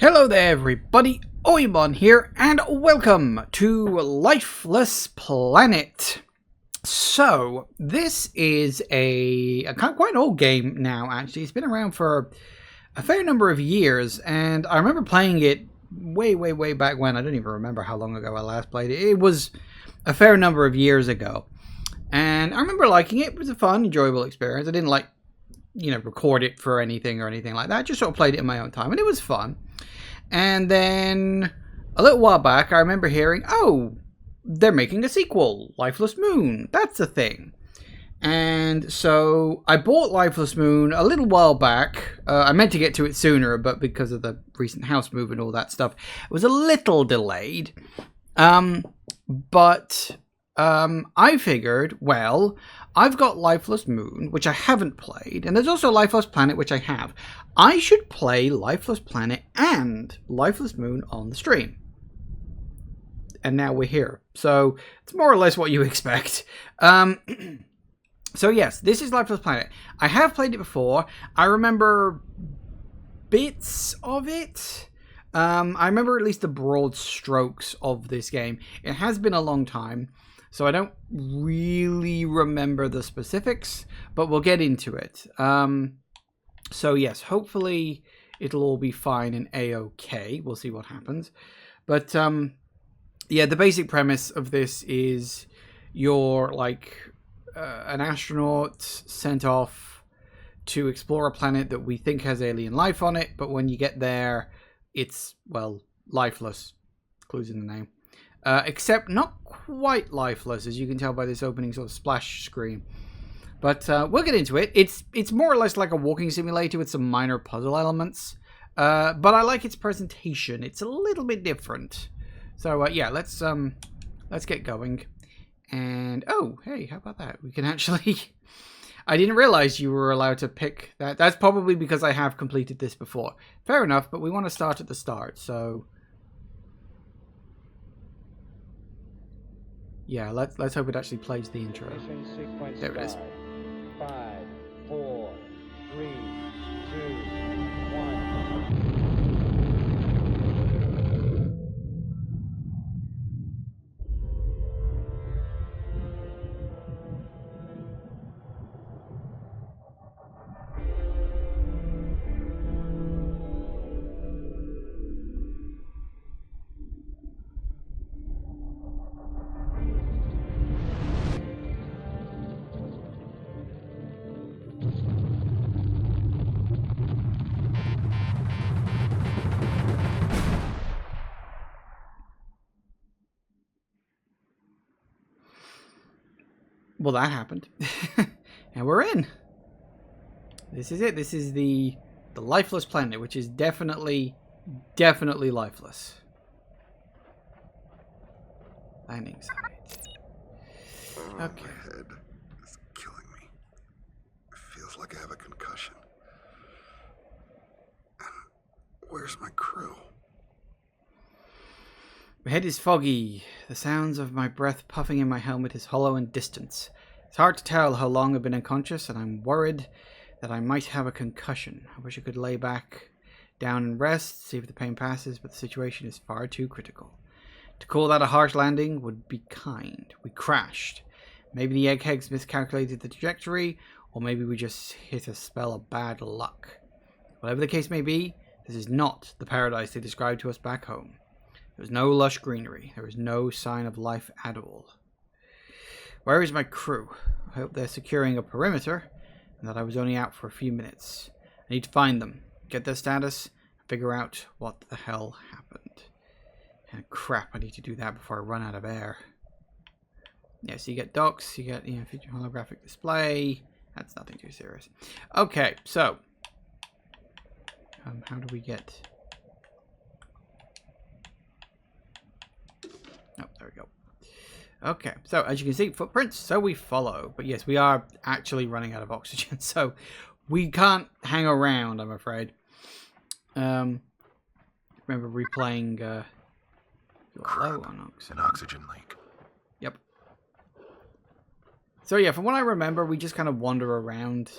Hello there everybody, Oimon here, and welcome to Lifeless Planet. So, this is a quite an old game now, actually. It's been around for a fair number of years, and I remember playing it way back when. I don't even remember how long ago I last played it. It was a fair number of years ago, and I remember liking it. It was a fun, enjoyable experience. I didn't record it for anything or anything like that. I just sort of played it in my own time, and it was fun. And then a little while back, I remember hearing, oh, they're making a sequel, Lifeless Moon. That's a thing. And so I bought Lifeless Moon a little while back. I meant to get to it sooner, but because of the recent house move and all that stuff, it was a little delayed. But I figured, well, I've got Lifeless Moon, which I haven't played, and there's also Lifeless Planet, which I have. I should play Lifeless Planet and Lifeless Moon on the stream. And now we're here. So, it's more or less what you expect. So yes, this is Lifeless Planet. I have played it before. I remember bits of it. I remember at least the broad strokes of this game. It has been a long time, so I don't really remember the specifics, but we'll get into it. So yes, hopefully it'll all be fine and a-okay. We'll see what happens. But yeah, the basic premise of this is you're like an astronaut sent off to explore a planet that we think has alien life on it, but when you get there, it's, well, lifeless. Clues in the name. Except not quite lifeless, as you can tell by this opening sort of splash screen. But we'll get into it. It's more or less like a walking simulator with some minor puzzle elements. But I like its presentation. It's a little bit different. So yeah, let's get going. And oh, hey, how about that? We can actually. I didn't realize you were allowed to pick that. That's probably because I have completed this before. Fair enough, but we want to start at the start, so. Yeah, let's hope it actually plays the intro. There it is. 5, 4, 3, 2, Well, that happened. And we're in. This is it. This is the Lifeless Planet, which is definitely lifeless. Landing site. Okay. My head is killing me. It feels like I have a concussion. And where's my crew? My head is foggy. The sounds of my breath puffing in my helmet is hollow and distant. It's hard to tell how long I've been unconscious, and I'm worried that I might have a concussion. I wish I could lay back down and rest, see if the pain passes, but the situation is far too critical. To call that a harsh landing would be kind. We crashed. Maybe the eggheads miscalculated the trajectory, or maybe we just hit a spell of bad luck. Whatever the case may be, this is not the paradise they described to us back home. There was no lush greenery. There was no sign of life at all. Where is my crew? I hope they're securing a perimeter and that I was only out for a few minutes. I need to find them, get their status, and figure out what the hell happened. And crap, I need to do that before I run out of air. Yeah, so you get docks, you get feature holographic display. That's nothing too serious. Okay, so how do we get? Oh, there we go. Okay, so as you can see, footprints, so we follow. But yes, we are actually running out of oxygen, so we can't hang around, I'm afraid. Remember replaying you're low on oxygen. An oxygen leak. Yep. So yeah, from what I remember, we just kind of wander around.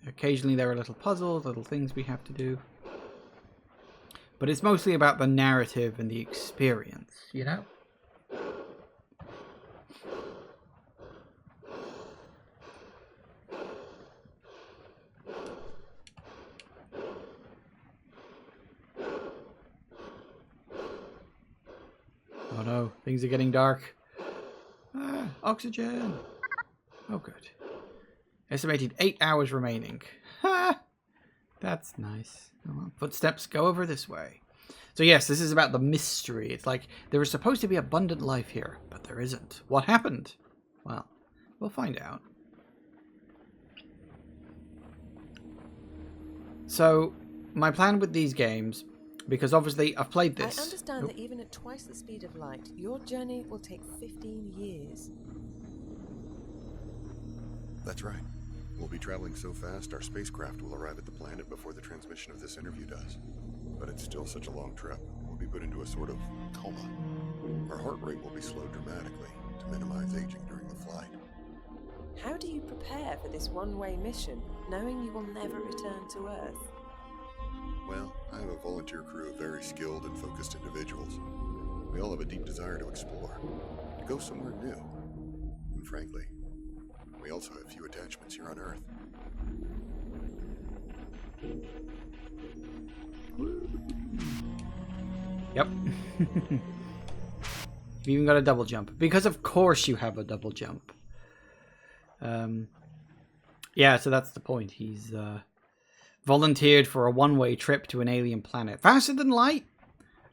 Occasionally there are little puzzles, little things we have to do. But it's mostly about the narrative and the experience, you know? Oh no, things are getting dark. Ah, oxygen. Oh, good. Estimated 8 hours remaining. Ha! That's nice. Oh, well. Footsteps go over this way. So yes, this is about the mystery. It's like there was supposed to be abundant life here, but there isn't. What happened? Well, we'll find out. So, my plan with these games, because obviously I've played this. I understand that even at twice the speed of light, your journey will take 15 years. That's right. We'll be traveling so fast, our spacecraft will arrive at the planet before the transmission of this interview does. But it's still such a long trip. We'll be put into a sort of coma. Our heart rate will be slowed dramatically to minimize aging during the flight. How do you prepare for this one-way mission, knowing you will never return to Earth? Well, I have a volunteer crew of very skilled and focused individuals. We all have a deep desire to explore, to go somewhere new. And frankly, we also have few attachments here on Earth. Yep. You've even got a double jump. Because of course you have a double jump. Yeah, so that's the point. He's volunteered for a one-way trip to an alien planet. Faster than light?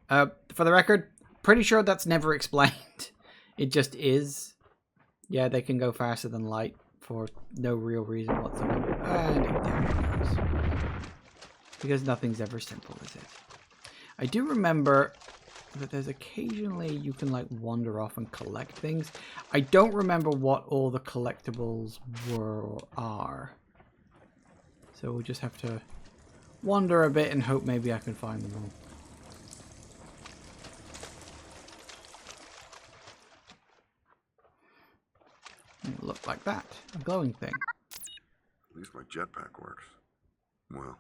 For the record, pretty sure that's never explained. It just is. Yeah, they can go faster than light for no real reason whatsoever. And there it goes. Because nothing's ever simple, is it? I do remember that there's occasionally you can like wander off and collect things. I don't remember what all the collectibles were or are. So we'll just have to wander a bit and hope maybe I can find them all. It looked like that. A glowing thing. At least my jetpack works. Well,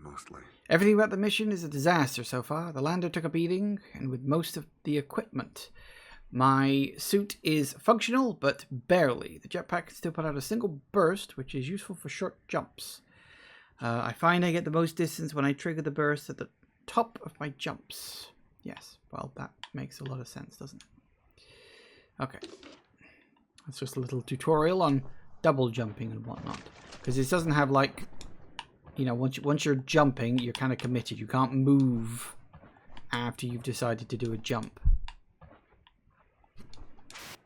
mostly. Everything about the mission is a disaster so far. The lander took a beating, and with most of the equipment. My suit is functional, but barely. The jetpack can still put out a single burst, which is useful for short jumps. I find I get the most distance when I trigger the burst at the top of my jumps. Yes, well, that makes a lot of sense, doesn't it? Okay. That's just a little tutorial on double jumping and whatnot. Because it doesn't have, like, you know, once you're jumping, you're kind of committed. You can't move after you've decided to do a jump.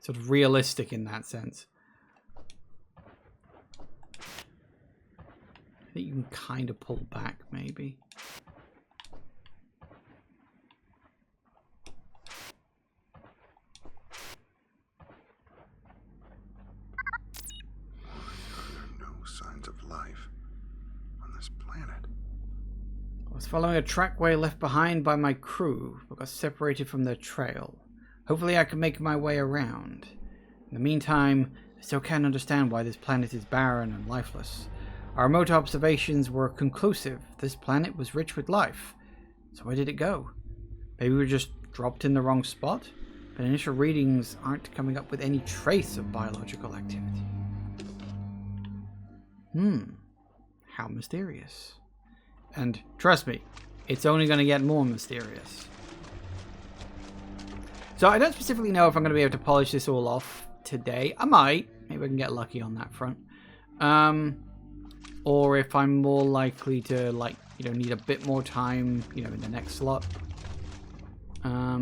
Sort of realistic in that sense. I think you can kind of pull back, maybe. There are no signs of life on this planet. I was following a trackway left behind by my crew, but got separated from their trail. Hopefully I can make my way around. In the meantime, I still can't understand why this planet is barren and lifeless. Our remote observations were conclusive. This planet was rich with life. So where did it go? Maybe we were just dropped in the wrong spot? But initial readings aren't coming up with any trace of biological activity. How mysterious. And trust me, it's only going to get more mysterious. So I don't specifically know if I'm going to be able to polish this all off today. I might. Maybe I can get lucky on that front. Or if I'm more likely to, like, you know, need a bit more time, you know, in the next slot. Oh,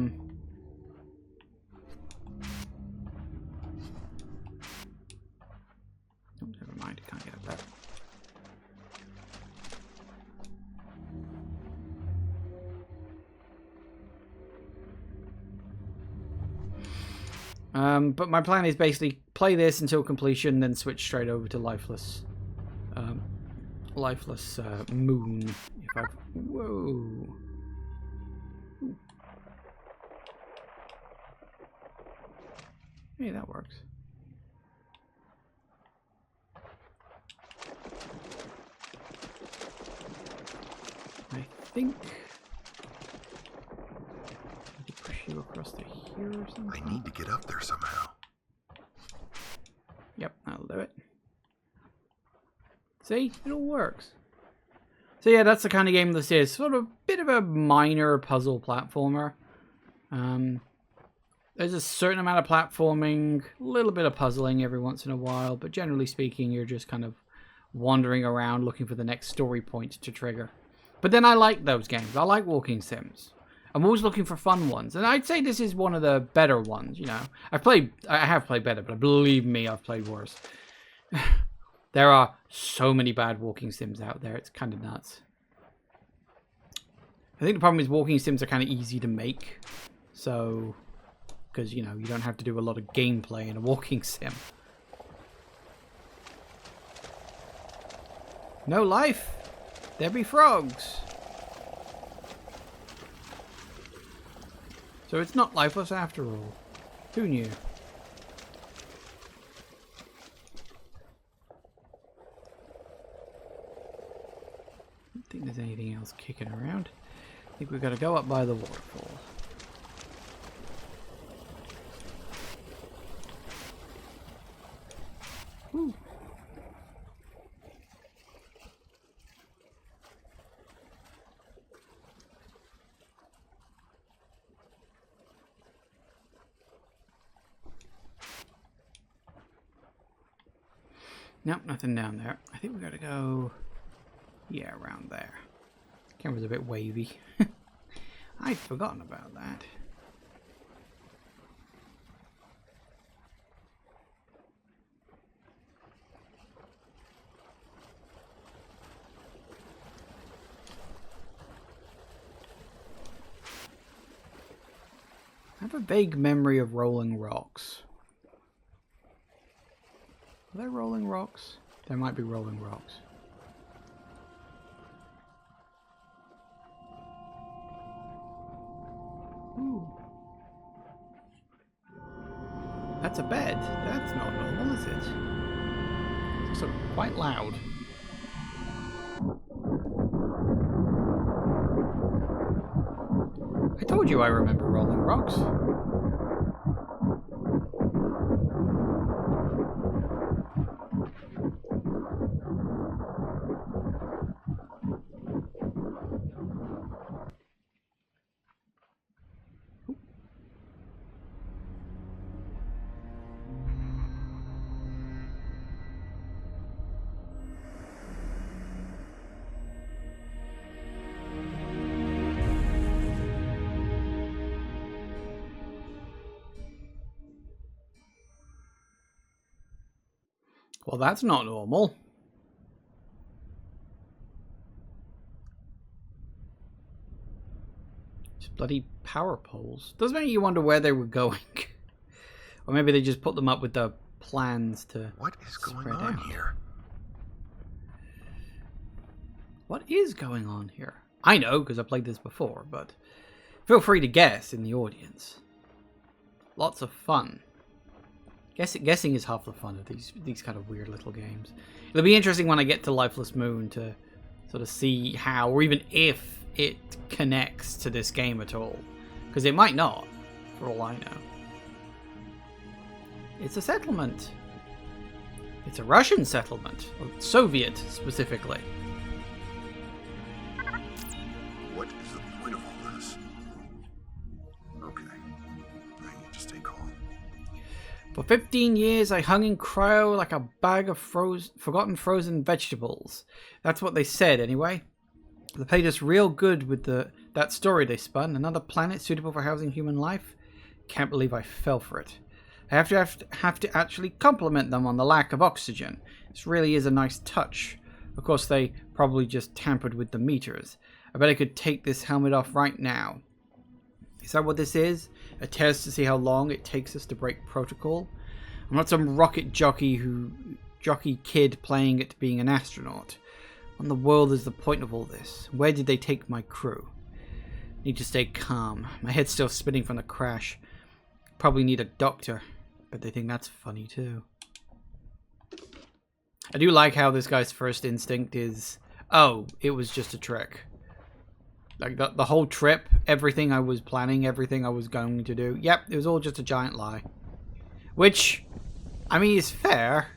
never mind. Can't get up there. But my plan is basically play this until completion, then switch straight over to Lifeless. Lifeless Moon. If I've... Whoa. Hey, that works. I think Should go across to here or something? I need to get up there somehow. Yep, that'll do it. See? It all works. So yeah, that's the kind of game this is. Sort of a bit of a minor puzzle platformer. There's a certain amount of platforming, a little bit of puzzling every once in a while, but generally speaking, you're just kind of wandering around looking for the next story point to trigger. But then I like those games. I like walking sims. I'm always looking for fun ones, and I'd say this is one of the better ones, you know. I have played better, but believe me, I've played worse. There are so many bad walking sims out there, it's kind of nuts. I think the problem is walking sims are kind of easy to make, so... because, you know, you don't have to do a lot of gameplay in a walking sim. No life! There be frogs! So it's not lifeless after all. Who knew? I don't think there's anything else kicking around. I think we've got to go up by the waterfall. Woo. Nope, nothing down there. I think we gotta go... yeah, around there. Camera's a bit wavy. I'd forgotten about that. I have a vague memory of rolling rocks. Are there rolling rocks? There might be rolling rocks. Ooh. That's a bed. That's not normal, is it? It's also quite loud. I told you I remember rolling rocks. Well, that's not normal. Just bloody power poles. Does make you wonder where they were going. Or maybe they just put them up with the plans to What is going spread on out. here? What is going on here? I know, because I played this before, but feel free to guess in the audience. Lots of fun. Guessing is half the fun of these kind of weird little games. It'll be interesting when I get to Lifeless Moon to sort of see how, or even if it connects to this game at all. Because it might not, for all I know. It's a settlement. It's a Russian settlement. Or Soviet, specifically. What is the point of all this? Okay. I need to stay calm. For 15 years, I hung in cryo like a bag of forgotten frozen vegetables. That's what they said, anyway. They paid us real good with that story they spun. Another planet suitable for housing human life. Can't believe I fell for it. I have to actually compliment them on the lack of oxygen. This really is a nice touch. Of course, they probably just tampered with the meters. I bet I could take this helmet off right now. Is that what this is? A test to see how long it takes us to break protocol? I'm not some rocket jockey kid playing at being an astronaut. What in the world is the point of all this? Where did they take my crew? Need to stay calm. My head's still spinning from the crash. Probably need a doctor. But they think that's funny too. I do like how this guy's first instinct is, oh, it was just a trick. Like the whole trip, everything I was planning, everything I was going to do. Yep, it was all just a giant lie. Which, I mean, is fair.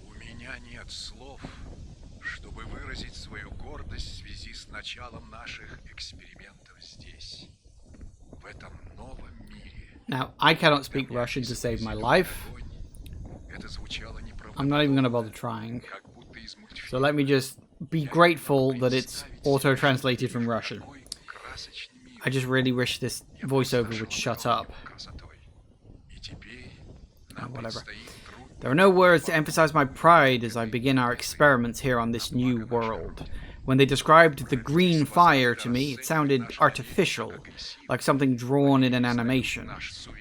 У меня нет слов, чтобы выразить свою гордость в связи с началом наших экспериментов здесь, в этом новом мире. Now, I cannot speak Russian to save my life. I'm not even going to bother trying. So let me just be grateful that it's auto-translated from Russian. I just really wish this voiceover would shut up. Oh, whatever. There are no words to emphasize my pride as I begin our experiments here on this new world. When they described the green fire to me, it sounded artificial, like something drawn in an animation.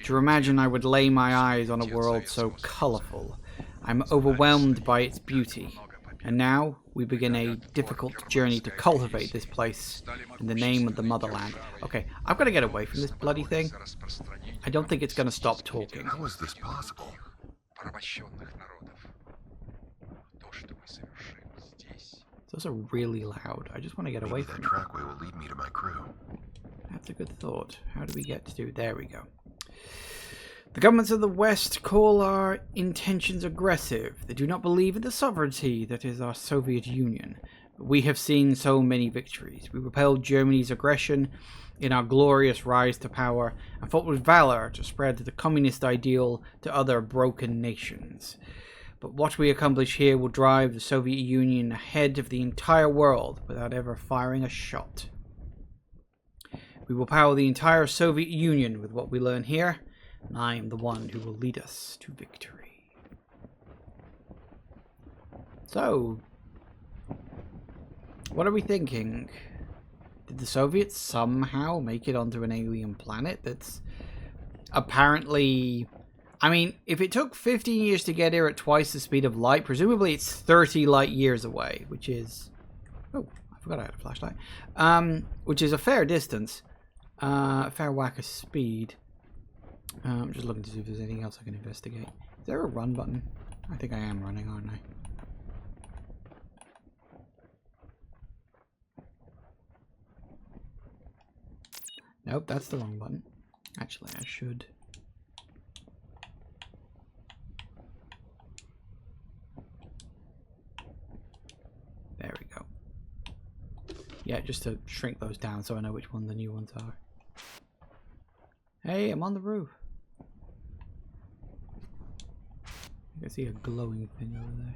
To imagine I would lay my eyes on a world so colorful. I'm overwhelmed by its beauty. And now, we begin a difficult journey to cultivate this place in the name of the motherland. Okay, I've got to get away from this bloody thing. I don't think it's going to stop talking. How is this possible? Those are really loud. I just want to get away from that them. trackway will lead me to my crew. That's a good thought. How do we get to do? There we go. The governments of the West call our intentions aggressive. They do not believe in the sovereignty that is our Soviet Union. But we have seen so many victories. We repelled Germany's aggression in our glorious rise to power and fought with valor to spread the communist ideal to other broken nations. But what we accomplish here will drive the Soviet Union ahead of the entire world without ever firing a shot. We will power the entire Soviet Union with what we learn here, and I am the one who will lead us to victory. So, what are we thinking? Did the Soviets somehow make it onto an alien planet that's apparently... I mean, if it took 15 years to get here at twice the speed of light, presumably it's 30 light years away, which is... Oh, I forgot I had a flashlight. Which is a fair distance. Fair whack of speed. I'm just looking to see if there's anything else I can investigate. Is there a run button? I think I am running, aren't I? Nope, that's the wrong button. Actually, I should... There we go. Yeah, just to shrink those down so I know which one the new ones are. Hey, I'm on the roof. I can see a glowing thing over there.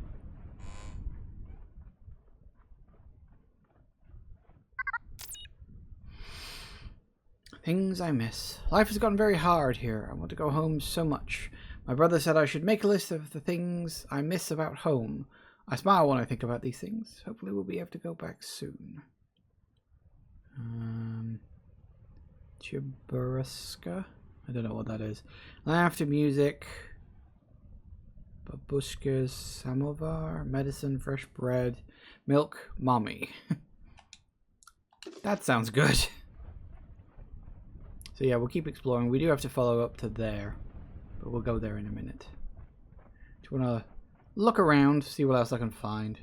Things I miss. Life has gotten very hard here. I want to go home so much. My brother said I should make a list of the things I miss about home. I smile when I think about these things. Hopefully we'll be able to go back soon. Chiburuska? I don't know what that is. Laughter, music. Babushkas, samovar, medicine, fresh bread, milk, mommy. That sounds good. So yeah, we'll keep exploring. We do have to follow up to there, but we'll go there in a minute. Do you want to look around, see what else I can find?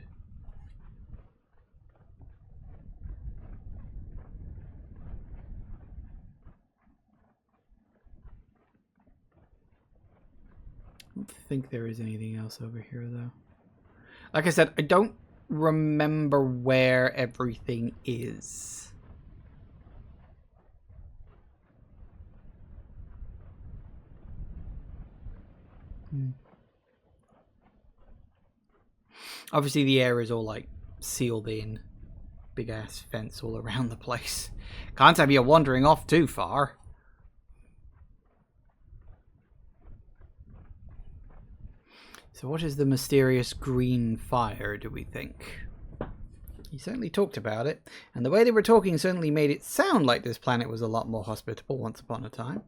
I don't think there is anything else over here, though. Like I said, I don't remember where everything is. Obviously the area is all like sealed in. Big ass fence all around the place. Can't have you wandering off too far. So what is the mysterious green fire, do we think? He certainly talked about it, and the way they were talking certainly made it sound like this planet was a lot more hospitable once upon a time.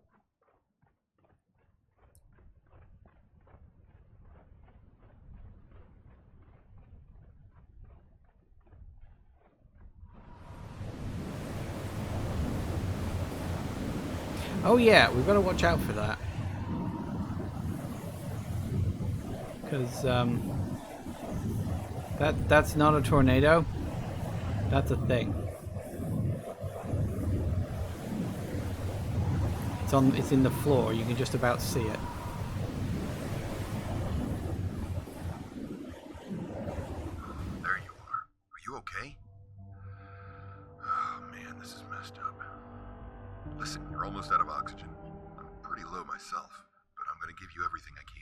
Oh yeah, we've got to watch out for that. Because, That's not a tornado. That's a thing. It's in the floor. You can just about see it. There you are. Are you okay? Oh man, this is messed up. Listen, you're almost out of oxygen. I'm pretty low myself, but I'm gonna give you everything I can.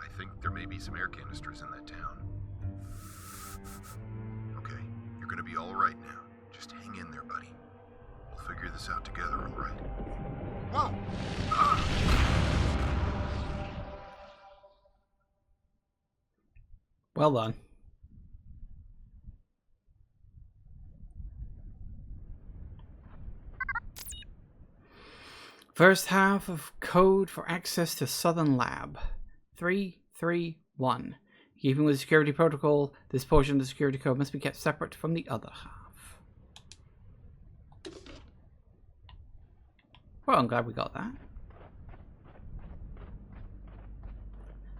I think there may be some air canisters in that town. Okay, you're gonna be alright now. Just hang in there, buddy. We'll figure this out together, alright? Whoa! Well done. First half of code for access to Southern Lab. 331. Keeping with the security protocol, this portion of the security code must be kept separate from the other half. Well, I'm glad we got that.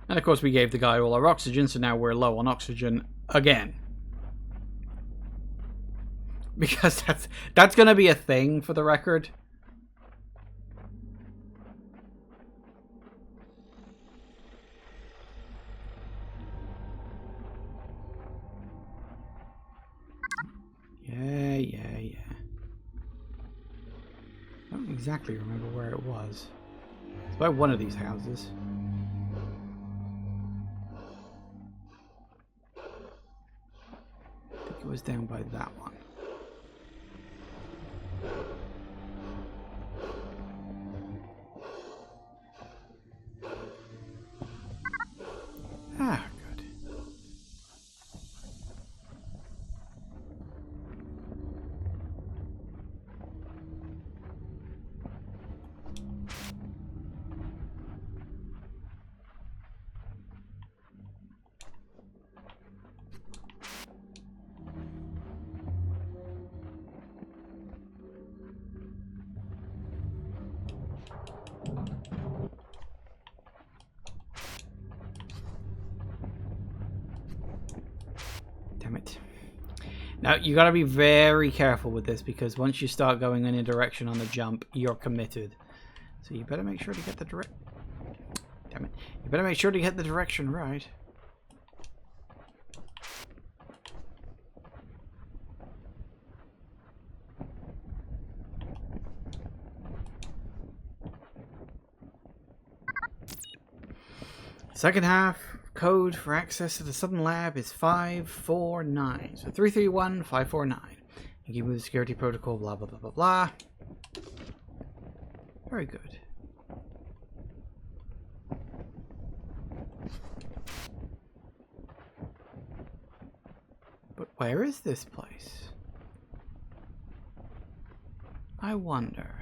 And of course we gave the guy all our oxygen, so now we're low on oxygen again. Because that's going to be a thing for the record. Yeah. I don't exactly remember where it was. It's by one of these houses. I think it was down by that one. Ah, good. Damn it. Now, you gotta be very careful with this, because once you start going in a direction on the jump, you're committed. So you better make sure to get the Damn it. You better make sure to get the direction right. Second half code for access to the Southern Lab is 549. So 331 549. You keep with the security protocol, blah blah blah blah blah. Very good. But where is this place? I wonder.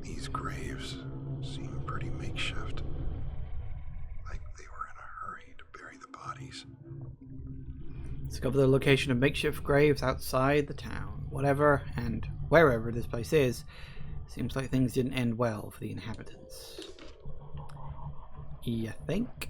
These graves seem pretty makeshift. Like they were in a hurry to bury the bodies. Discover the location of makeshift graves outside the town. Whatever and wherever this place is, seems like things didn't end well for the inhabitants. You think?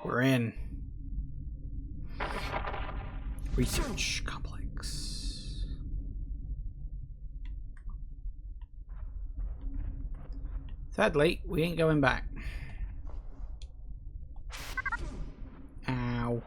We're in. Research complex. Sadly, we ain't going back. Ow.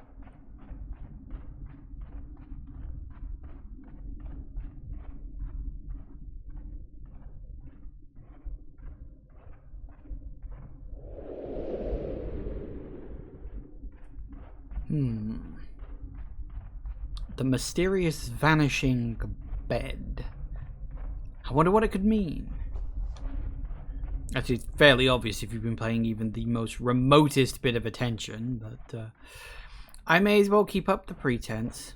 The mysterious vanishing bed. I wonder what it could mean. Actually, it's fairly obvious if you've been playing even the most remotest bit of attention, but I may as well keep up the pretense.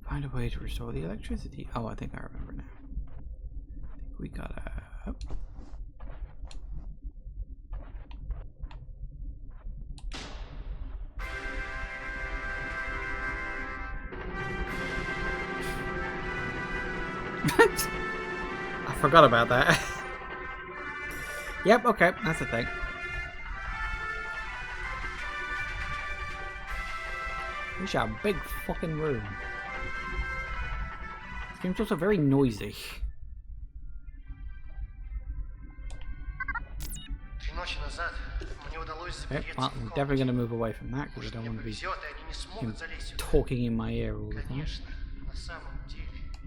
Find a way to restore the electricity. Oh, I think I remember now. I think we gotta... Oh. I forgot about that. Yep, okay, that's the thing. This is a big fucking room. This game's also very noisy. Okay, well, I'm definitely going to move away from that because I don't want to be talking in my ear all the time.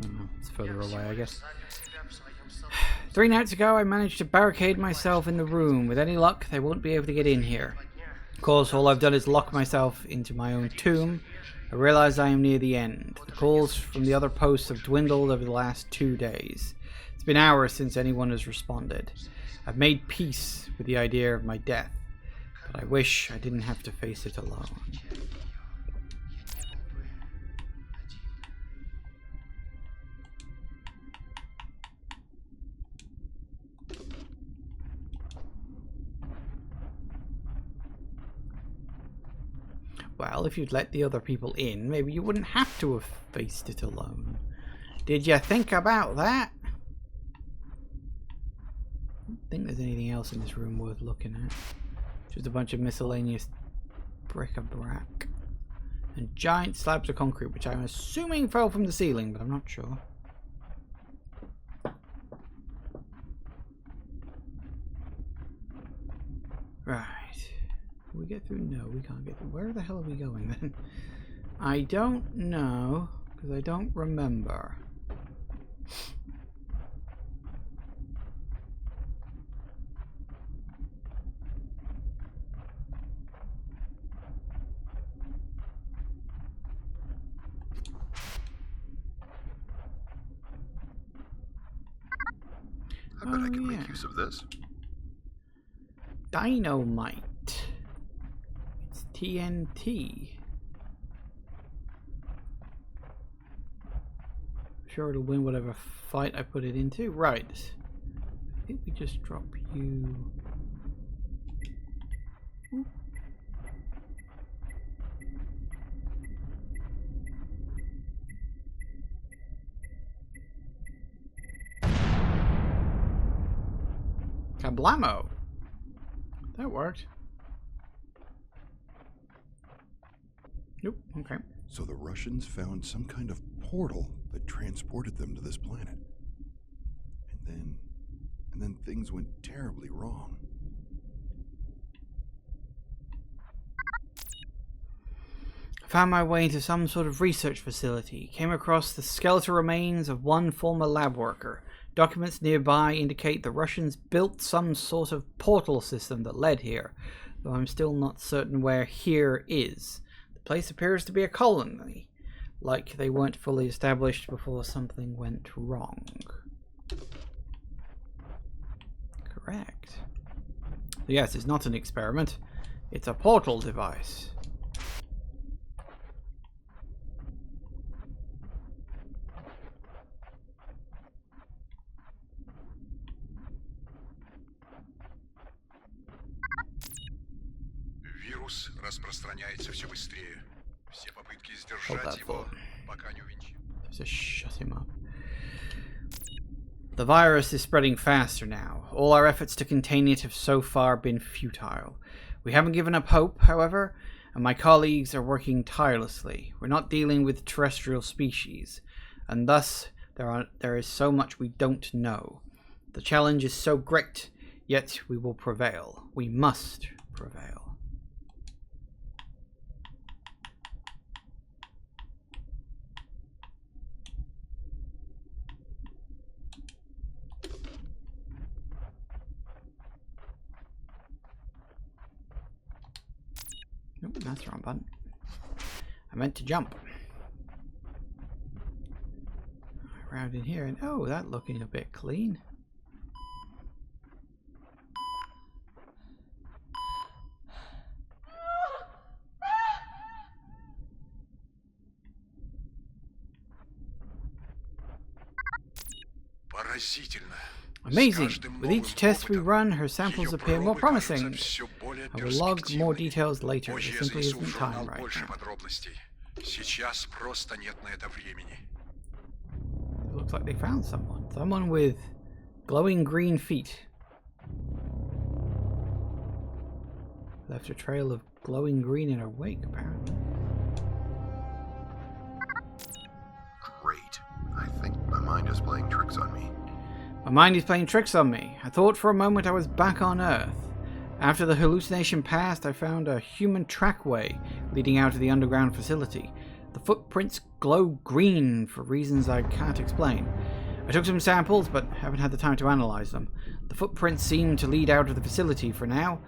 Oh, it's further away, I guess. 3 nights ago, I managed to barricade myself in the room. With any luck, they won't be able to get in here. Of course, all I've done is lock myself into my own tomb. I realize I am near the end. The calls from the other posts have dwindled over the last 2 days. It's been hours since anyone has responded. I've made peace with the idea of my death, but I wish I didn't have to face it alone. Well, if you'd let the other people in, maybe you wouldn't have to have faced it alone. Did you think about that? I don't think there's anything else in this room worth looking at. Just a bunch of miscellaneous bric-a-brac. And giant slabs of concrete, which I'm assuming fell from the ceiling, but I'm not sure. Right. Can we get through? No, we can't get through. Where the hell are we going then? I don't know, because I don't remember. I bet I can make use of this. Dynamite. It's TNT. Sure it'll win whatever fight I put it into. Right. I think we just drop you. Ooh. Kablamo. That worked. Nope. Okay. So the Russians found some kind of portal that transported them to this planet. And then things went terribly wrong. I found my way into some sort of research facility. Came across the skeletal remains of one former lab worker. Documents nearby indicate the Russians built some sort of portal system that led here, though I'm still not certain where here is. The place appears to be a colony, like they weren't fully established before something went wrong. Correct. Yes, it's not an experiment. It's a portal device. Вирус распространяется все быстрее. Все попытки сдержать его, пока не увенчаются. Just shut him up. The virus is spreading faster now. All our efforts to contain it have so far been futile. We haven't given up hope, however, and my colleagues are working tirelessly. We're not dealing with terrestrial species, and thus there is so much we don't know. The challenge is so great, yet we will prevail. We must prevail. That's the wrong button. I meant to jump. Around in here, and oh, that looking a bit clean. Поразительно. Amazing! With each test we run, her samples appear more promising. I will log more details later. There simply isn't time right now. Сейчас просто нет на это времени. It looks like they found someone. Someone with glowing green feet. Left a trail of glowing green in her wake, apparently. Great. I think my mind is playing tricks on me. My mind is playing tricks on me. I thought for a moment I was back on Earth. After the hallucination passed, I found a human trackway leading out of the underground facility. The footprints glow green for reasons I can't explain. I took some samples, but haven't had the time to analyze them. The footprints seem to lead out of the facility for now.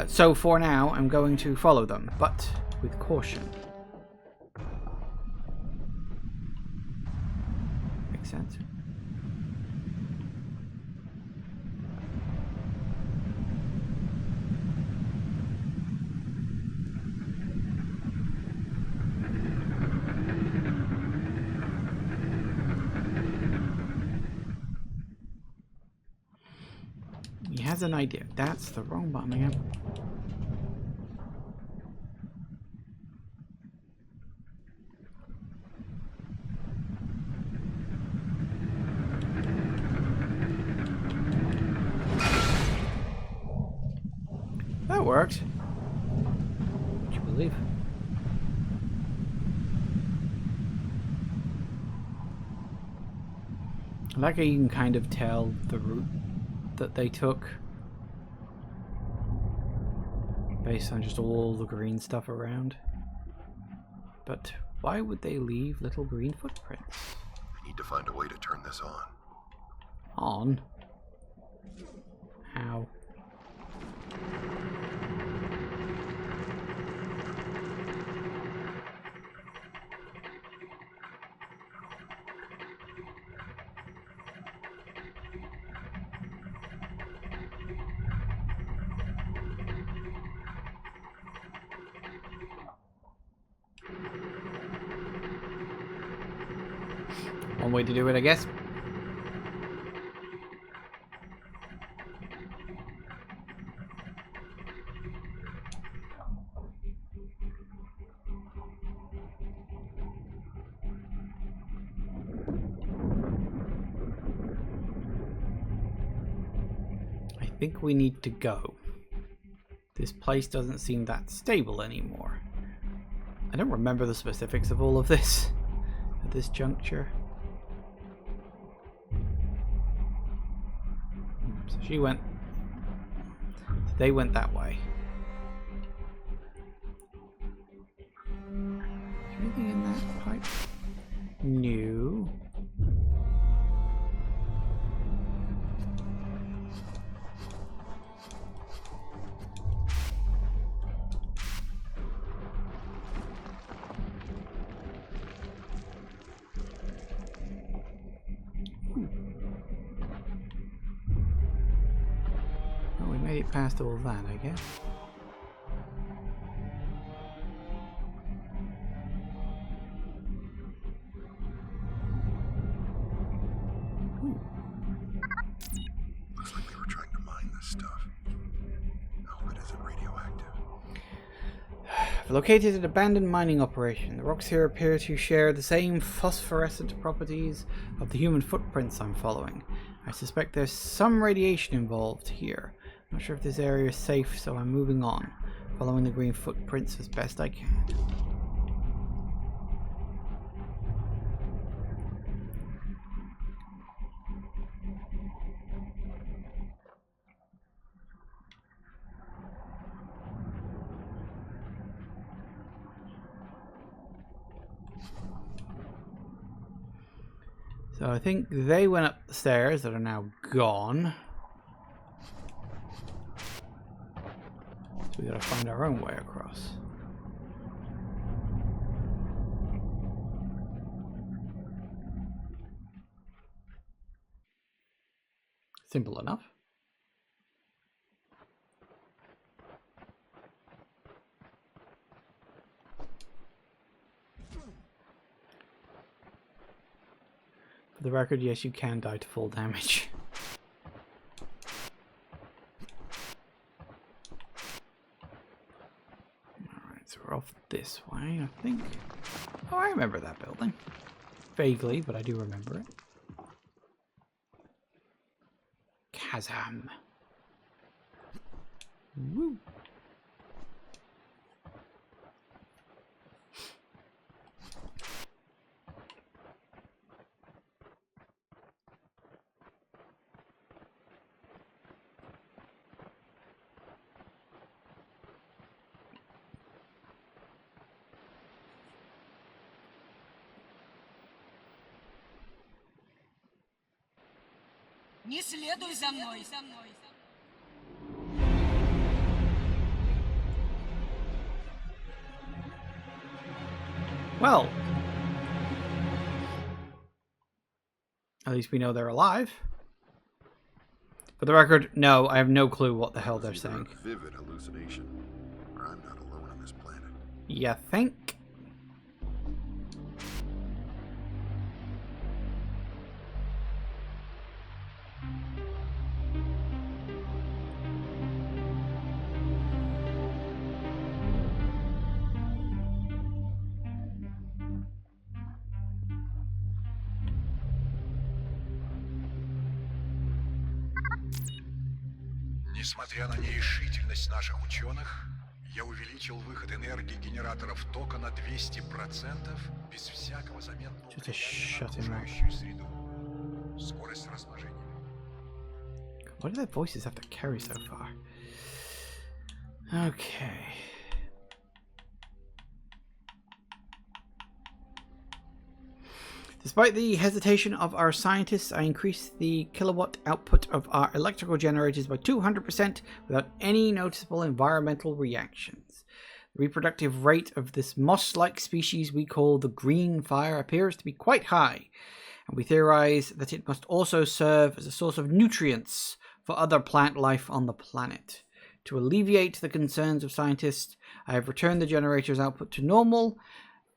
So for now, I'm going to follow them, but with caution. Makes sense. He has an idea. That's the wrong button again. That worked. Would you believe? I like how you can kind of tell the route that they took based on just all the green stuff around. But why would they leave little green footprints? I need to find a way to turn this on. On? How? One way to do it, I guess. I think we need to go. This place doesn't seem that stable anymore. I don't remember the specifics of all of this at this juncture. So she went. They went that way. Is there anything in that pipe? No. Made it past all that, I guess. Looks like they were trying to mine this stuff. I hope it isn't radioactive. I've located an abandoned mining operation. The rocks here appear to share the same phosphorescent properties of the human footprints I'm following. I suspect there's some radiation involved here. Not sure if this area is safe, so I'm moving on, following the green footprints as best I can. So I think they went up the stairs that are now gone. So we gotta find our own way across. Simple enough. For the record, yes, you can die to full damage. Alright, so we're off this way, I think. Oh, I remember that building. Vaguely, but I do remember it. Chasm. Woo. Не следуй за мной. Well, at least we know they're alive. For the record, no, I have no clue what the hell they're It's either saying. a vivid hallucination, or I'm not alone on this planet. You think? Несмотря на нерешительность наших ученых, я увеличил выход энергии генераторов тока на 200% без всякого заметного Just to влияния shut на him up. окружающую среду. Скорость размножения. Why do their voices have to carry so far? Okay. Despite the hesitation of our scientists, I increased the kilowatt output of our electrical generators by 200% without any noticeable environmental reactions. The reproductive rate of this moss-like species we call the green fire appears to be quite high, and we theorize that it must also serve as a source of nutrients for other plant life on the planet. To alleviate the concerns of scientists, I have returned the generator's output to normal,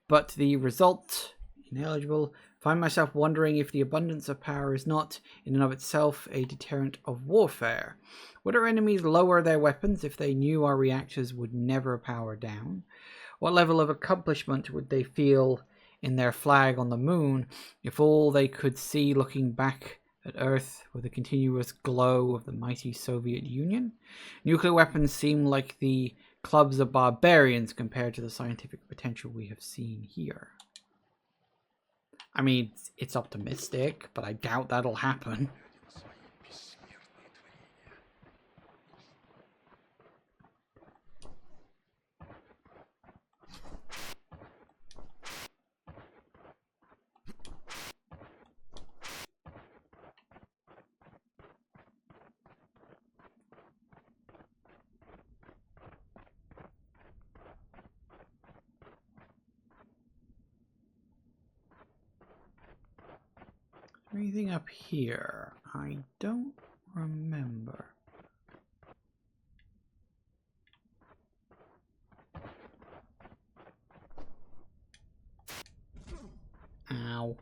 but the result, ineligible, find myself wondering if the abundance of power is not, in and of itself, a deterrent of warfare. Would our enemies lower their weapons if they knew our reactors would never power down? What level of accomplishment would they feel in their flag on the moon if all they could see looking back at Earth were the continuous glow of the mighty Soviet Union? Nuclear weapons seem like the clubs of barbarians compared to the scientific potential we have seen here. I mean, it's optimistic, but I doubt that'll happen. Anything up here? I don't remember. Ow.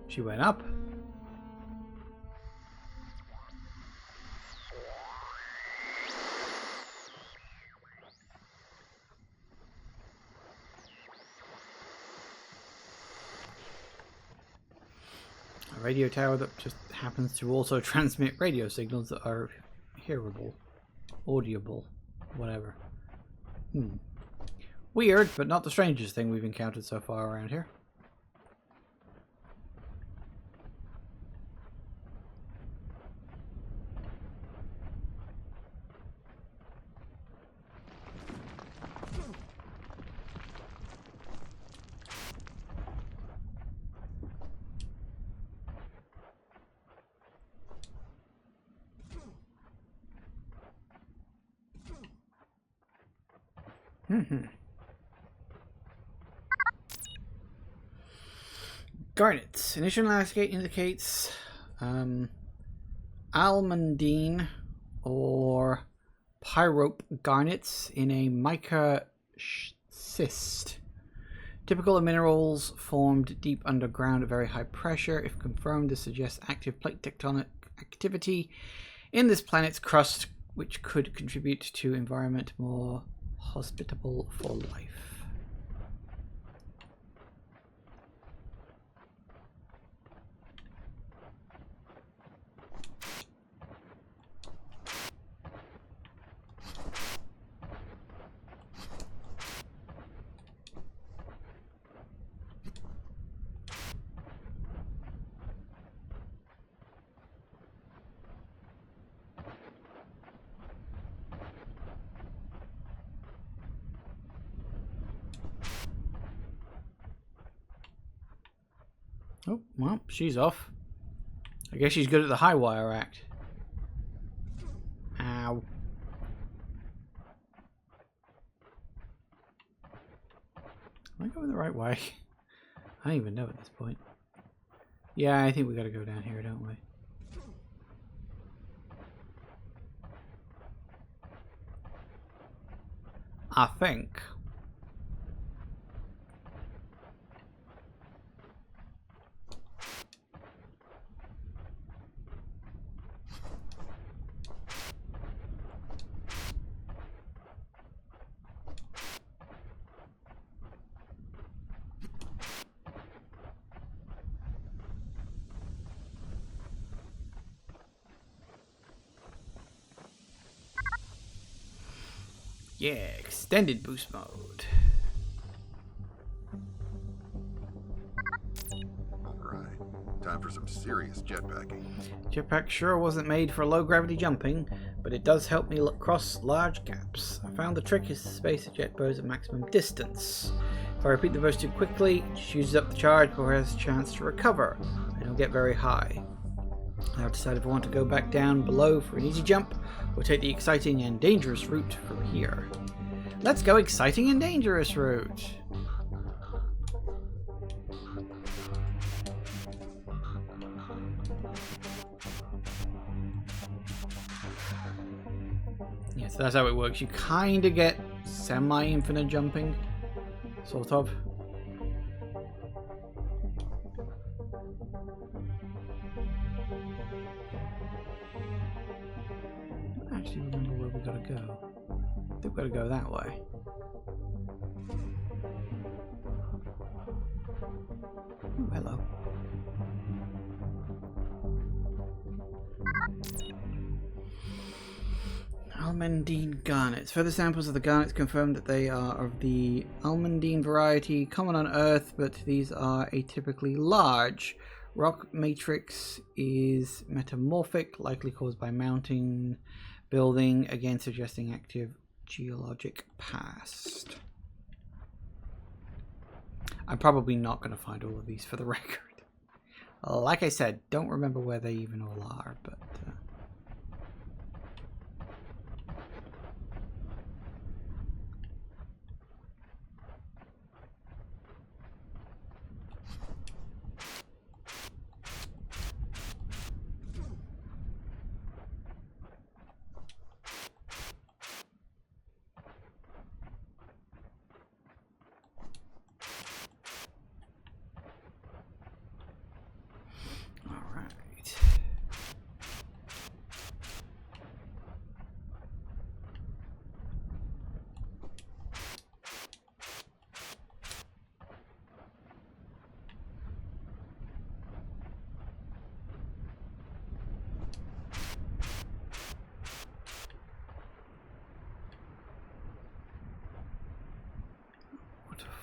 She went up. A radio tower that just happens to also transmit radio signals that are hearable, audible, whatever. Weird, but not the strangest thing we've encountered so far around here. Garnets. Initial landscape indicates almandine or pyrope garnets in a mica schist. Typical of minerals formed deep underground at very high pressure. If confirmed, this suggests active plate tectonic activity in this planet's crust, which could contribute to environment more hospitable for life. Oh, well, she's off. I guess she's good at the high wire act. Ow. Am I going the right way? I don't even know at this point. Yeah, I think we gotta go down here, don't we? I think. Yeah, extended boost mode. Alright, time for some serious jetpacking. Jetpack sure wasn't made for low gravity jumping, but it does help me cross large gaps. I found the trick is to space the jet bows at maximum distance. If I repeat the burst too quickly, it just uses up the charge before it has a chance to recover. I don't get very high. Now I've decided if I want to go back down below for an easy jump, or take the exciting and dangerous route from here. Let's go exciting and dangerous route. Yeah, so that's how it works. You kind of get semi-infinite jumping, sort of. I don't actually remember where we gotta go. I think we gotta go that way. Ooh, hello. Almandine garnets. Further samples of the garnets confirm that they are of the almandine variety, common on Earth, but these are atypically large. Rock matrix is metamorphic, likely caused by mountain building, again suggesting active geologic past. I'm probably not going to find all of these for the record. Like I said, don't remember where they even all are, but...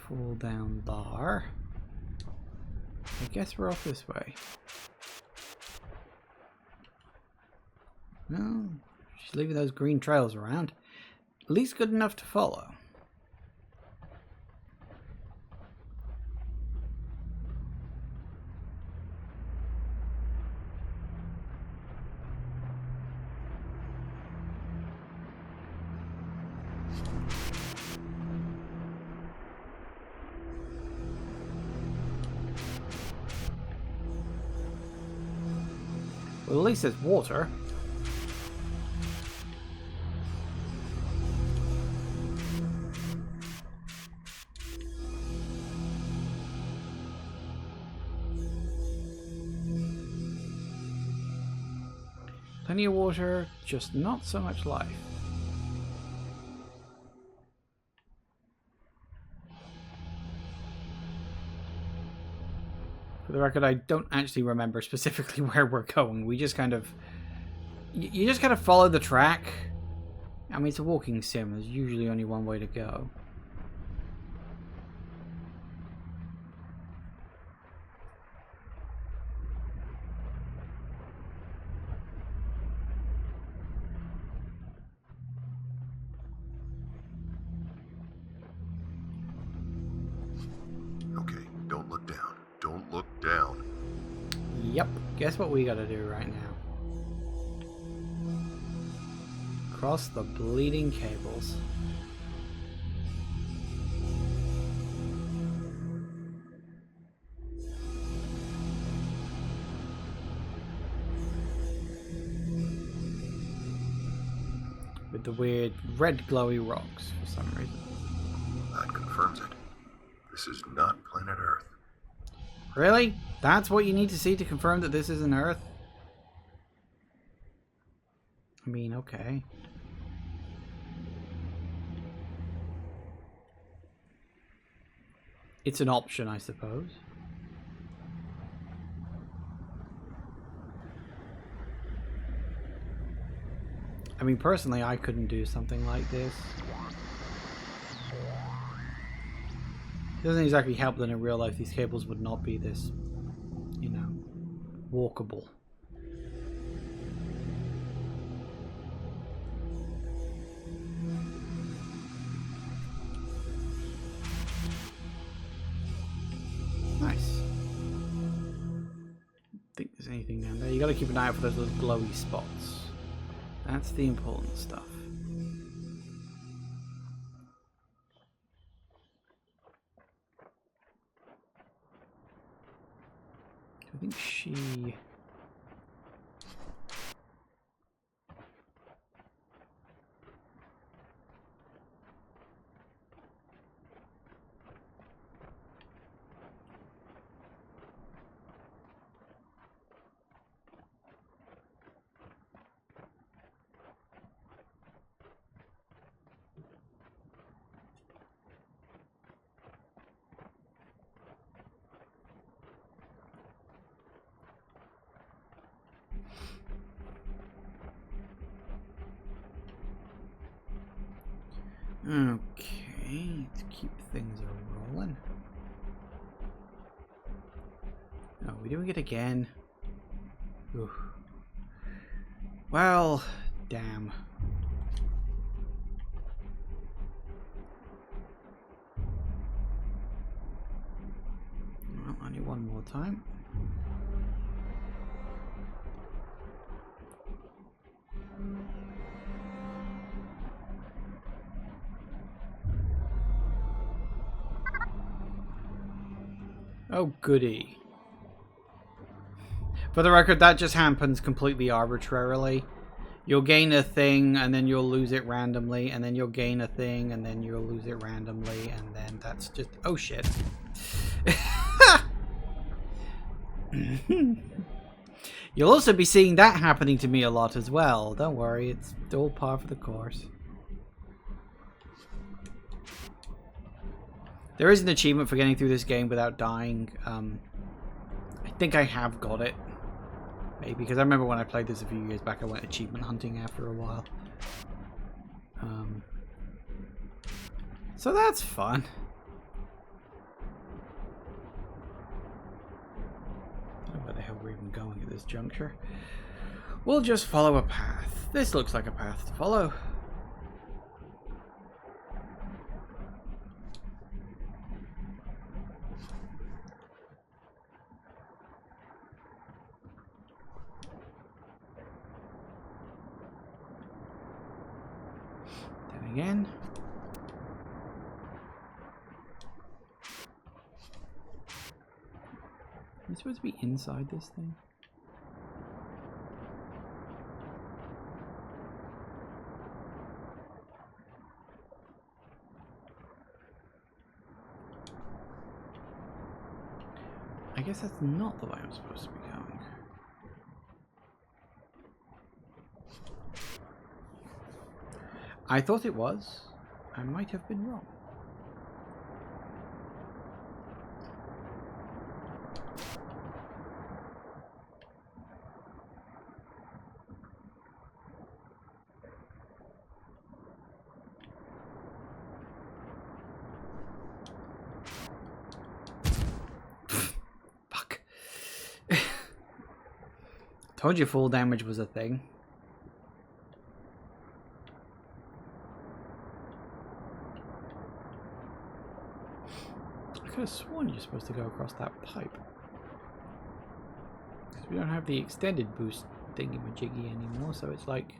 fall down there. I guess we're off this way. No, she's leaving those green trails around. At least good enough to follow. Well, at least there's water. Plenty of water, just not so much life. For the record, I don't actually remember specifically where we're going. We just kind of... You just kind of follow the track. I mean, it's a walking sim. There's usually only one way to go. Okay, don't look down. Don't look down. Yep. Guess what we gotta do right now? Cross the bleeding cables. With the weird red glowy rocks for some reason. That confirms it. This is not planet Earth. Really? That's what you need to see to confirm that this isn't Earth? I mean, okay. It's an option, I suppose. I mean, personally, I couldn't do something like this. It doesn't exactly help that in real life these cables would not be this, you know, walkable. Nice. Don't think there's anything down there. You gotta keep an eye out for those little glowy spots. That's the important stuff. I think she... Okay, let's keep things rolling. Oh, we're doing it again. Oof. Well, damn. Well, only one more time. Oh, goody. For the record, that just happens completely arbitrarily. You'll gain a thing, and then you'll lose it randomly, and then you'll gain a thing, and then you'll lose it randomly, and then that's just... Oh, shit. You'll also be seeing that happening to me a lot as well. Don't worry, it's all par for the course. There is an achievement for getting through this game without dying. I think I have got it. Maybe, because I remember when I played this a few years back, I went achievement hunting after a while. So that's fun. I don't know where the hell we're even going at this juncture. We'll just follow a path. This looks like a path to follow. Again. Am I supposed to be inside this thing? guess that's not the way I'm supposed to be going. I thought it was. I might have been wrong. Fuck. Told you full damage was a thing. I could have sworn you're supposed to go across that pipe. Because we don't have the extended boost thingy-majiggy anymore, so it's like...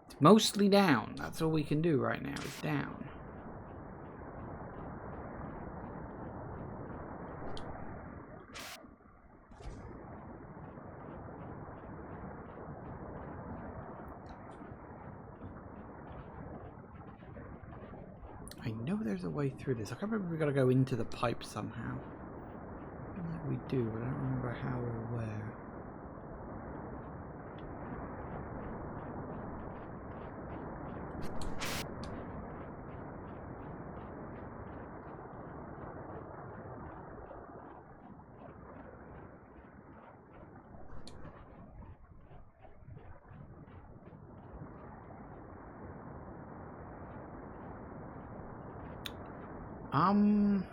It's mostly down. That's all we can do right now, is down. I know there's a way through this. I can't remember if we gotta go into the pipe somehow. I feel like we do, but I don't remember how or where. I'm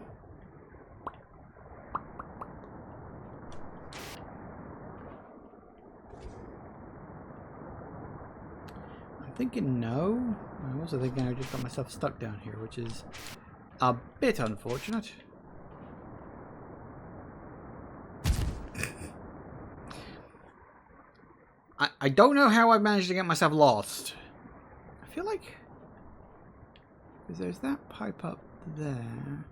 thinking no. I'm also thinking I just got myself stuck down here, which is a bit unfortunate. I don't know how I managed to get myself lost. I feel like... Because there's that pipe up there.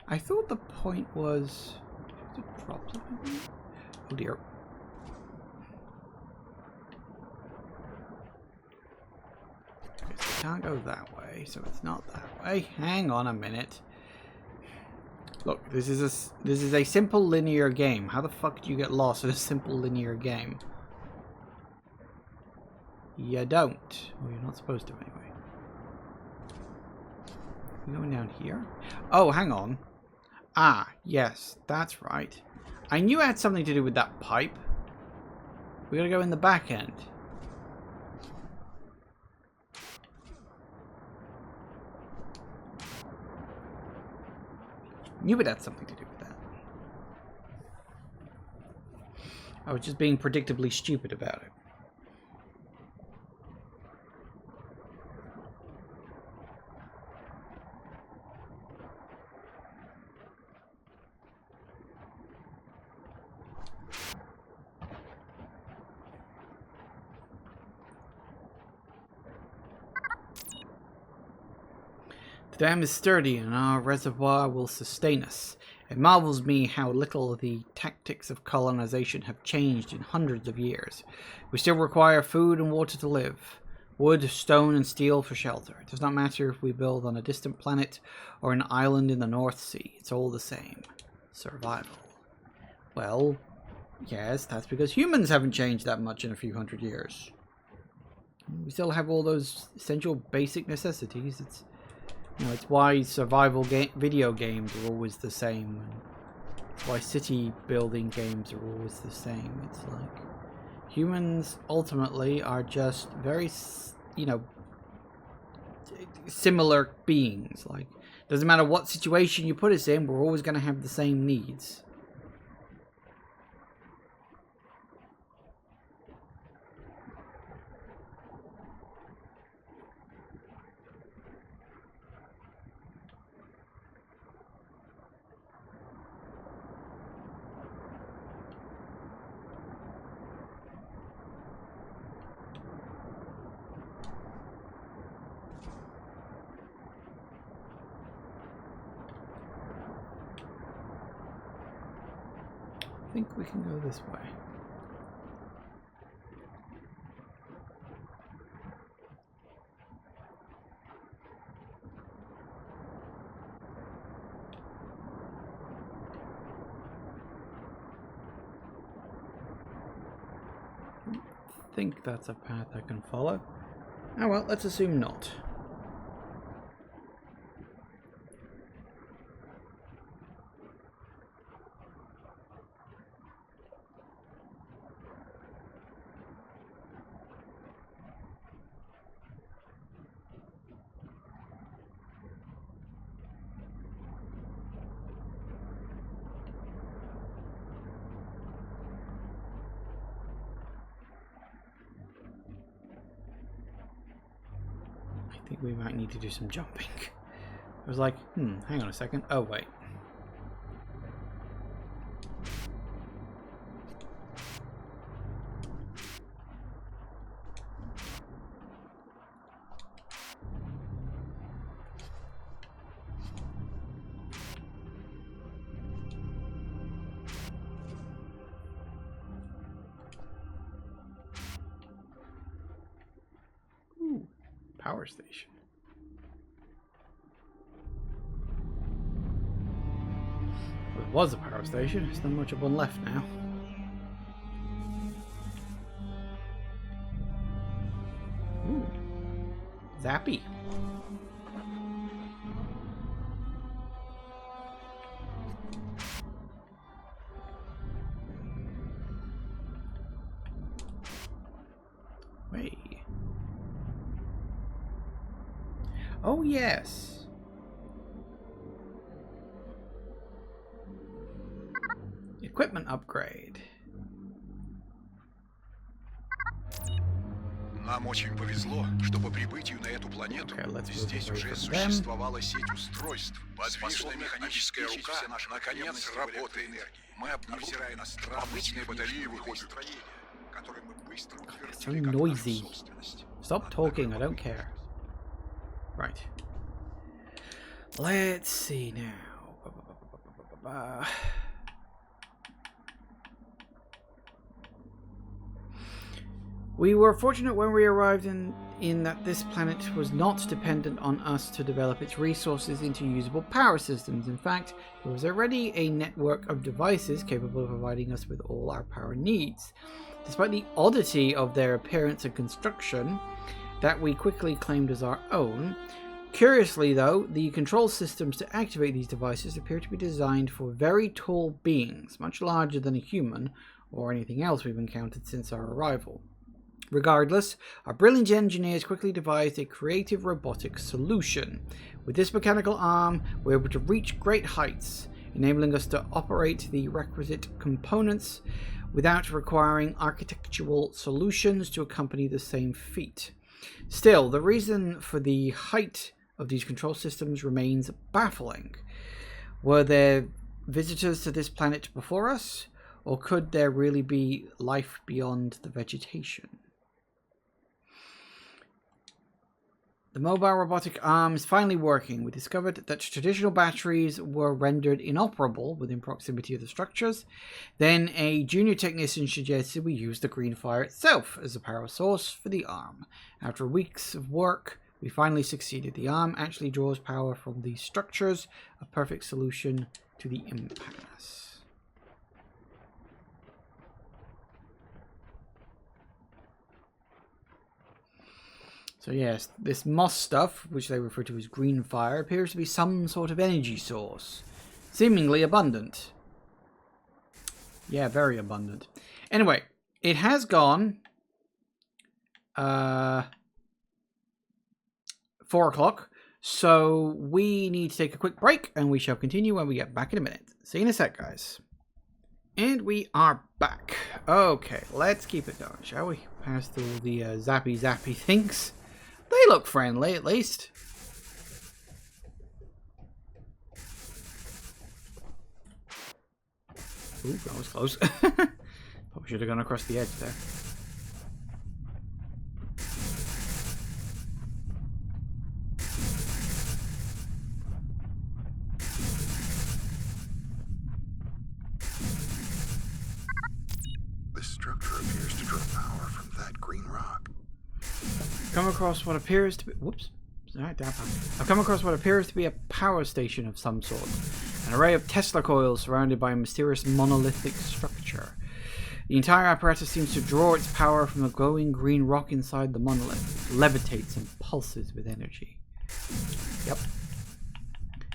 I thought the point was to drop something. Oh dear. Guess I can't go that way, so it's not that way. Hang on a minute. Look, this is a simple linear game. How the fuck do you get lost in a simple linear game? You don't. Well, you're not supposed to anyway. You going down here? Oh, hang on. Ah, yes, that's right. I knew it had something to do with that pipe. We gotta go in the back end. Knew it had something to do with that. I was just being predictably stupid about it. The dam is sturdy and our reservoir will sustain us. It marvels me how little the tactics of colonization have changed in hundreds of years. We still require food and water to live. Wood, stone, and steel for shelter. It does not matter if we build on a distant planet or an island in the North Sea. It's all the same. Survival. Well, yes, that's because humans haven't changed that much in a few hundred years. We still have all those essential basic necessities. It's why survival video games are always the same. And it's why city building games are always the same. It's like humans ultimately are just very, similar beings. Like, doesn't matter what situation you put us in, we're always going to have the same needs. I think we can go this way. think that's a path I can follow. Oh well, let's assume not. I think we might need to do some jumping. I was like, hang on a second. Oh, wait. Ooh, power station. Well, it was a power station. There's not much of one left now. Ooh, zappy. Wait. Oh, yes. Equipment upgrade. Нам очень повезло, что по прибытию на эту планету здесь уже существовала сеть устройств, подвижная механическая рука, наконец работает. Мы обнаружили обычные батареи выходят, которые мы быстро утвердили как нашу собственность. Stop talking, I don't care. Right. Let's see now. We were fortunate when we arrived in that this planet was not dependent on us to develop its resources into usable power systems. In fact, there was already a network of devices capable of providing us with all our power needs. Despite the oddity of their appearance and construction that we quickly claimed as our own, curiously though, the control systems to activate these devices appear to be designed for very tall beings, much larger than a human or anything else we've encountered since our arrival. Regardless, our brilliant engineers quickly devised a creative robotic solution. With this mechanical arm, we're able to reach great heights, enabling us to operate the requisite components without requiring architectural solutions to accompany the same feat. Still, the reason for the height of these control systems remains baffling. Were there visitors to this planet before us, or could there really be life beyond the vegetation? The mobile robotic arm is finally working. We discovered that traditional batteries were rendered inoperable within proximity of the structures. Then a junior technician suggested we use the green fire itself as a power source for the arm. After weeks of work, we finally succeeded. The arm actually draws power from these structures, a perfect solution to the impasse. So yes, this moss stuff, which they refer to as green fire, appears to be some sort of energy source. Seemingly abundant. Yeah, very abundant. Anyway, it has gone 4 o'clock, so we need to take a quick break, and we shall continue when we get back in a minute. See you in a sec, guys. And we are back. Okay, let's keep it going, shall we? Pass through the zappy things. They look friendly, at least. Ooh, that was close. Probably should have gone across the edge there. This structure appears to draw power from that green rock. Come across what appears to be... Whoops. I've come across what appears to be a power station of some sort. An array of Tesla coils surrounded by a mysterious monolithic structure. The entire apparatus seems to draw its power from the glowing green rock inside the monolith. It levitates and pulses with energy. Yep.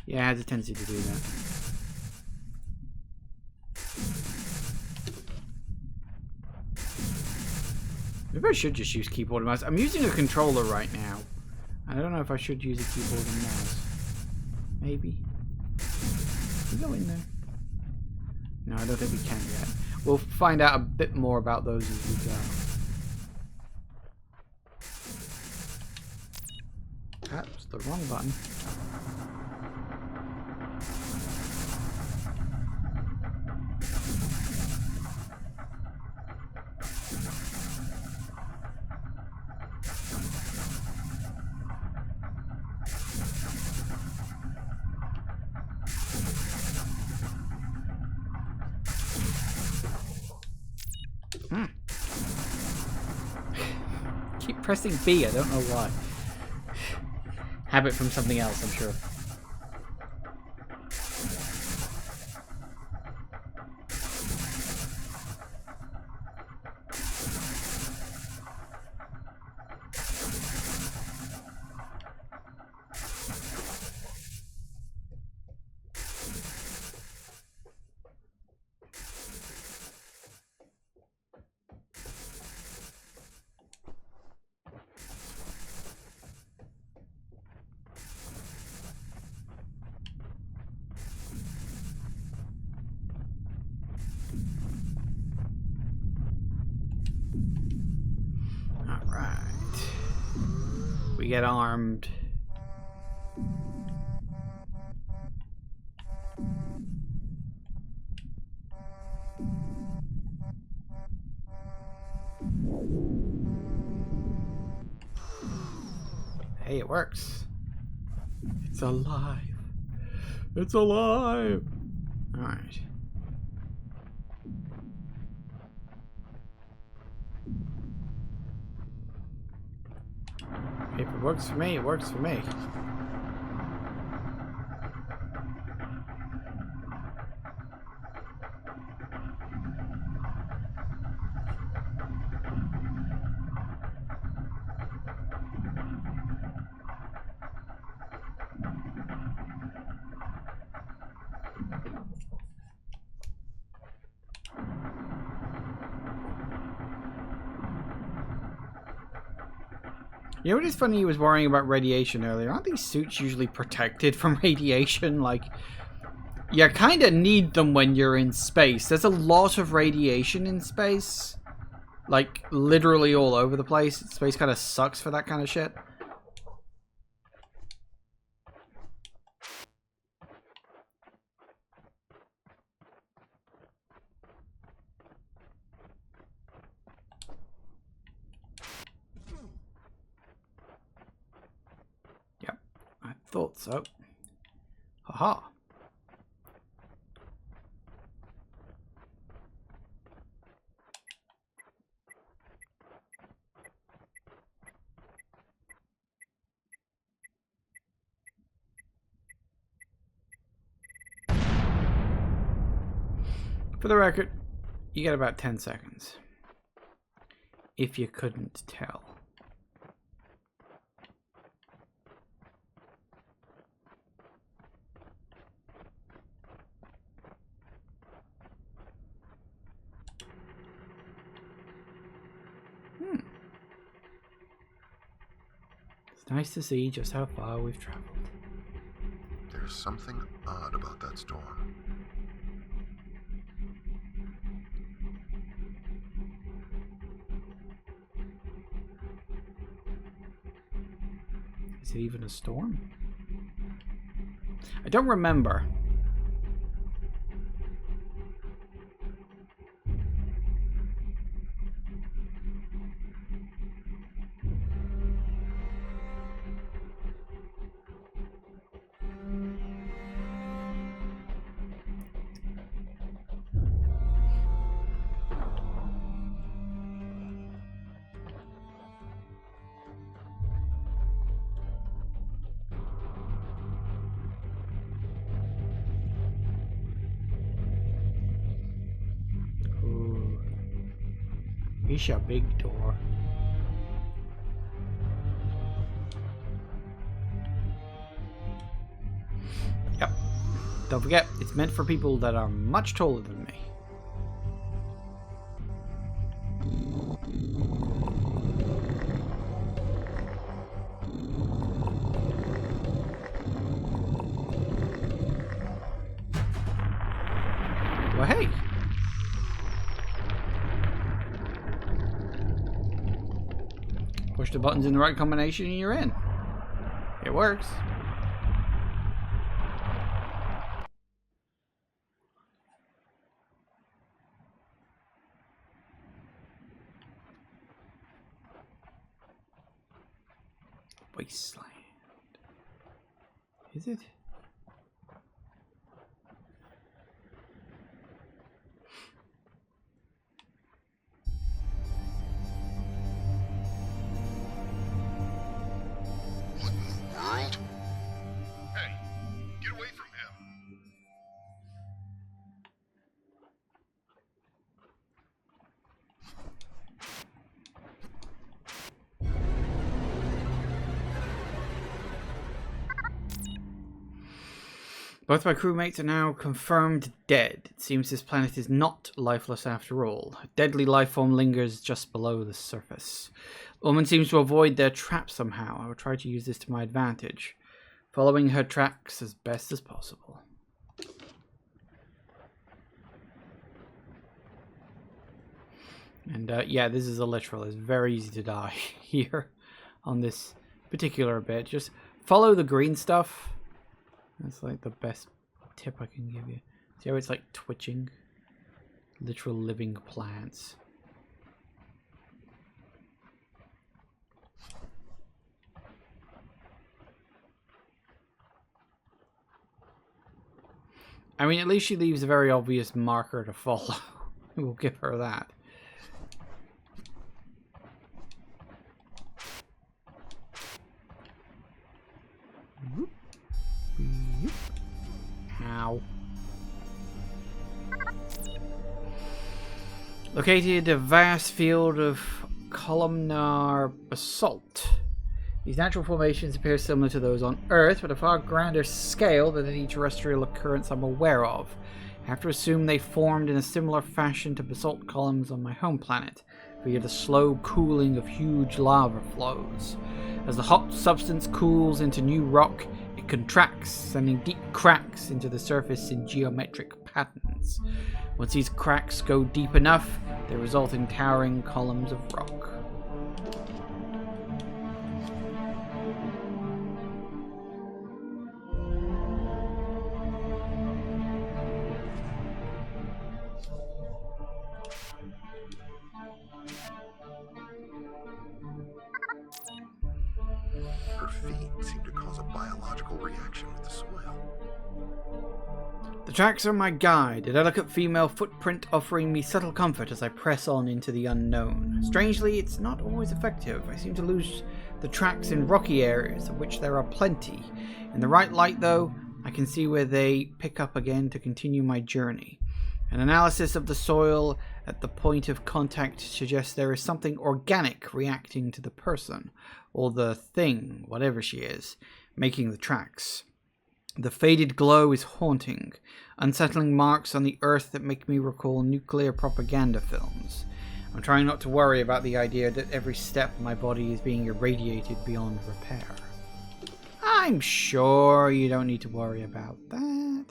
Yeah, it has a tendency to do that. Maybe I should just use keyboard and mouse. I'm using a controller right now. I don't know if I should use a keyboard and mouse. Maybe. Can we go in there? No, I don't think we can yet. We'll find out a bit more about those as we go. That's the wrong button. Keep pressing B, I don't know why. Habit from something else, I'm sure. We get armed. Hey, it works. It's alive. It's alive. All right. If it works for me, it works for me. You know what is funny? He was worrying about radiation earlier. Aren't these suits usually protected from radiation? Like, you kind of need them when you're in space. There's a lot of radiation in space. Like, literally all over the place. Space kind of sucks for that kind of shit. Yep, I thought so. Haha. For the record, you get about 10 seconds. If you couldn't tell. It's nice to see just how far we've traveled. There's something odd about that storm. Is it even a storm? I don't remember. It's a big door. Yep. Don't forget, it's meant for people that are much taller than me. Well, hey. Push the buttons in the right combination and you're in. It works. Wasteland. Is it? What in the world? Hey, get away from him. Both my crewmates are now confirmed dead. It seems this planet is not lifeless after all. A deadly life form lingers just below the surface. The woman seems to avoid their trap somehow. I will try to use this to my advantage, following her tracks as best as possible. And yeah, this is a literal. It's very easy to die here on this particular bit. Just follow the green stuff. That's like the best tip I can give you. See how it's like twitching? Literal living plants. I mean, at least she leaves a very obvious marker to follow. We'll give her that. Ow. Located a vast field of columnar basalt. These natural formations appear similar to those on Earth, but a far grander scale than any terrestrial occurrence I'm aware of. I have to assume they formed in a similar fashion to basalt columns on my home planet, via the slow cooling of huge lava flows. As the hot substance cools into new rock, it contracts, sending deep cracks into the surface in geometric patterns. Once these cracks go deep enough, they result in towering columns of rock. Her feet seem to cause a biological reaction with the soil. The tracks are my guide, a delicate female footprint offering me subtle comfort as I press on into the unknown. Strangely, it's not always effective. I seem to lose the tracks in rocky areas, of which there are plenty. In the right light, though, I can see where they pick up again to continue my journey. An analysis of the soil at the point of contact suggests there is something organic reacting to the person, or the thing, whatever she is, making the tracks. The faded glow is haunting, unsettling marks on the earth that make me recall nuclear propaganda films. I'm trying not to worry about the idea that every step my body is being irradiated beyond repair. I'm sure you don't need to worry about that.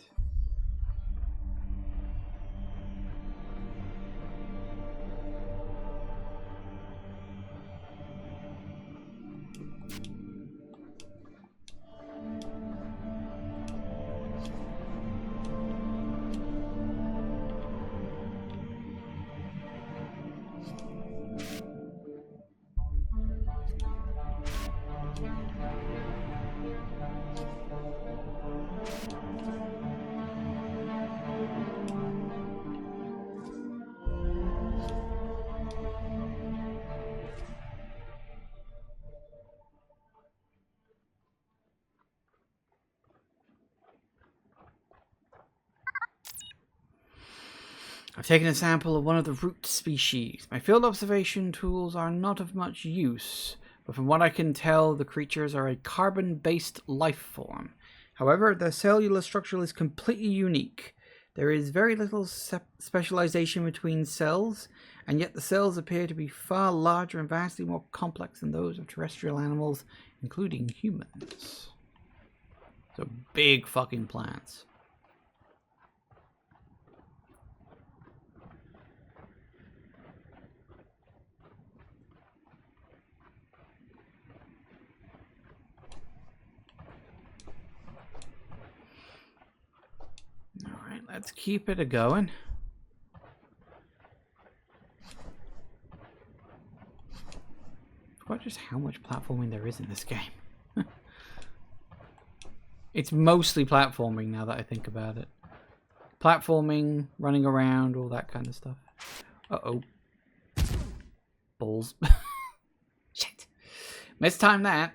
I've taken a sample of one of the root species. My field observation tools are not of much use, but from what I can tell, the creatures are a carbon-based life form. However, their cellular structure is completely unique. There is very little specialization between cells, and yet the cells appear to be far larger and vastly more complex than those of terrestrial animals, including humans. So big fucking plants. Alright, let's keep it a-going. Just how much platforming there is in this game. It's mostly platforming now that I think about it. Platforming, running around, all that kind of stuff. Uh-oh. Balls. Shit. Mistimed that.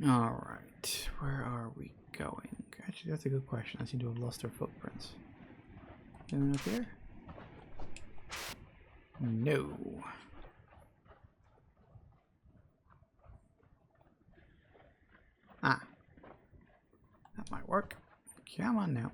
Alright, where are we going? Actually, that's a good question. I seem to have lost our footprints. Anyone up here? No. Ah. That might work. Come on now.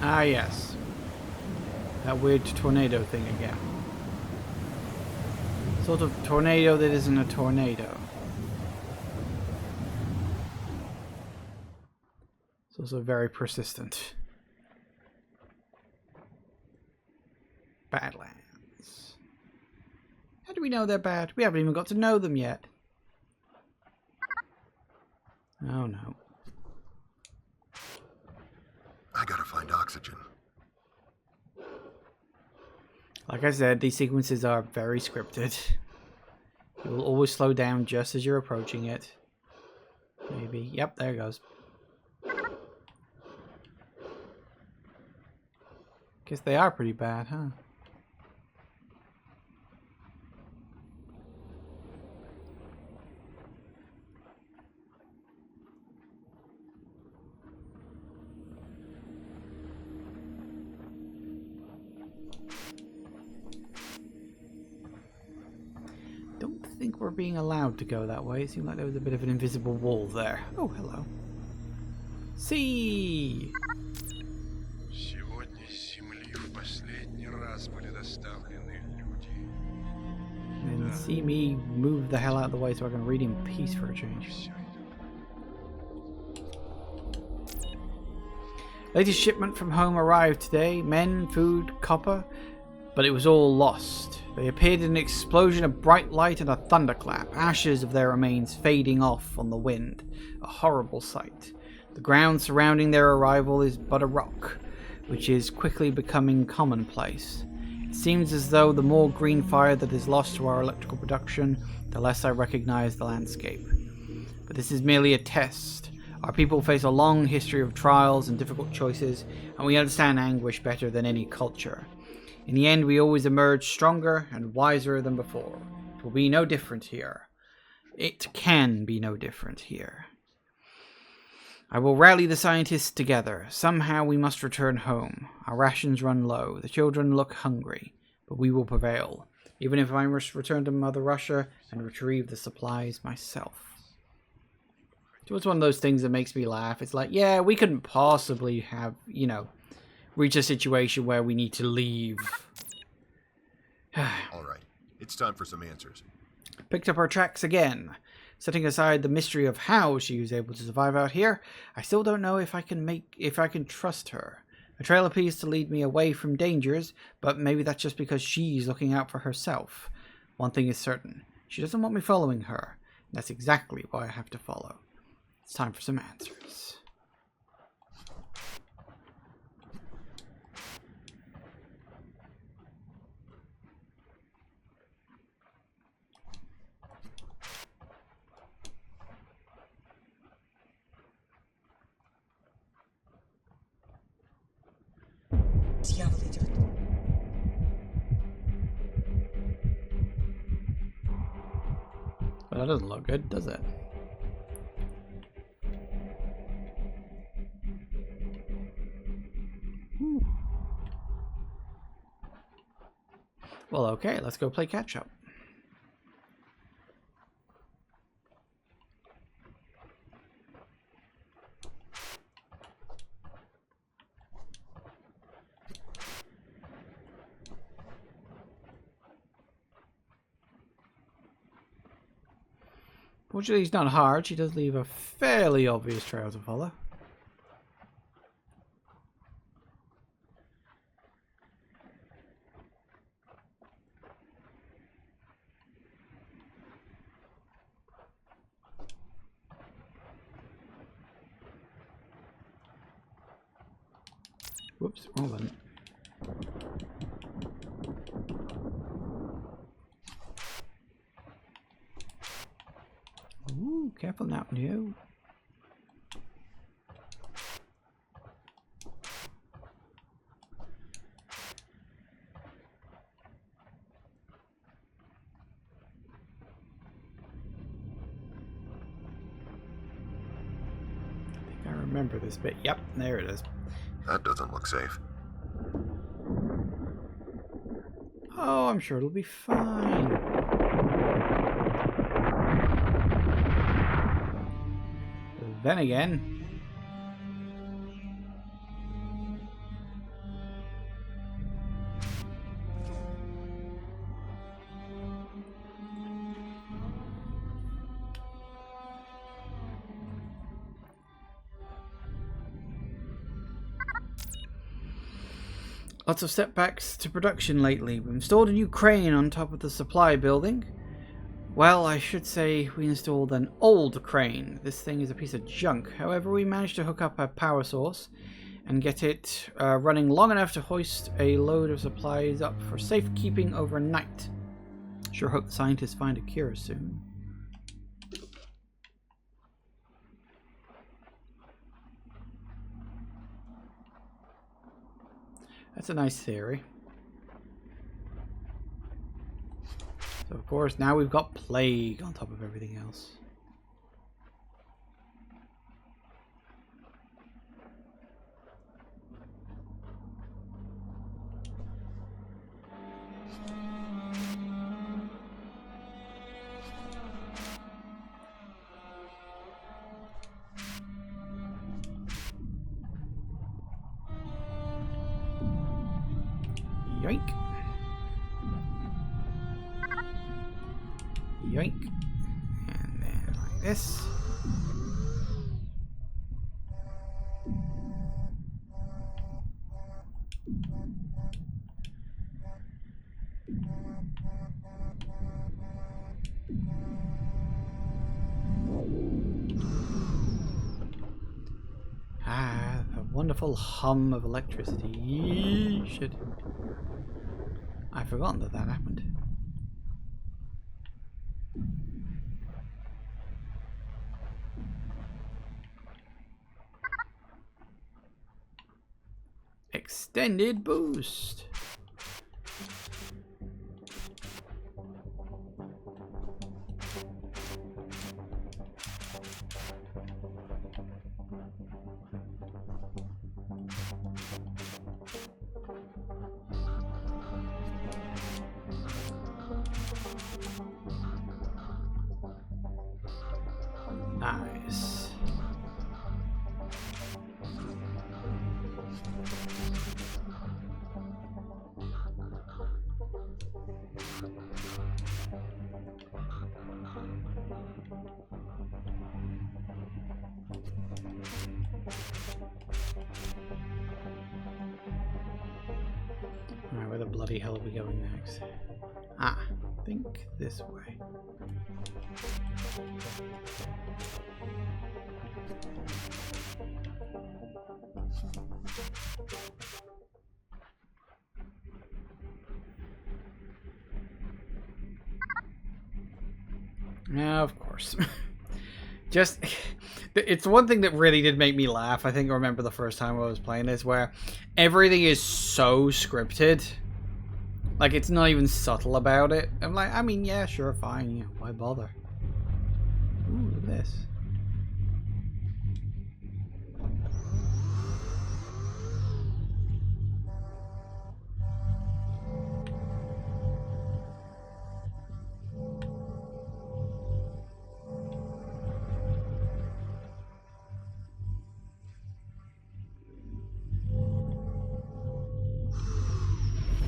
Ah, yes. That weird tornado thing again. Sort of tornado that isn't a tornado. It's also very persistent. Badlands. How do we know they're bad? We haven't even got to know them yet. Oh no. I gotta find oxygen. Like I said, these sequences are very scripted. It will always slow down just as you're approaching it. Maybe. Yep, there it goes. Guess they are pretty bad, huh? We're being allowed to go that way. It seemed like there was a bit of an invisible wall there. Oh, hello. See. And see me move the hell out of the way so I can read in peace for a change. Latest shipment from home arrived today. Men, food, copper, but it was all lost. They appeared in an explosion of bright light and a thunderclap, ashes of their remains fading off on the wind. A horrible sight. The ground surrounding their arrival is but a rock, which is quickly becoming commonplace. It seems as though the more green fire that is lost to our electrical production, the less I recognize the landscape. But this is merely a test. Our people face a long history of trials and difficult choices, and we understand anguish better than any culture. In the end, we always emerge stronger and wiser than before. It will be no different here. It can be no different here. I will rally the scientists together. Somehow we must return home. Our rations run low. The children look hungry. But we will prevail. Even if I must return to Mother Russia and retrieve the supplies myself. It's one of those things that makes me laugh. It's like, yeah, we couldn't possibly have, you know, reach a situation where we need to leave. All right, it's time for some answers. Picked up our tracks again. Setting aside the mystery of how she was able to survive out here, I still don't know if I can trust her. A trail appears to lead me away from dangers, but maybe that's just because she's looking out for herself. One thing is certain, she doesn't want me following her. That's exactly why I have to follow. It's time for some answers. Дьявол идет. Well, that doesn't look good, does it? Well, okay, let's go play catch up. Fortunately, it's not hard. She does leave a fairly obvious trail to follow. Whoops, wrong button. Ooh, careful now, no. I think I remember this bit. Yep, there it is. That doesn't look safe. Oh, I'm sure it'll be fine. Then again, lots of setbacks to production lately. We installed a new crane on top of the supply building. Well, I should say we installed an old crane. This thing is a piece of junk. However, we managed to hook up a power source and get it running long enough to hoist a load of supplies up for safekeeping overnight. Sure hope the scientists find a cure soon. That's a nice theory. So of course now we've got plague on top of everything else. Yoink. Yoink. And then like this. Ah, the wonderful hum of electricity. Shit. I've forgotten that that happened. Extended boost. Nice. bloody hell are we going next? Ah, I think this way. Yeah, of course. Just, it's one thing that really did make me laugh. I think I remember the first time I was playing this, where everything is so scripted. Like, it's not even subtle about it. I'm like, I mean, yeah, sure, fine. Yeah, why bother? Ooh, look at this.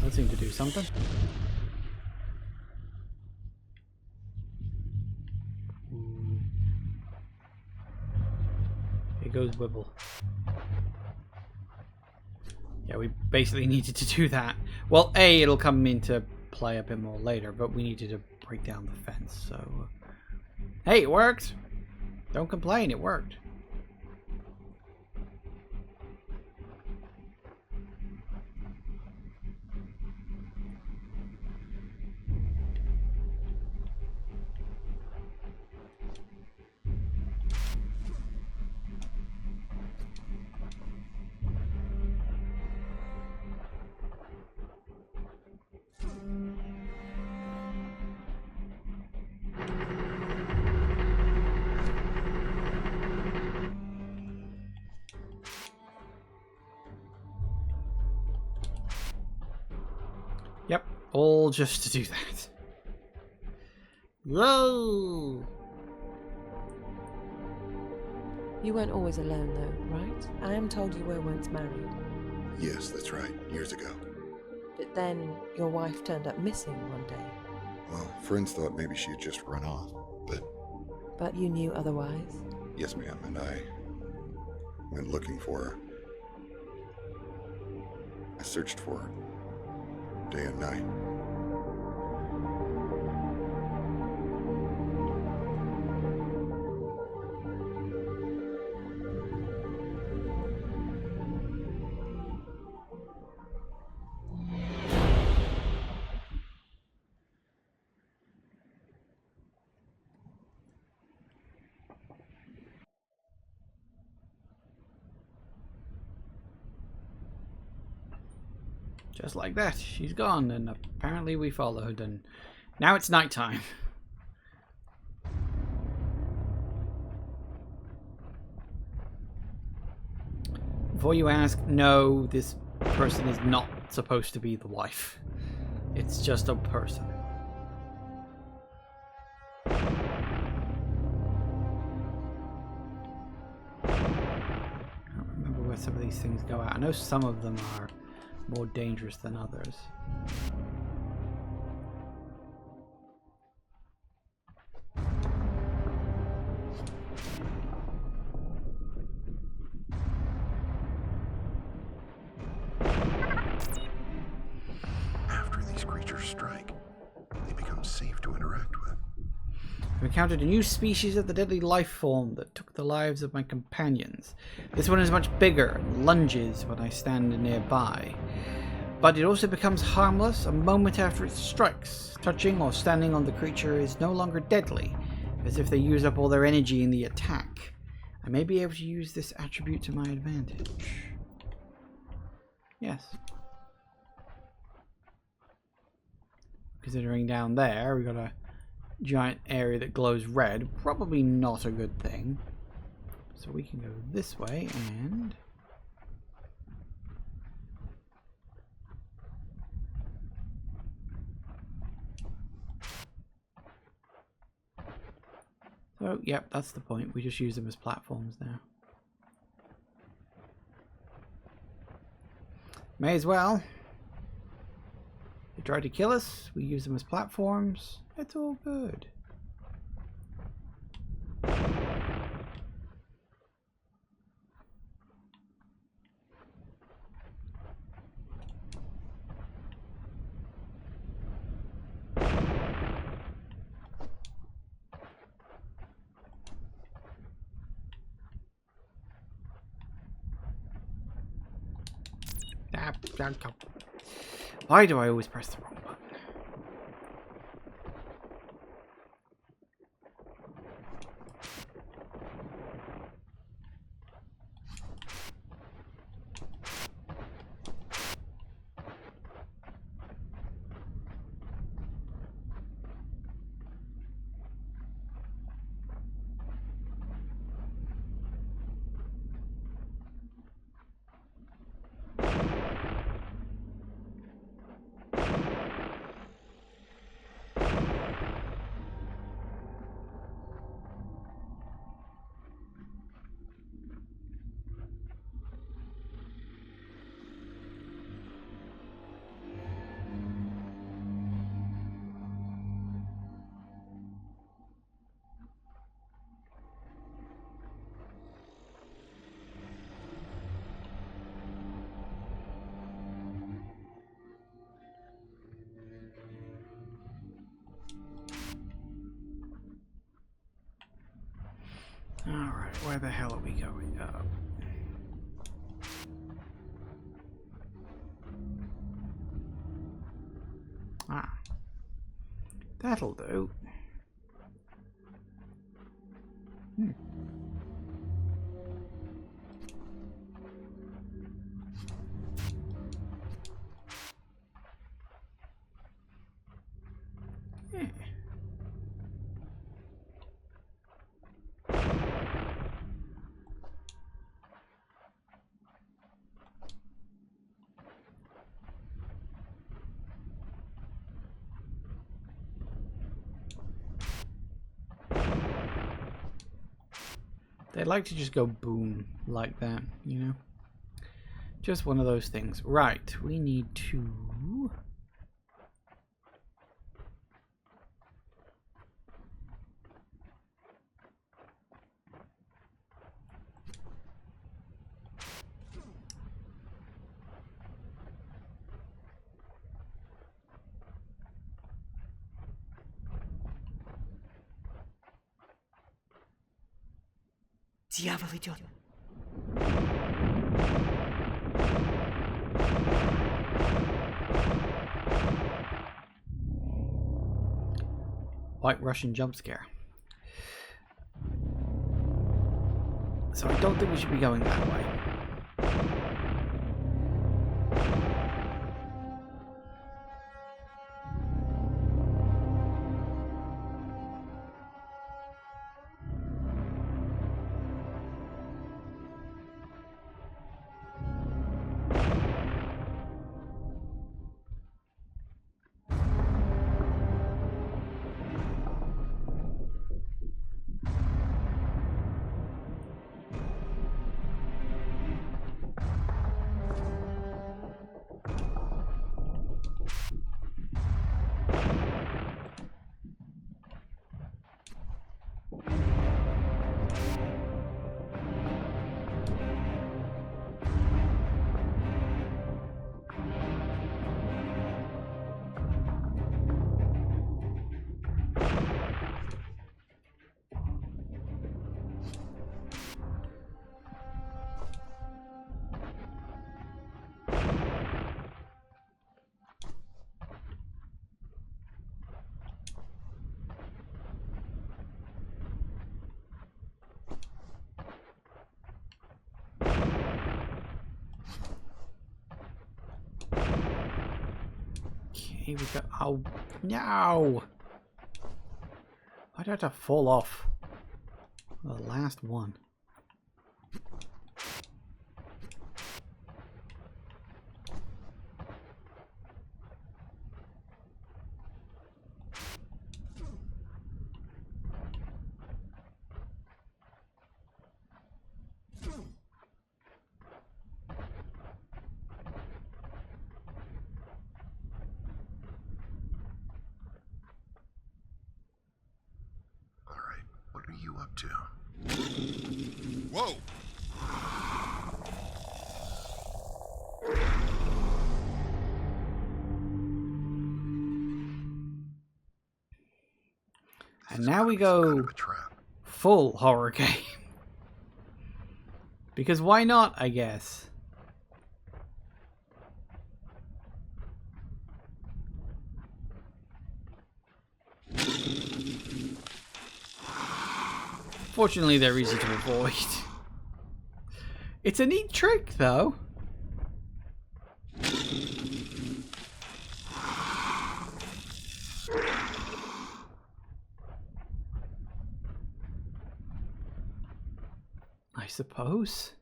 That seemed to do something. Here goes Wibble. Yeah, we basically needed to do that. Well, A, it'll come into play a bit more later, but we needed to break down the fence, so... Hey, it worked! Don't complain, it worked. Yep, all just to do that. Whoa! You weren't always alone, though, right? I am told you were once married. Yes, that's right. Years ago. But then your wife turned up missing one day. Well, friends thought maybe she had just run off, but... But you knew otherwise? Yes, ma'am, and I went looking for her. I searched for her. Day and night. Just like that, she's gone, and apparently we followed, and now it's nighttime. Before you ask, no, this person is not supposed to be the wife. It's just a person. I don't remember where some of these things go out. I know some of them are more dangerous than others. After these creatures strike, they become safe to interact with. I've encountered a new species of the deadly life form that took the lives of my companions. This one is much bigger and lunges when I stand nearby. But it also becomes harmless a moment after it strikes. Touching or standing on the creature is no longer deadly, as if they use up all their energy in the attack. I may be able to use this attribute to my advantage. Yes. Considering down there we got a giant area that glows red, probably not a good thing. So we can go this way and... So, yep, that's the point. We just use them as platforms now. May as well. They try to kill us, we use them as platforms. It's all good. Why do I always press the wrong button? Alright, where the hell are we going? That'll do. They like to just go boom like that, you know? Just one of those things. Right, we need to... Дьявол идет. White Russian jump scare. So I don't think we should be going that way. Okay, we got... Oh, no! Why'd I have to fall off? The last one. What are you up to? Whoa! And now we go full horror game. Because why not, I guess. Fortunately, they're easy to avoid. It's a neat trick, though. I suppose.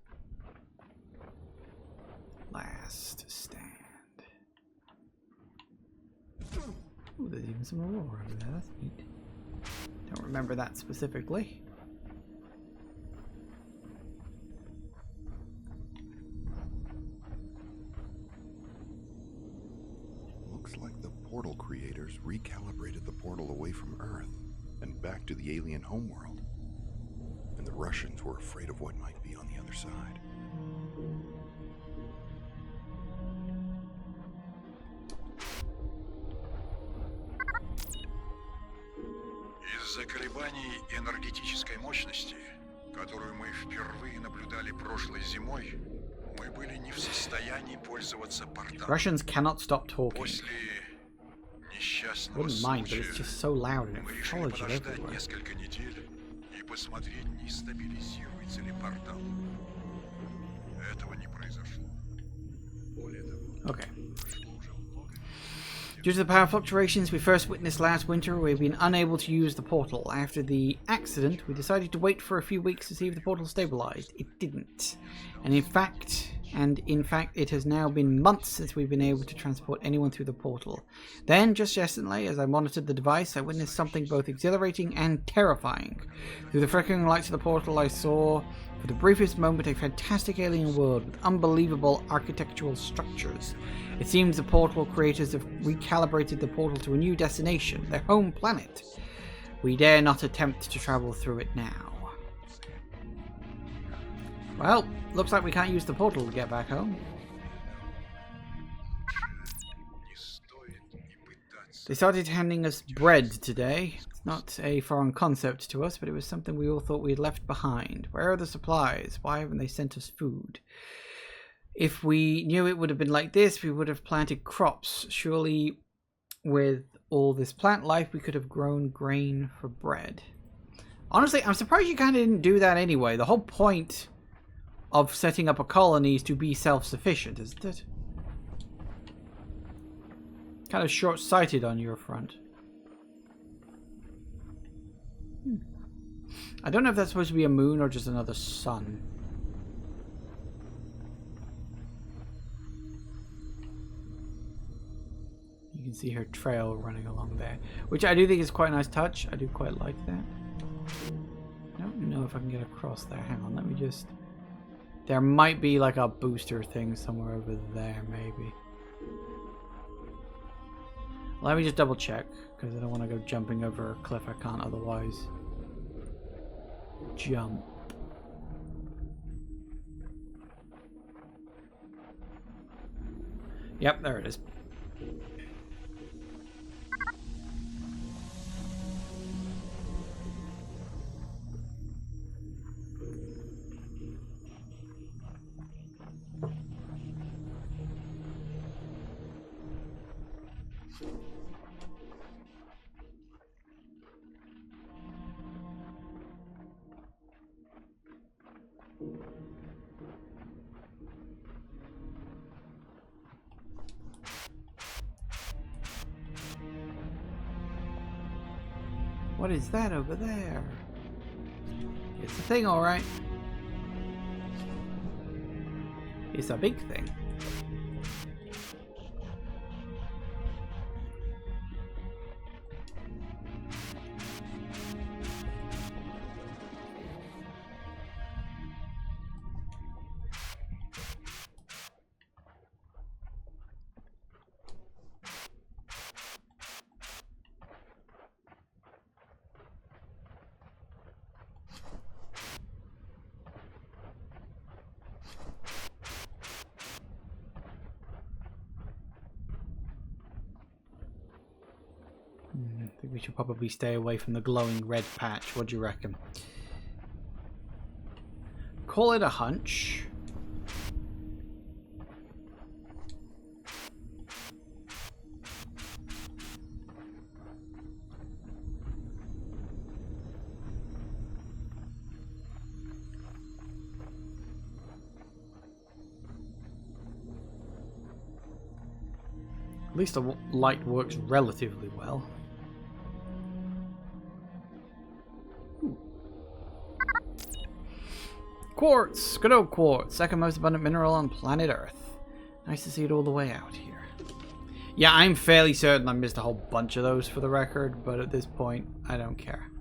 Last stand. Ooh, there's even some aurora over there. That's neat. Don't remember that specifically. Looks like the portal creators recalibrated the portal away from Earth and back to the alien homeworld. And the Russians were afraid of what might be on the other side. Из-за колебаний энергетической мощности, которую мы впервые наблюдали прошлой зимой, мы были не в состоянии пользоваться порталом. Russians cannot stop talking. После несчастного Wouldn't mind, but it's случая just so loud and мы it решили follows you подождать everywhere. несколько недель и посмотреть, не стабилизируется ли портал. Этого не произошло. Более того, Okay. Due to the power fluctuations we first witnessed last winter, we've been unable to use the portal. After the accident, we decided to wait for a few weeks to see if the portal stabilized. It didn't. And in fact, it has now been months since we've been able to transport anyone through the portal. Then, just yesterday, as I monitored the device, I witnessed something both exhilarating and terrifying. Through the flickering lights of the portal, I saw, for the briefest moment, a fantastic alien world with unbelievable architectural structures. It seems the portal creators have recalibrated the portal to a new destination, their home planet. We dare not attempt to travel through it now. Well, looks like we can't use the portal to get back home. They started handing us bread today. It's not a foreign concept to us, but it was something we all thought we had left behind. Where are the supplies? Why haven't they sent us food? If we knew it would have been like this, we would have planted crops. Surely, with all this plant life, we could have grown grain for bread. Honestly, I'm surprised you kind of didn't do that anyway. The whole point of setting up a colony is to be self-sufficient, isn't it? Kind of short-sighted on your front. I don't know if that's supposed to be a moon or just another sun. You can see her trail running along there, which I do think is quite a nice touch. I do quite like that. I don't know if I can get across there. Hang on, let me just... There might be like a booster thing somewhere over there, maybe. Let me just double check, because I don't want to go jumping over a cliff I can't otherwise jump. Yep, there it is. What is that over there? It's a thing, alright. It's a big thing. I think we should probably stay away from the glowing red patch. What do you reckon? Call it a hunch. At least the light works relatively well. Quartz! Good old quartz. Second most abundant mineral on planet Earth. Nice to see it all the way out here. Yeah, I'm fairly certain I missed a whole bunch of those for the record, but at this point, I don't care.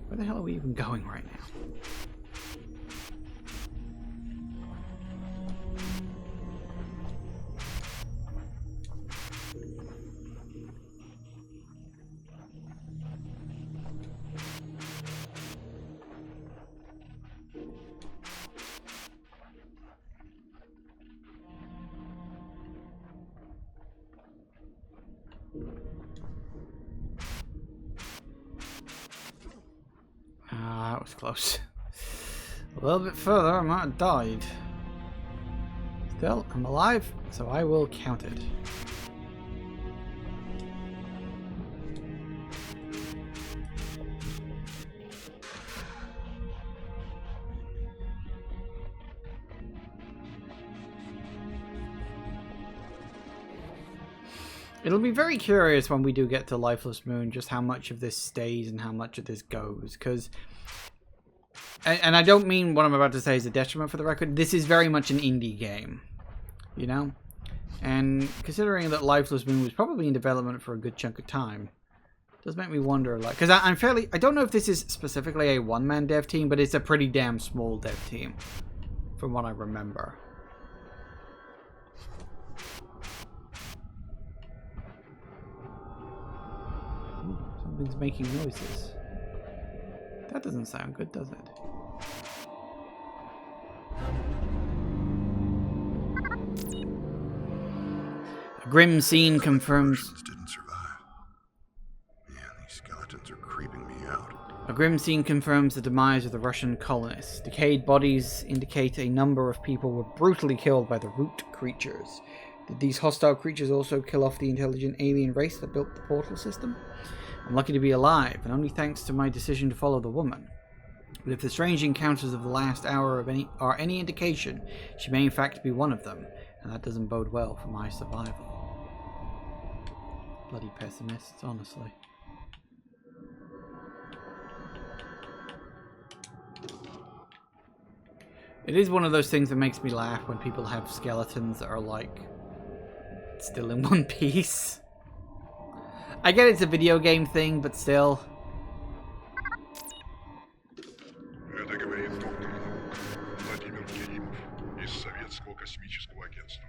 Where the hell are we even going right now? That was close. A little bit further, I might have died. Still, I'm alive, so I will count it. It'll be very curious when we do get to Lifeless Moon just how much of this stays and how much of this goes, because... And I don't mean what I'm about to say is a detriment for the record. This is very much an indie game, you know? And considering that Lifeless Moon was probably in development for a good chunk of time, it does make me wonder, like... Because I don't know if this is specifically a one-man dev team, but it's a pretty damn small dev team, from what I remember. Something's making noises. That doesn't sound good, does it? A grim scene confirms... Didn't survive. Man, these skeletons are creeping me out. A grim scene confirms the demise of the Russian colonists. Decayed bodies indicate a number of people were brutally killed by the root creatures. Did these hostile creatures also kill off the intelligent alien race that built the portal system? I'm lucky to be alive, and only thanks to my decision to follow the woman. But if the strange encounters of the last hour are any indication, she may in fact be one of them, and that doesn't bode well for my survival. Bloody pessimists, honestly. It is one of those things that makes me laugh when people have skeletons that are like still in one piece. I get it's a video game thing, but still. Это говорит доктор Владимир Керимов из Советского космического агентства.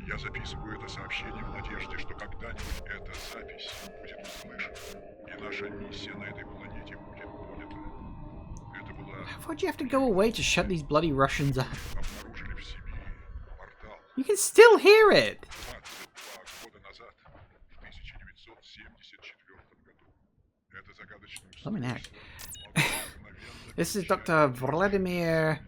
Я записываю это сообщение в надежде, что когда-нибудь эта запись будет услышана, и наша миссия на этой планете будет понята. Это была... Why'd you have to go away to shut these bloody Russians up? Обнаружили в себе портал. You can still hear it! 22 года назад, в 1974 году. Это загадочный Let me know. This is Dr. Vladimir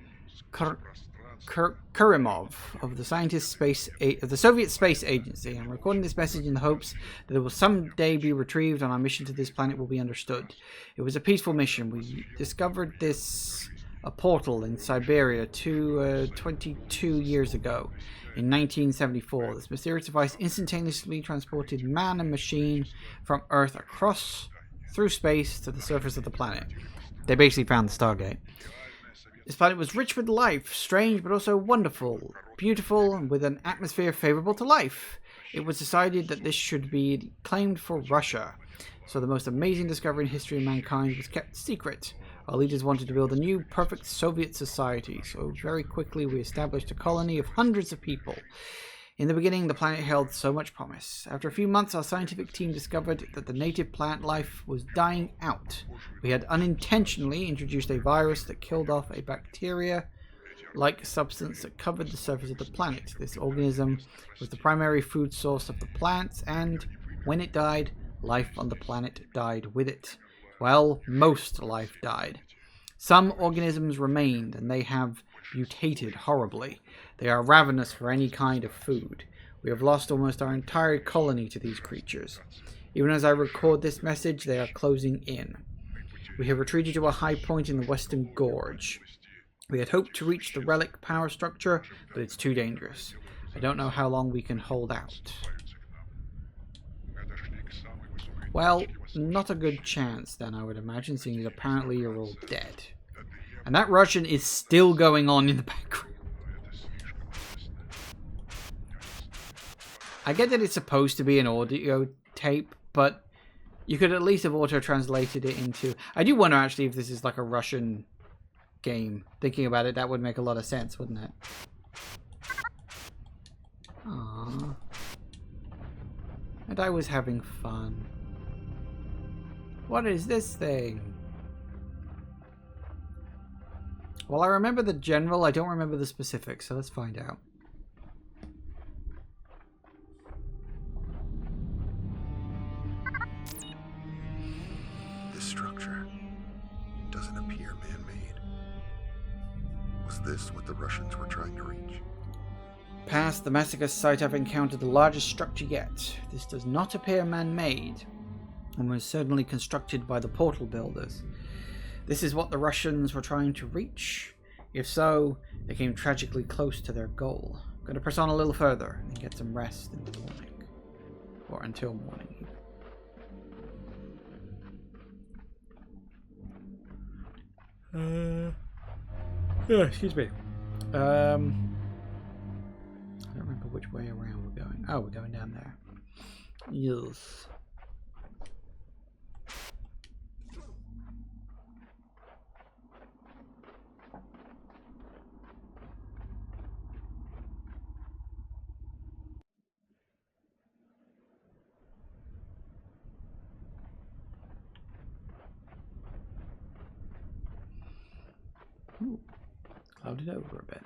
Kurimov of the the Soviet Space Agency. I'm recording this message in the hopes that it will someday be retrieved and our mission to this planet will be understood. It was a peaceful mission. We discovered a portal in Siberia 22 years ago. In 1974, this mysterious device instantaneously transported man and machine from Earth across through space to the surface of the planet. They basically found the Stargate. This planet was rich with life, strange but also wonderful, beautiful, and with an atmosphere favorable to life. It was decided that this should be claimed for Russia, so the most amazing discovery in history of mankind was kept secret. Our leaders wanted to build a new, perfect Soviet society, so very quickly we established a colony of hundreds of people. In the beginning, the planet held so much promise. After a few months, our scientific team discovered that the native plant life was dying out. We had unintentionally introduced a virus that killed off a bacteria-like substance that covered the surface of the planet. This organism was the primary food source of the plants, and when it died, life on the planet died with it. Well, most life died. Some organisms remained, and they have mutated horribly. They are ravenous for any kind of food. We have lost almost our entire colony to these creatures. Even as I record this message, they are closing in. We have retreated to a high point in the Western Gorge. We had hoped to reach the relic power structure, but it's too dangerous. I don't know how long we can hold out. Well, not a good chance then, I would imagine, seeing as apparently you're all dead. And that Russian is still going on in the background. I get that it's supposed to be an audio tape, but you could at least have auto-translated it into... I do wonder, actually, if this is like a Russian game. Thinking about it, that would make a lot of sense, wouldn't it? Aww. And I was having fun. What is this thing? Well, I remember the general, I don't remember the specifics, so let's find out. This structure doesn't appear man-made. Was this what the Russians were trying to reach? Past the massacre site, I've encountered the largest structure yet. This does not appear man-made, and was certainly constructed by the portal builders. This is what the Russians were trying to reach? If so, they came tragically close to their goal. I'm going to press on a little further and get some rest in the morning. Or until morning. Excuse me. I don't remember which way around we're going. Oh, we're going down there. Yes. Ooh, clouded over a bit.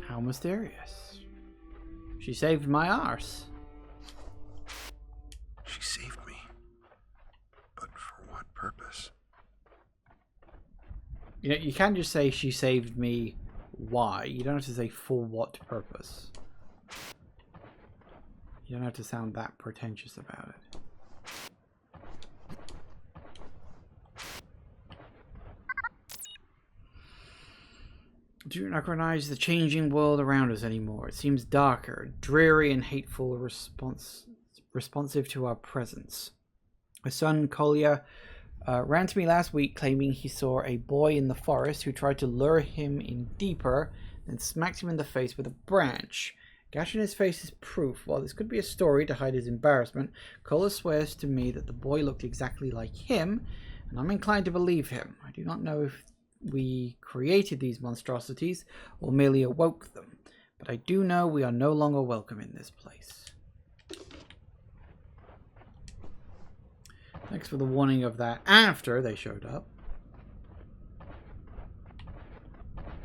How mysterious. She saved my arse. She saved me. But for what purpose? You know, you can't just say she saved me. Why? You don't have to say for what purpose. You don't have to sound that pretentious about it. Do not recognize the changing world around us anymore. It seems darker, dreary, and hateful, responsive to our presence. My son, Kolya, ran to me last week claiming he saw a boy in the forest who tried to lure him in deeper, then smacked him in the face with a branch. Gash in his face is proof. While this could be a story to hide his embarrassment, Kolya swears to me that the boy looked exactly like him, and I'm inclined to believe him. I do not know if we created these monstrosities or merely awoke them, but I do know we are no longer welcome in this place. Thanks for the warning of that after they showed up.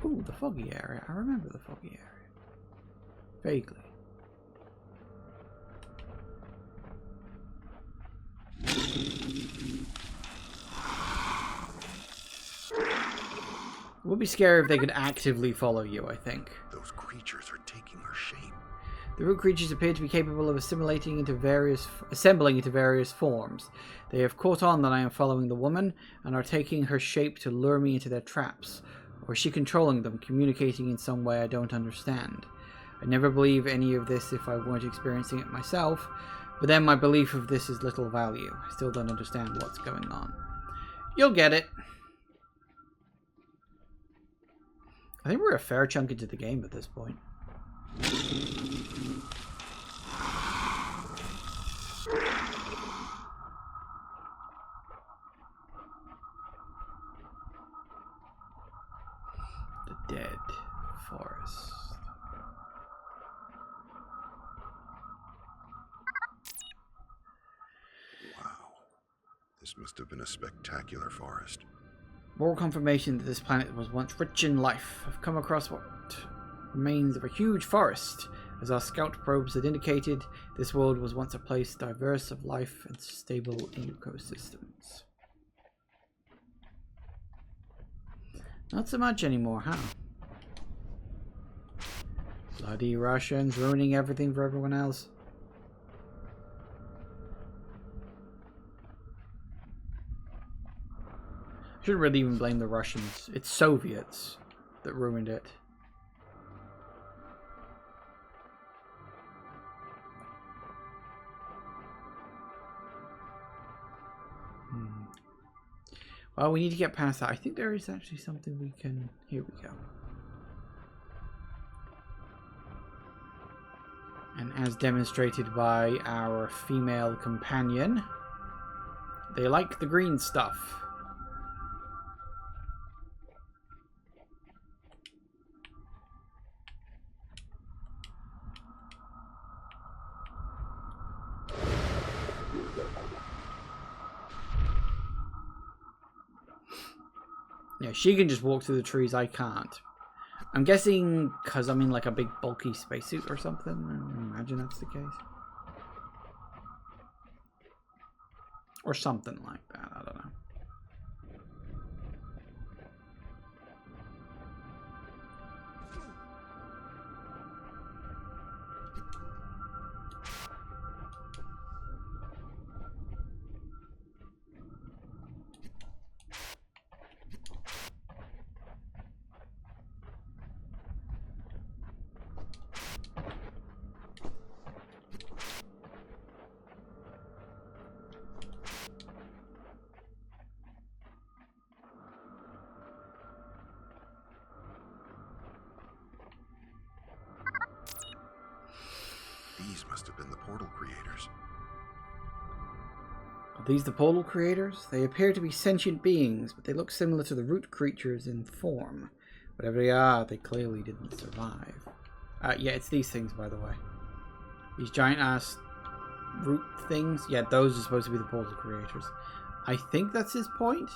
Ooh, the foggy area. I remember the foggy area. Vaguely. It would be scary if they could actively follow you, I think. Those creatures are taking her shape. The root creatures appear to be capable of assembling into various forms. They have caught on that I am following the woman, and are taking her shape to lure me into their traps. Or is she controlling them, communicating in some way I don't understand? I'd never believe any of this if I weren't experiencing it myself, but then my belief of this is little value. I still don't understand what's going on. You'll get it. I think we're a fair chunk into the game at this point. The dead forest. Wow. This must have been a spectacular forest. More confirmation that this planet was once rich in life. I've come across what remains of a huge forest. As our scout probes had indicated, this world was once a place diverse of life and stable ecosystems. Not so much anymore, huh? Bloody Russians ruining everything for everyone else. I shouldn't really even blame the Russians. It's Soviets that ruined it. Well, we need to get past that. I think there is actually something we can... Here we go. And as demonstrated by our female companion, they like the green stuff. Yeah, she can just walk through the trees, I can't. I'm guessing because I'm in like a big bulky spacesuit or something. I imagine that's the case. Or something like that, I don't know. These must have been the portal creators. Are these the portal creators? They appear to be sentient beings, but they look similar to the root creatures in form. Whatever they are, they clearly didn't survive. Yeah, it's these things, by the way. These giant-ass root things. Yeah, those are supposed to be the portal creators. I think that's his point.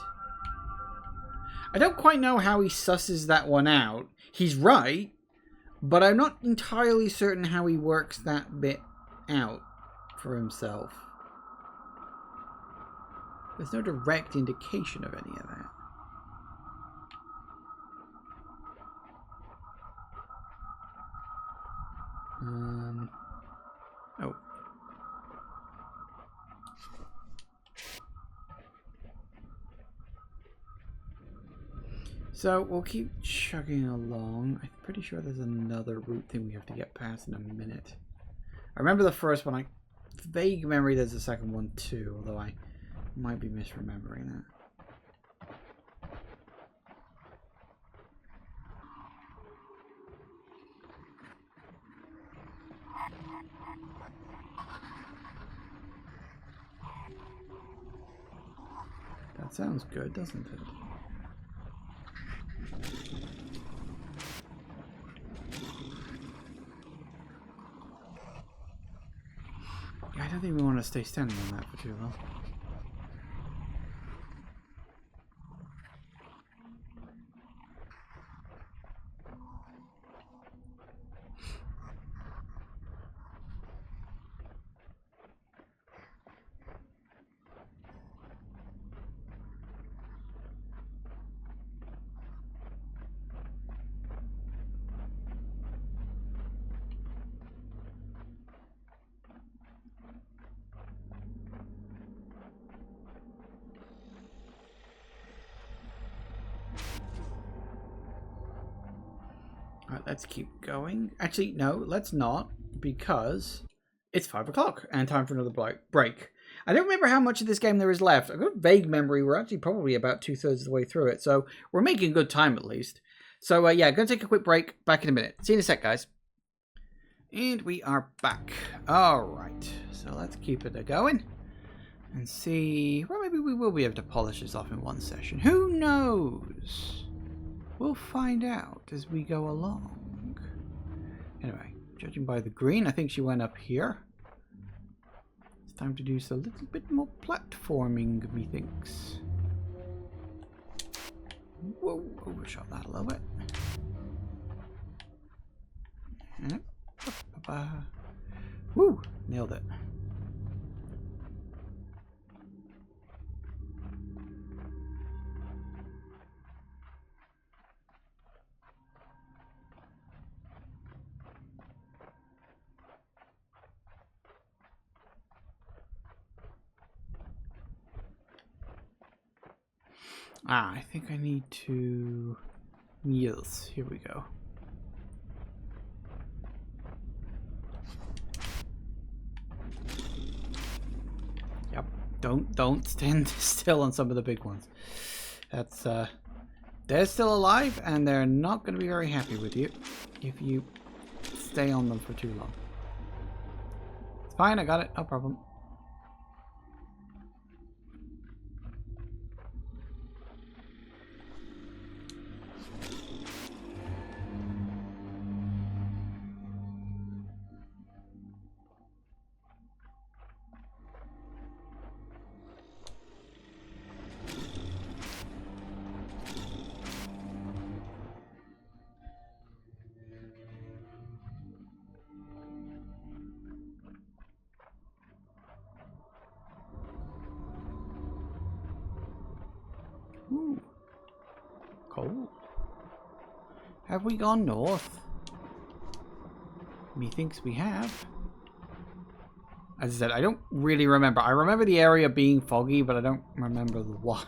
I don't quite know how he susses that one out. He's right, but I'm not entirely certain how he works that bit out for himself. There's no direct indication of any of that. Oh. So we'll keep chugging along. I'm pretty sure there's another route thing we have to get past in a minute. I remember the first one. I vague memory there's a second one too, although I might be misremembering that. That sounds good, doesn't it? Yeah, I don't think we want to stay standing on that for too long. Alright, let's keep going. Actually, no, let's not, because it's 5 o'clock and time for another break. I don't remember how much of this game there is left. I've got a vague memory. We're actually probably about 2/3 of the way through it, so we're making good time at least. So, yeah, going to take a quick break. Back in a minute. See you in a sec, guys. And we are back. Alright, so let's keep it going and see. Well, maybe we will be able to polish this off in one session. Who knows? We'll find out as we go along. Anyway, judging by the green, I think she went up here. It's time to do a little bit more platforming, methinks. Whoa, overshot that a little bit. Woo, nailed it. I think I need to... Yes, here we go. Yep, don't stand still on some of the big ones. That's, they're still alive, and they're not going to be very happy with you if you stay on them for too long. It's fine, I got it, no problem. Ooh. Cold. Have we gone north? Methinks we have. As I said, I don't really remember. I remember the area being foggy, but I don't remember the why.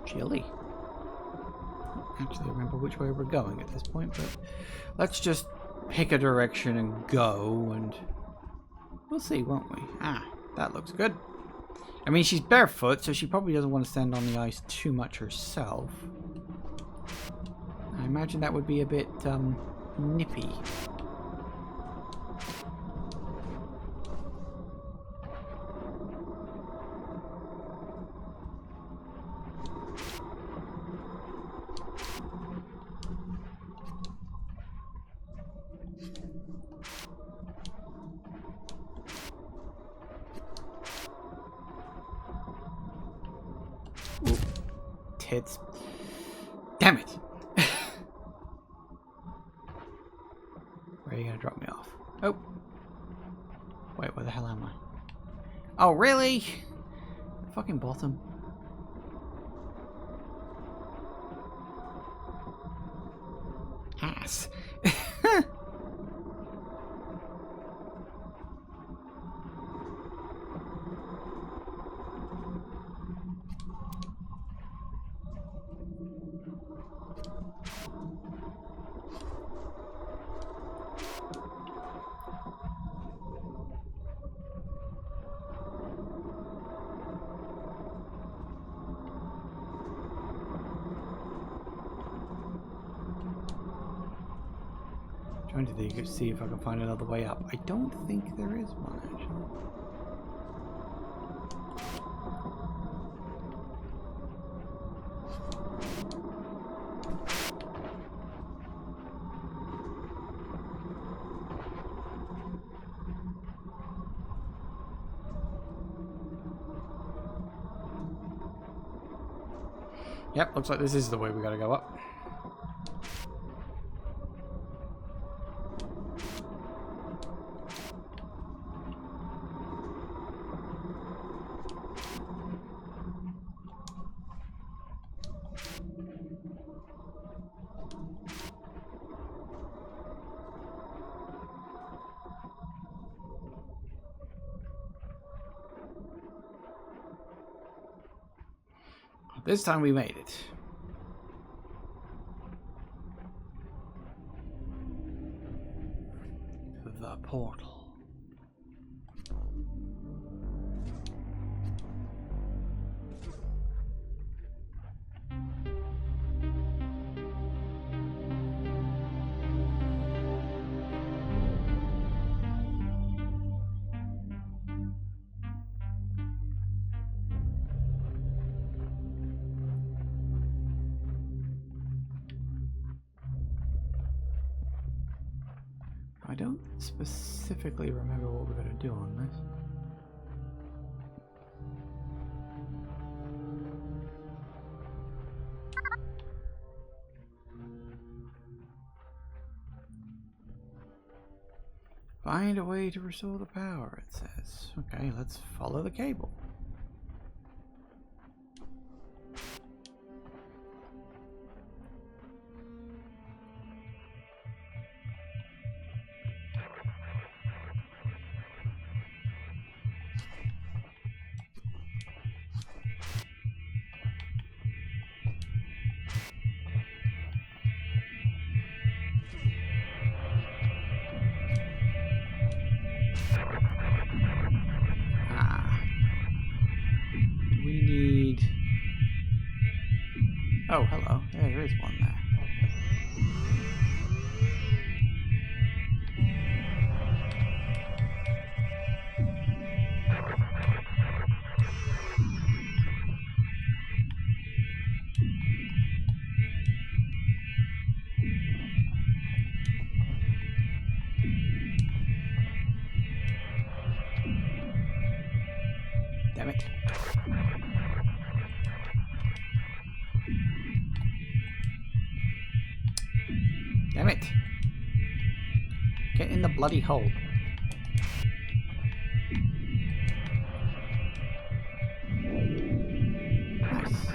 Chilly. Actually, remember which way we're going at this point, but let's just pick a direction and go, and we'll see, won't we? Ah, that looks good. I mean, she's barefoot, so she probably doesn't want to stand on the ice too much herself. I imagine that would be a bit, nippy. Ooh, tits. Damn it! Where are you gonna drop me off? Oh. Wait, where the hell am I? Oh, really? Fucking bottom. Ass. Trying to see if I can find another way up. I don't think there is one, actually. Yep, looks like this is the way we gotta go up. This time we made it. The portal. don't specifically remember what we're going to do on this. Find a way to restore the power, it says. Okay, let's follow the cable. Oh, hello. Yeah, there is one there. Damn it. Damn it. Get in the bloody hole. Nice.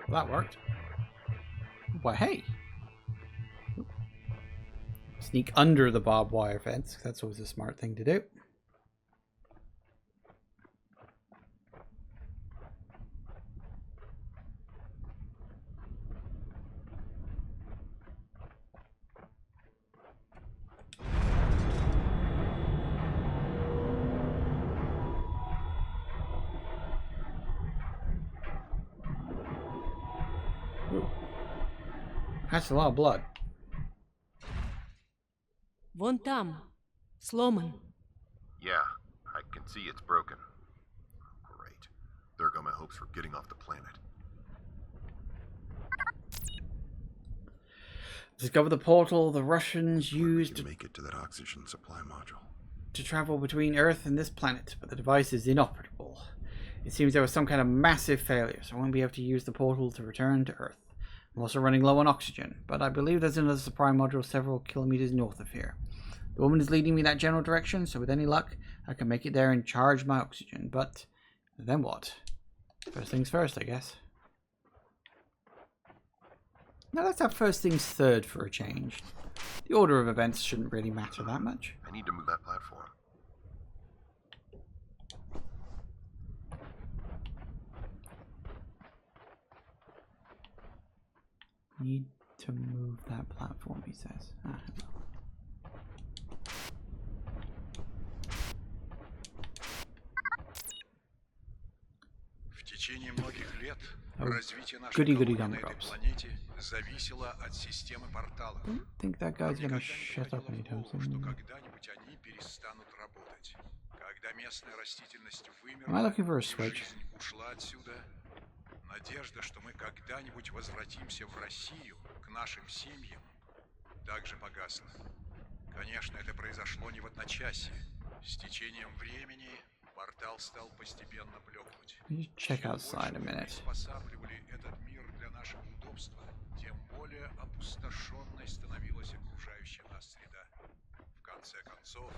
Well, that worked. Well, hey. Sneak under the barbed wire fence. That's always a smart thing to do. Ooh. That's a lot of blood. Вон там. Сломан. Yeah, I can see it's broken. Great. There go my hopes for getting off the planet. Discover the portal the Russians used to make it to that oxygen supply module. To travel between Earth and this planet, but the device is inoperable. It seems there was some kind of massive failure, so I won't be able to use the portal to return to Earth. I'm also running low on oxygen, but I believe there's another supply module several kilometers north of here. The woman is leading me that general direction, so with any luck, I can make it there and charge my oxygen. But then what? First things first, I guess. Now let's have first things third for a change. The order of events shouldn't really matter that much. I need to move that platform. Need to move that platform, he says. Ah, В течение многих лет развитие нашей колонии на этой планете зависело от системы порталов. Think that guy's gonna shut up anytime soon. Что когда-нибудь они перестанут работать. Когда местная растительность вымерла, Am I looking for a switch? жизнь ушла отсюда. Надежда, что мы когда-нибудь возвратимся в Россию, к нашим семьям, также погасла. Конечно, это произошло не в одночасье. С течением времени портал стал постепенно блекнуть. Check outside a minute. Спосабливали этот мир для нашего удобства, тем более опустошенной становилась окружающая нас среда. В конце концов,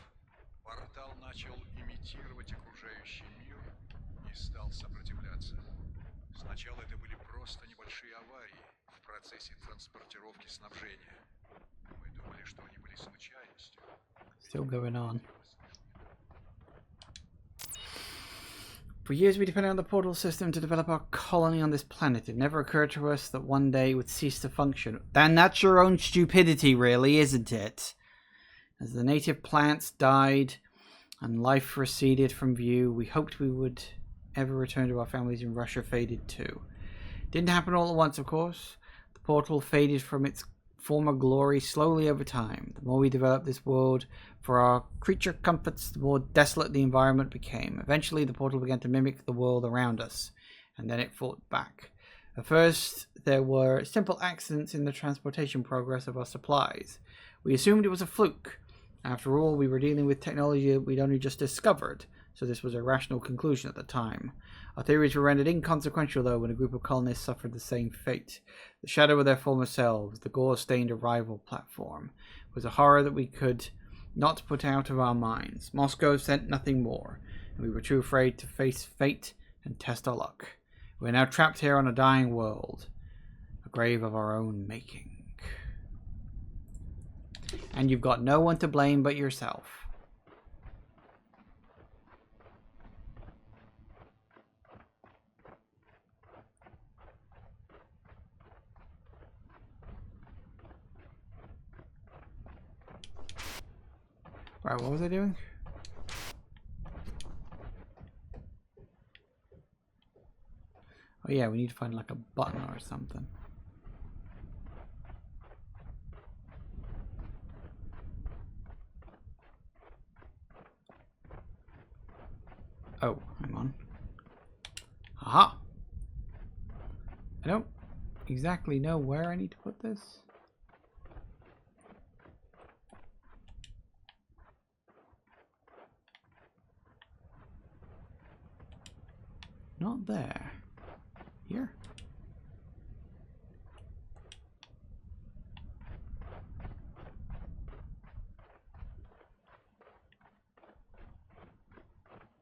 портал начал имитировать окружающий мир и стал сопротивляться. Сначала это были просто небольшие аварии в процессе транспортировки снабжения. Мы думали, что они были случайностью. Still going on. For years we depended on the portal system to develop our colony on this planet. It never occurred to us that one day it would cease to function. Then that's your own stupidity, really, isn't it? As the native plants died and life receded from view, we hoped we would ever return to our families in Russia faded too. Didn't happen all at once, of course. The portal faded from its former glory slowly over time. The more we developed this world for our creature comforts, the more desolate the environment became. Eventually, the portal began to mimic the world around us, and then it fought back. At first, there were simple accidents in the transportation progress of our supplies. We assumed it was a fluke. After all, we were dealing with technology that we'd only just discovered, so this was a rational conclusion at the time. Our theories were rendered inconsequential, though, when a group of colonists suffered the same fate. The shadow of their former selves, the gore-stained arrival platform, was a horror that we could not put out of our minds. Moscow sent nothing more, and we were too afraid to face fate and test our luck. We are now trapped here on a dying world, a grave of our own making. And you've got no one to blame but yourself. Right, what was I doing? Oh yeah, we need to find like a button or something. Oh, hang on. Aha! I don't exactly know where I need to put this. Not there. Here?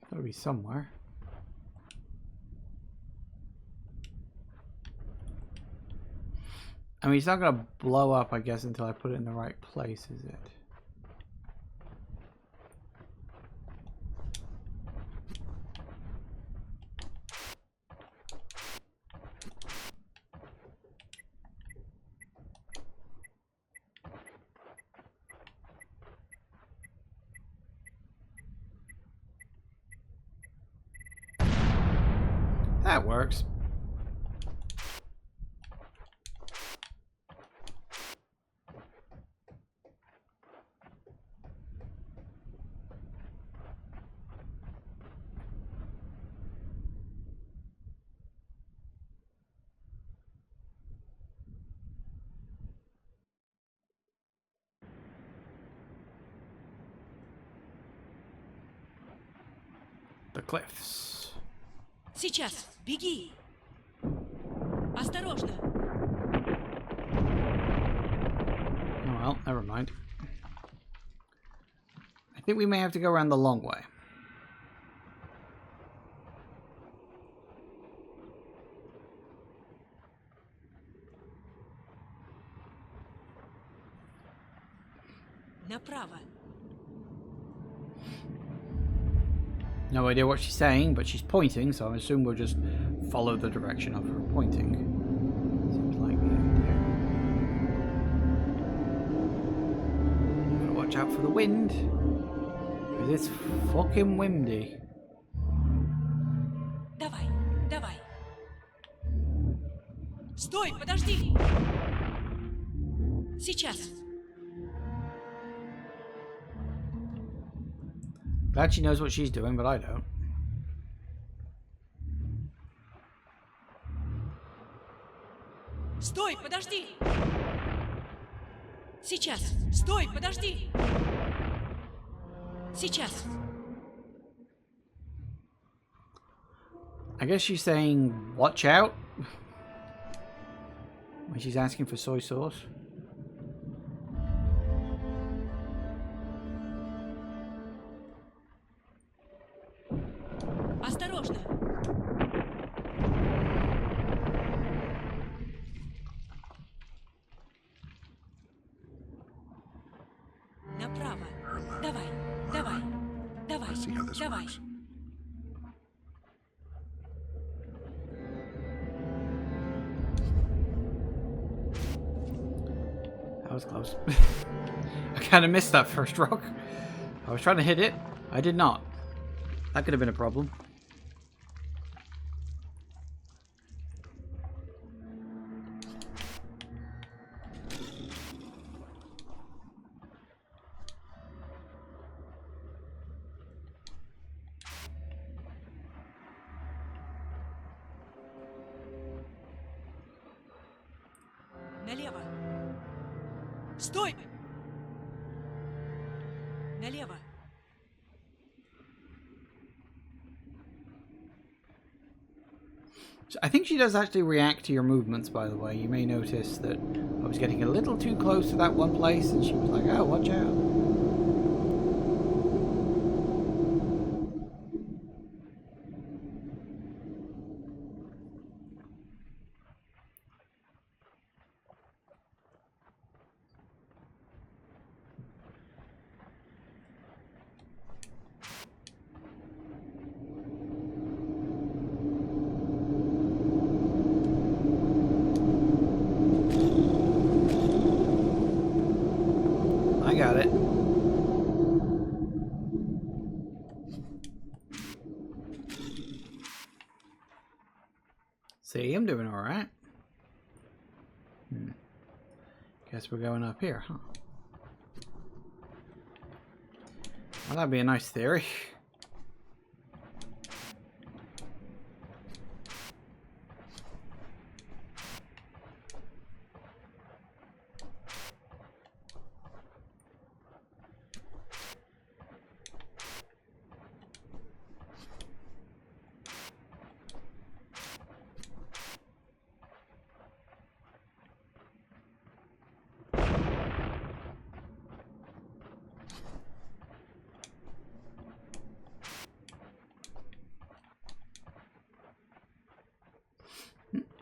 Gotta be somewhere. I mean, it's not gonna blow up, I guess, until I put it in the right place, is it? That works. The cliffs. Сейчас, беги! Осторожно! Oh well, never mind. I think we may have to go around the long way. Направо! No idea what she's saying, but she's pointing, so I assume we'll just follow the direction of her pointing. Seems like the idea. Gotta watch out for the wind. It's fucking windy. Давай, давай! Стой, подожди! Сейчас! Glad she knows what she's doing, but I don't. Стой, подожди! Сейчас! Стой, подожди! Сейчас! I guess she's saying, watch out, when she's asking for soy sauce. Осторожно! Направо! Давай, давай, давай, See how this давай! works. That was close. I kind of missed that first rock. I was trying to hit it. I did not. That could have been a problem. Стой! Налево. I think she does actually react to your movements, by the way. You may notice that I was getting a little too close to that one place, and she was like, oh, watch out. I got it. See, I'm doing all right. Guess we're going up here, huh? Well, that'd be a nice theory.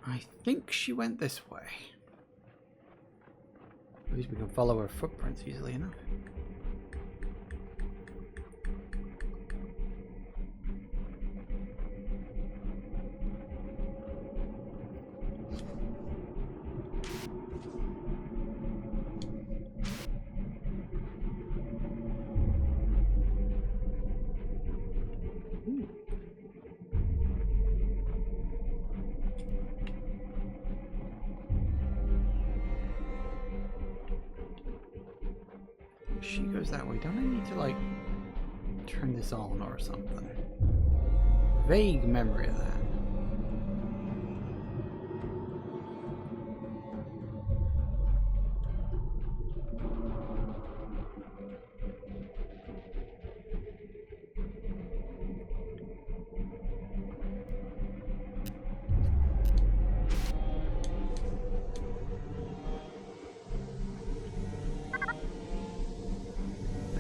I think she went this way. At least we can follow her footprints easily enough. She goes that way. Don't I need to, like, turn this on or something? Vague memory of that.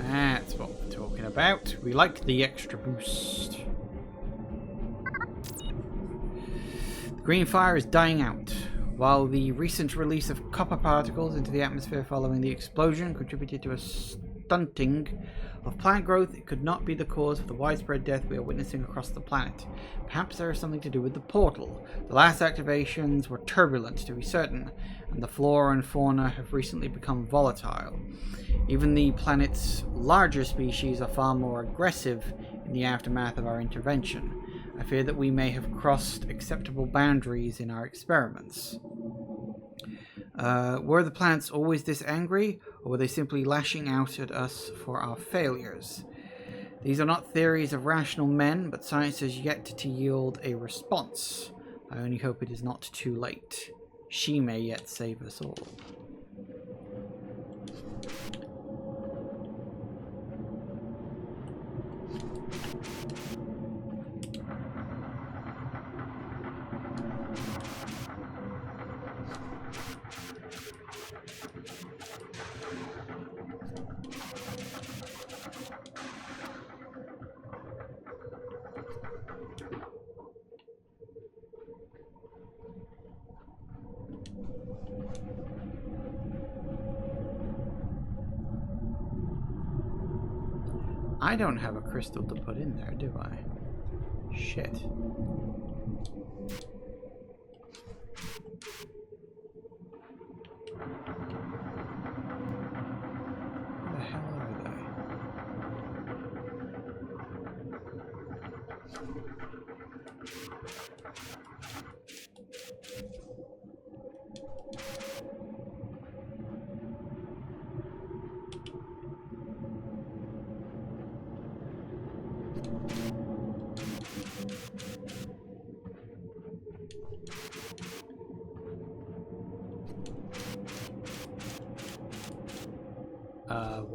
That's what we're talking about. We like the extra boost. The green fire is dying out. While the recent release of copper particles into the atmosphere following the explosion contributed to a stunting of plant growth, it could not be the cause of the widespread death we are witnessing across the planet. Perhaps there is something to do with the portal. The last activations were turbulent, to be certain, and the flora and fauna have recently become volatile. Even the planet's larger species are far more aggressive in the aftermath of our intervention. I fear that we may have crossed acceptable boundaries in our experiments. Were the planets always this angry, or were they simply lashing out at us for our failures? These are not theories of rational men, but science has yet to yield a response. I only hope it is not too late. She may yet save us all. I don't have a crystal to put in there, do I? Shit. Where the hell are they?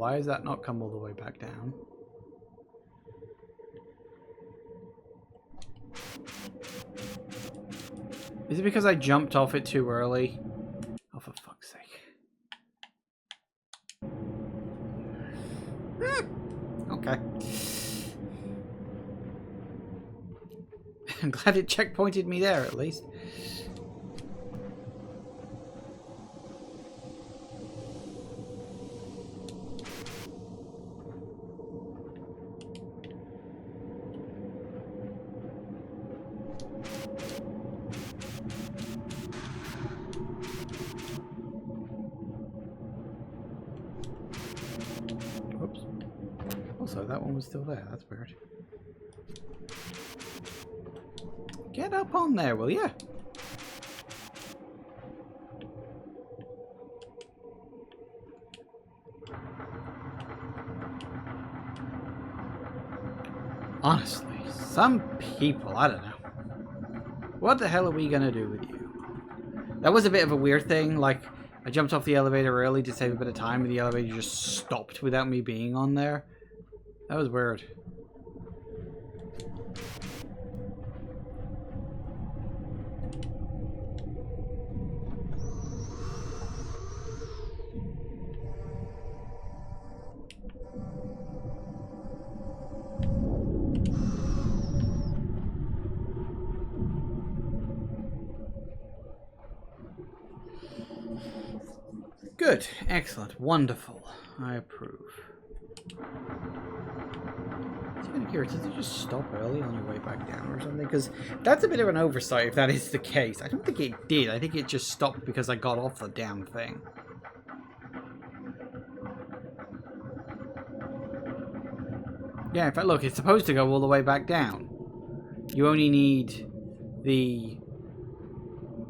Why has that not come all the way back down? Is it because I jumped off it too early? Oh, for fuck's sake. Okay. I'm glad it checkpointed me there, at least. Oops. Also, that one was still there. That's weird. Get up on there, will ya? Honestly, some people, I don't know. What the hell are we gonna do with you? That was a bit of a weird thing, like, I jumped off the elevator early to save a bit of time and the elevator just stopped without me being on there. That was weird. Good, excellent, wonderful. I approve. I'm curious, did you just stop early on your way back down or something? Because that's a bit of an oversight if that is the case. I don't think it did. I think it just stopped because I got off the damn thing. Yeah, in fact, look, it's supposed to go all the way back down. You only need the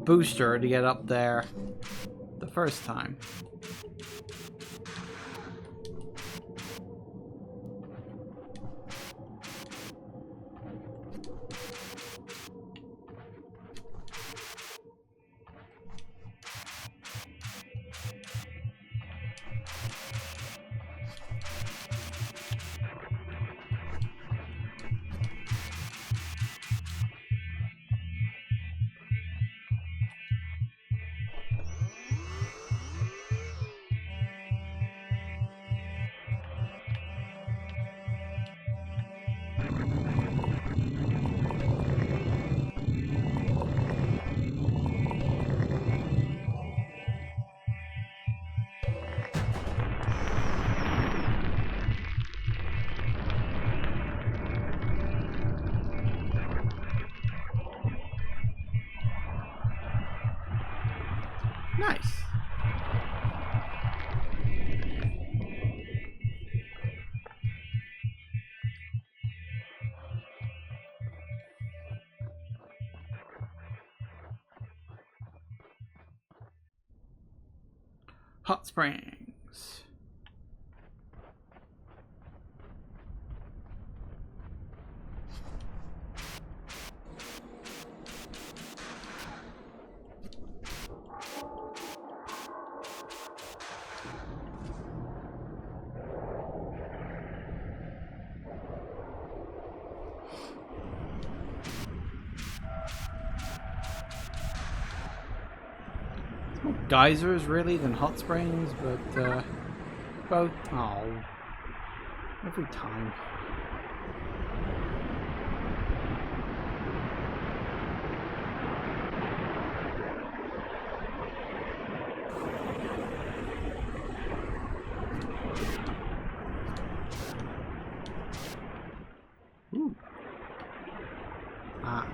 booster to get up there the first time. Nice. Hot Springs. More geysers really than hot springs, but both. Oh, every time. Ooh. Ah.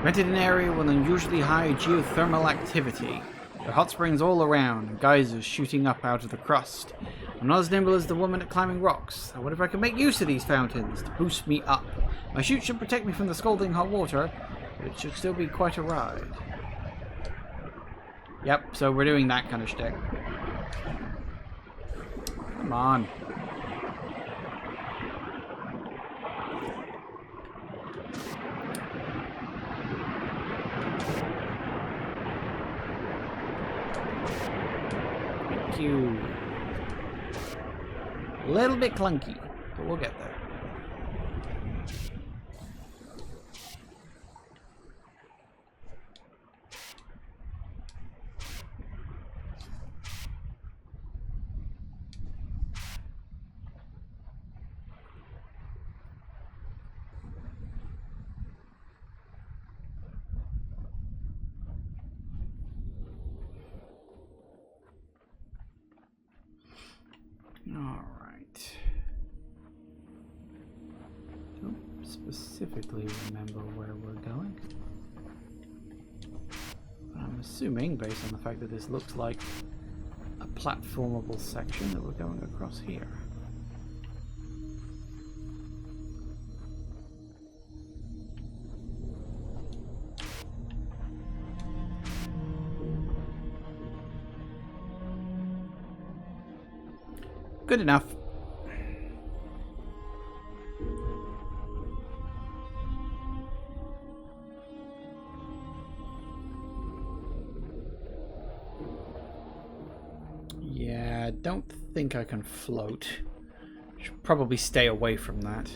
Rented an area with unusually high geothermal activity. There are hot springs all around, and geysers shooting up out of the crust. I'm not as nimble as the woman at climbing rocks. I wonder if I can make use of these fountains to boost me up. My chute should protect me from the scalding hot water, but it should still be quite a ride. Yep, so we're doing that kind of shtick. Come on. you. A little bit clunky, but we'll get there. Alright. Don't specifically remember where we're going. But I'm assuming, based on the fact that this looks like a platformable section, that we're going across here. Good enough. Yeah, I don't think I can float. Should probably stay away from that.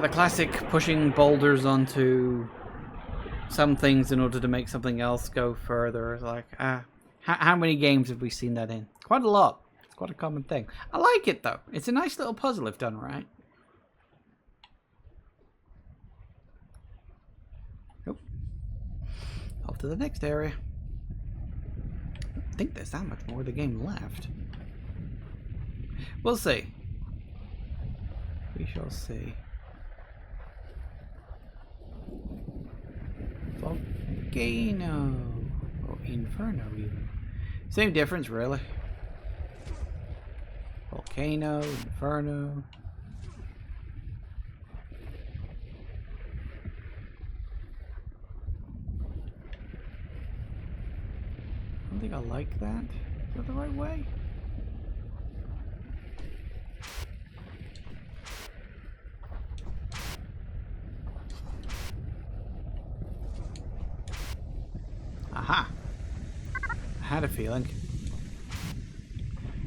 The classic pushing boulders onto some things in order to make something else go further. Like, how many games have we seen that in? Quite a lot. It's quite a common thing. I like it, though. It's a nice little puzzle if done right. Nope. Off to the next area. I don't think there's that much more of the game left. We'll see. We shall see. Volcano. Or Inferno, even. Same difference, really. Volcano, Inferno. I don't think I like that. Is that the right way? Aha! I had a feeling.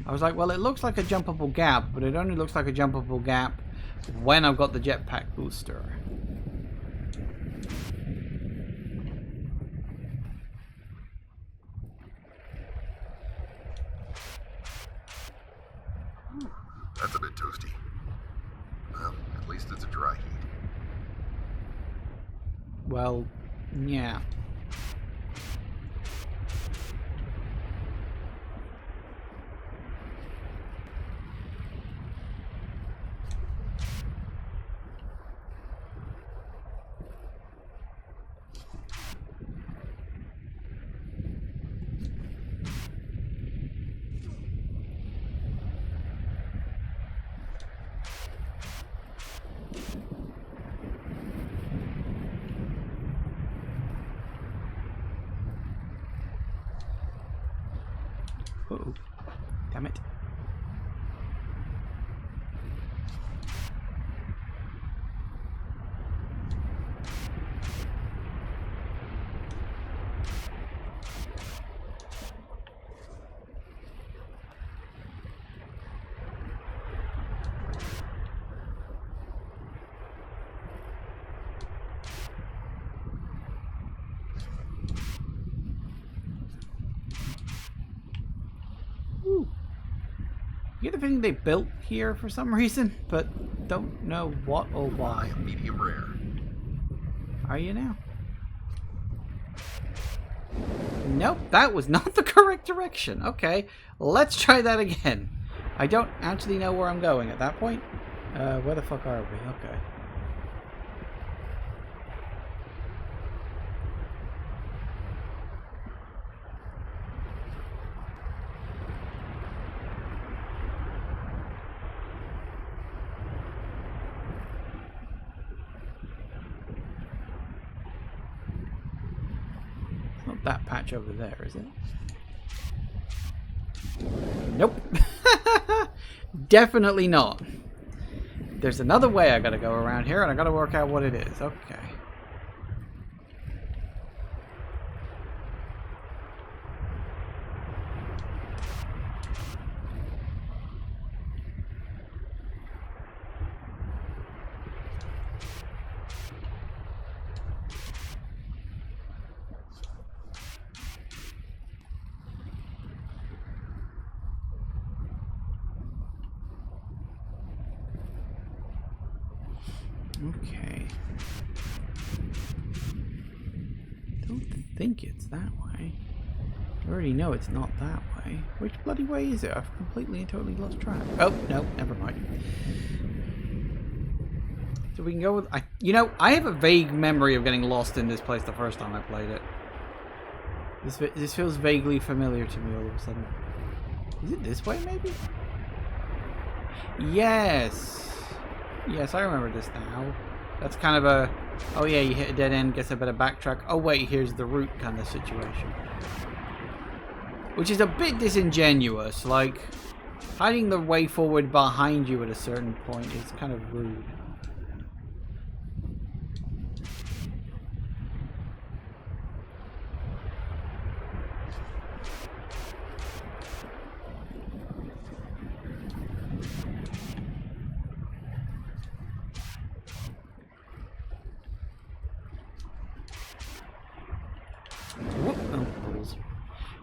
I was like, well, it looks like a jumpable gap, but it only looks like a jumpable gap when I've got the jetpack booster. That's a bit toasty. Well, at least it's a dry heat. Well, yeah. Uh-oh. Damn it. the feeling they built here for some reason, but don't know what or why. Medium rare. Are you now? Nope, that was not the correct direction. Okay, let's try that again. I don't actually know where I'm going at that point. Where the fuck are we? Okay. Not that patch over there, is it? Nope. Definitely not. There's another way I gotta go around here, and I gotta work out what it is. Okay. Okay. Don't think it's that way. I already know it's not that way. Which bloody way is it? I've completely and totally lost track. Oh, no, never mind. So we can go with... You know, I have a vague memory of getting lost in this place the first time I played it. This feels vaguely familiar to me all of a sudden. Is it this way, maybe? Yes! Yes, I remember this now. That's kind of a... Oh yeah, you hit a dead end, guess I better backtrack. Oh wait, here's the route kind of situation. Which is a bit disingenuous, like... hiding the way forward behind you at a certain point is kind of rude.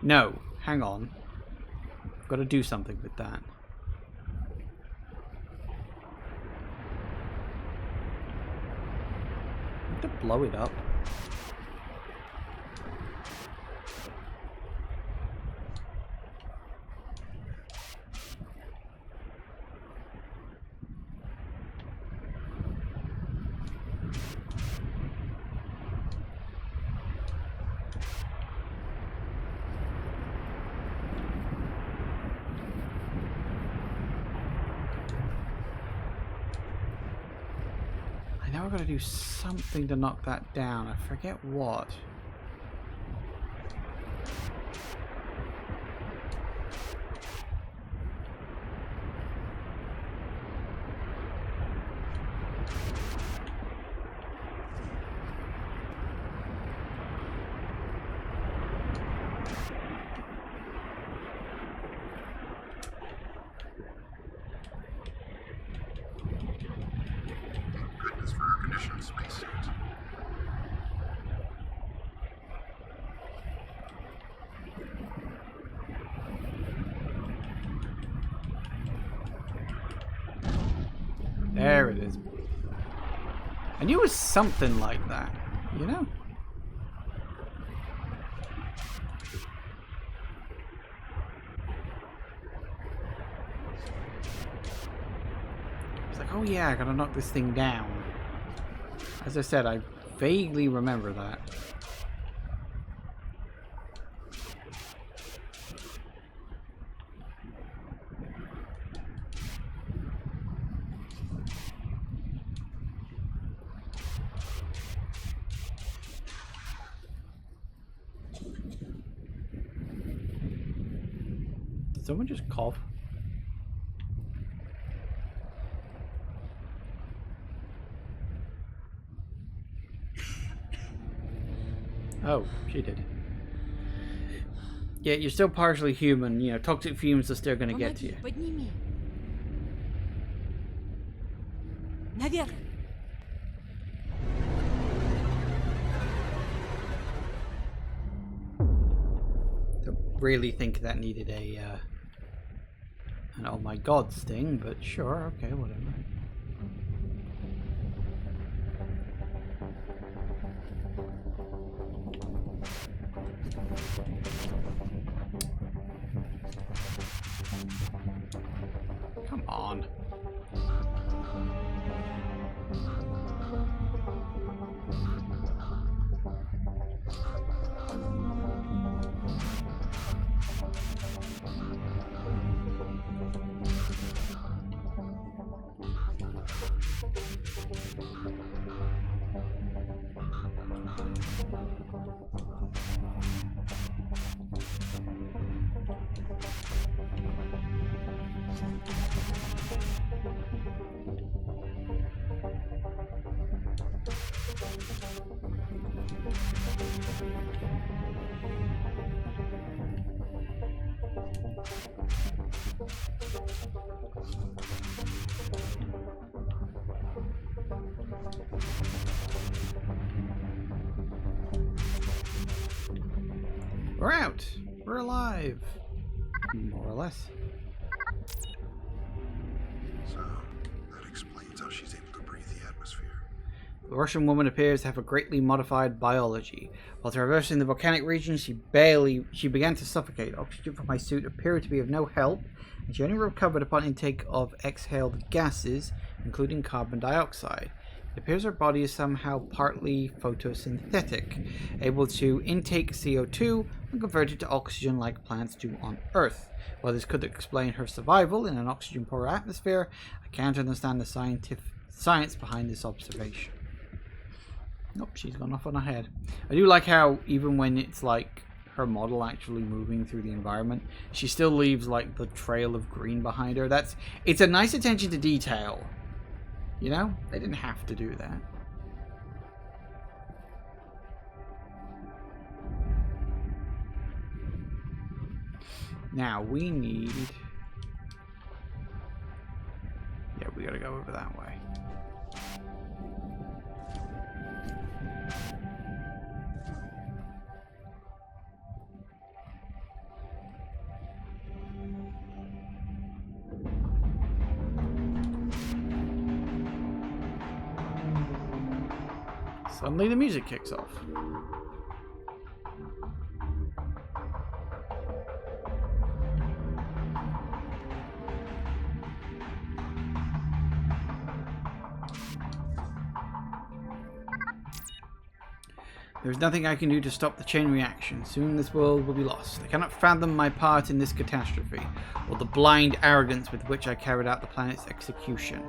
No, hang on. I've got to do something with that. I have to blow it up. Now I've got to do something to knock that down. I forget what. There it is. I knew it was something like that, you know? It's like, oh yeah, I gotta knock this thing down. As I said, I vaguely remember that. Did someone just cough? Oh, she did. Yeah, you're still partially human. You know, toxic fumes are still gonna get to you. Подними. Наверх. Don't really think that needed a an oh my god sting, but sure, okay, whatever. Come on. We're out! We're alive! More or less. So, that explains how she's able to breathe the atmosphere. The Russian woman appears to have a greatly modified biology. While traversing the volcanic region, she began to suffocate. Oxygen from my suit appeared to be of no help, and she only recovered upon intake of exhaled gases, including carbon dioxide. It appears her body is somehow partly photosynthetic, able to intake CO2 and convert it to oxygen like plants do on Earth. While this could explain her survival in an oxygen-poor atmosphere, I can't understand the science behind this observation. Nope, she's gone off on her head. I do like how even when it's like her model actually moving through the environment, she still leaves like the trail of green behind her. It's a nice attention to detail. You know? They didn't have to do that. Now we need... Yeah, we gotta go over that way. Suddenly the music kicks off. There is nothing I can do to stop the chain reaction. Soon this world will be lost. I cannot fathom my part in this catastrophe, or the blind arrogance with which I carried out the planet's execution.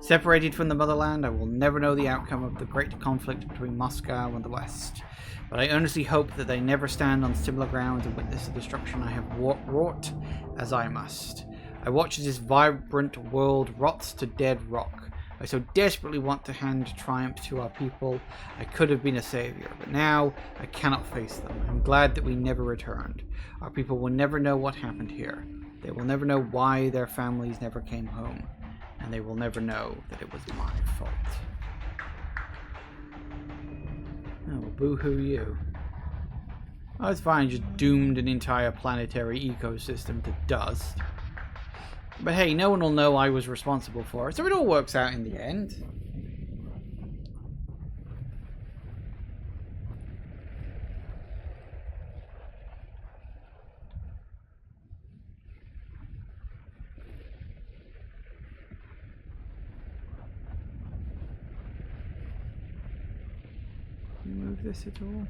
Separated from the motherland, I will never know the outcome of the great conflict between Moscow and the West. But I earnestly hope that they never stand on similar grounds and witness the destruction I have wrought as I must. I watch as this vibrant world rots to dead rock. I so desperately want to hand triumph to our people. I could have been a savior, but now I cannot face them. I'm glad that we never returned. Our people will never know what happened here. They will never know why their families never came home. And they will never know that it was my fault. Oh, boo-hoo you. Oh, it's fine, just doomed an entire planetary ecosystem to dust. But hey, no one will know I was responsible for it, so it all works out in the end. Move this at all? No.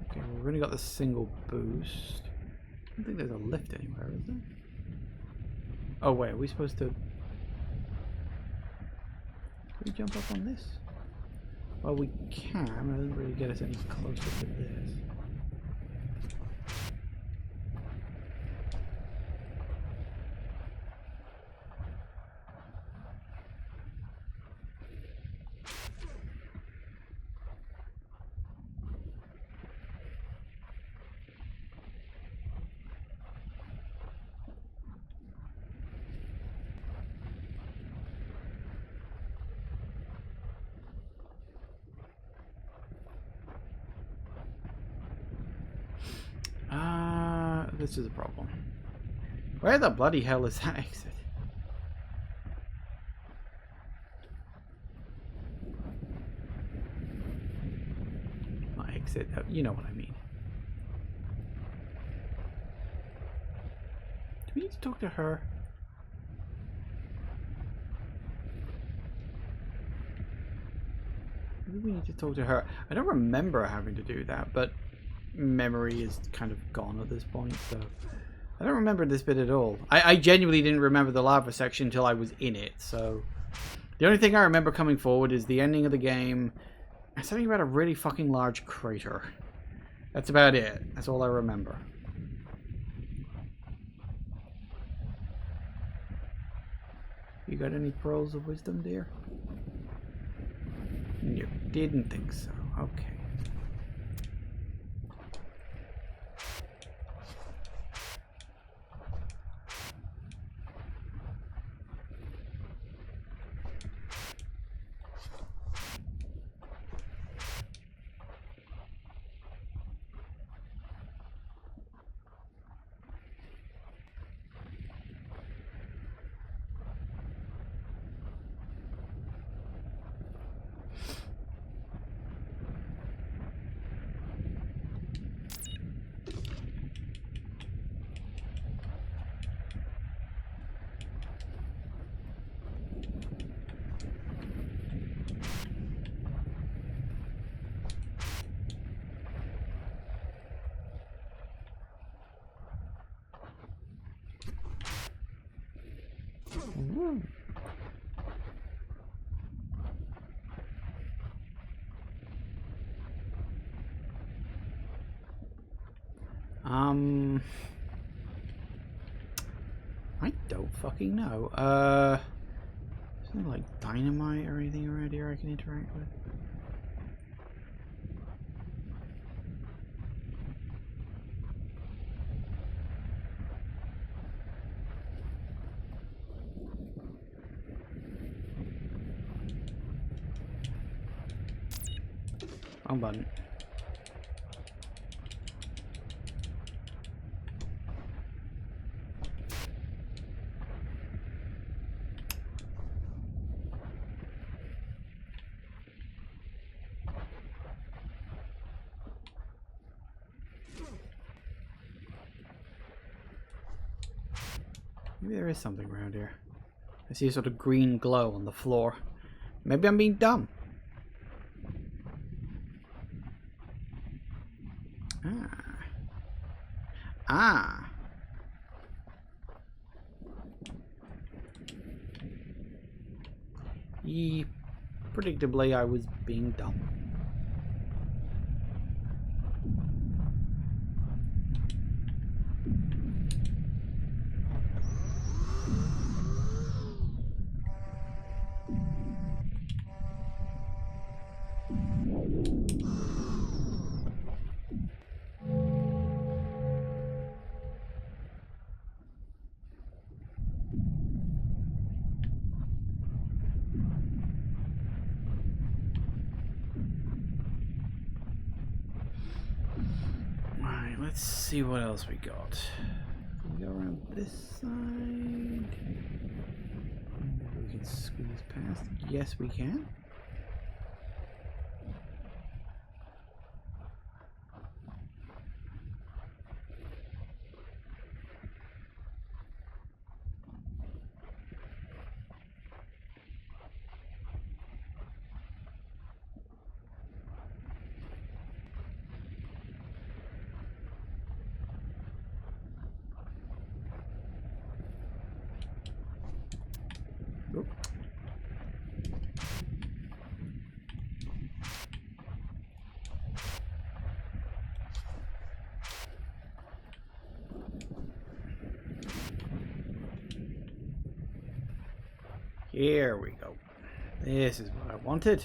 Okay, well, we've only got the single boost. I don't think there's a lift anywhere, is there? Oh wait, are we supposed to... Can we jump up on this? Well, we can, but it doesn't really get us any closer to this. this is a problem. Where the bloody hell is that exit? Not exit, you know what I mean. Do we need to talk to her? Maybe we need to talk to her. I don't remember having to do that, but memory is kind of gone at this point, so I don't remember this bit at all. I genuinely didn't remember the lava section until I was in it, so the only thing I remember coming forward is the ending of the game and something about a really fucking large crater. That's about it. That's all I remember. You got any pearls of wisdom, dear? You didn't think so. Okay. Ooh. I don't fucking know. Something like dynamite or anything around here I can interact with? Wrong button. Maybe there is something around here. I see a sort of green glow on the floor. Maybe I'm being dumb. Ah. Predictably, I was being dumb. Let's see what else we got. Can we go around this side? Maybe we can squeeze past. Yes, we can. Oop. Here we go. This is what I wanted.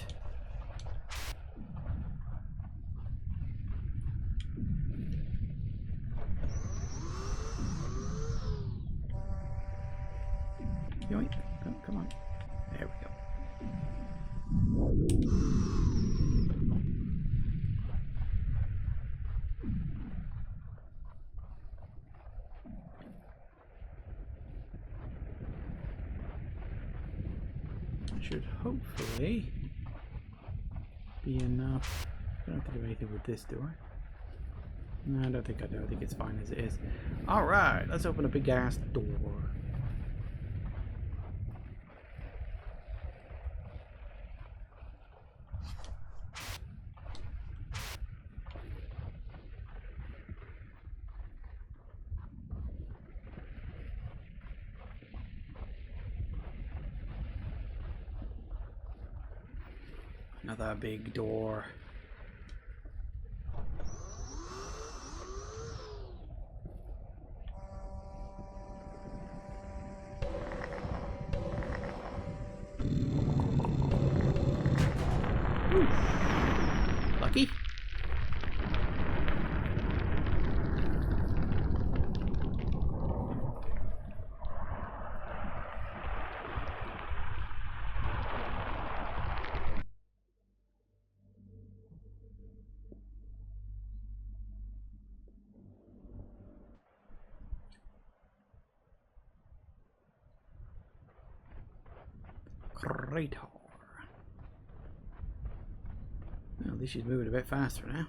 Yoink. Oh, come on. There we go. should hopefully be enough. I don't have to do anything with this, do I? No, I don't think I do. I think it's fine as it is. Alright, let's open a big ass door. Another big door. Ooh. Lucky. Crater. Well, at least she's moving a bit faster now.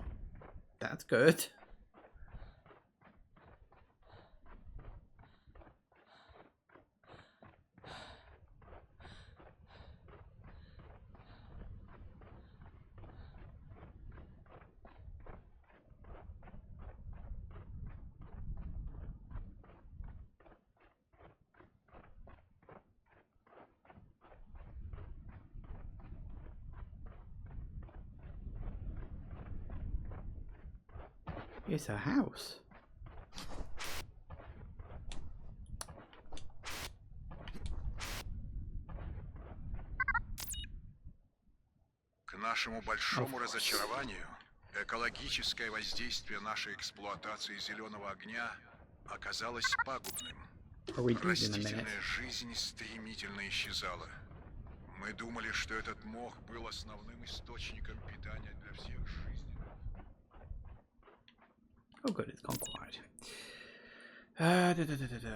That's good. It's a house. К нашему большому разочарованию, экологическое воздействие нашей эксплуатации зеленого огня оказалось пагубным. Растительная жизнь стремительно исчезала. Мы думали, что этот мох был основным источником питания для всех жизней. Oh good, it's gone quiet.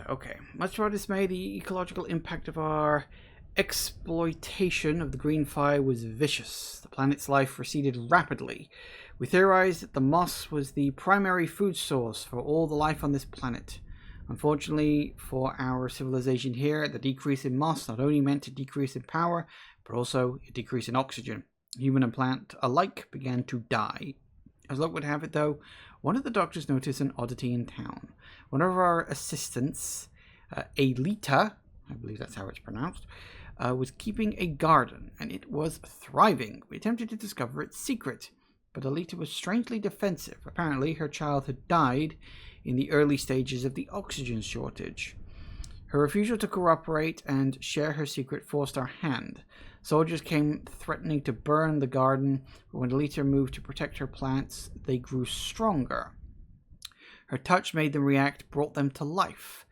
Okay, much to our dismay, the ecological impact of our exploitation of the green fire was vicious. The planet's life receded rapidly. We theorized that the moss was the primary food source for all the life on this planet. Unfortunately for our civilization here, the decrease in moss not only meant a decrease in power, but also a decrease in oxygen. Human and plant alike began to die. As luck would have it, though, one of the doctors noticed an oddity in town. One of our assistants, Alita, I believe that's how it's pronounced, was keeping a garden, and it was thriving. We attempted to discover its secret, but Alita was strangely defensive. Apparently, her child had died in the early stages of the oxygen shortage. Her refusal to cooperate and share her secret forced our hand. Soldiers came threatening to burn the garden, but when Alita moved to protect her plants, they grew stronger. Her touch made them react, brought them to life.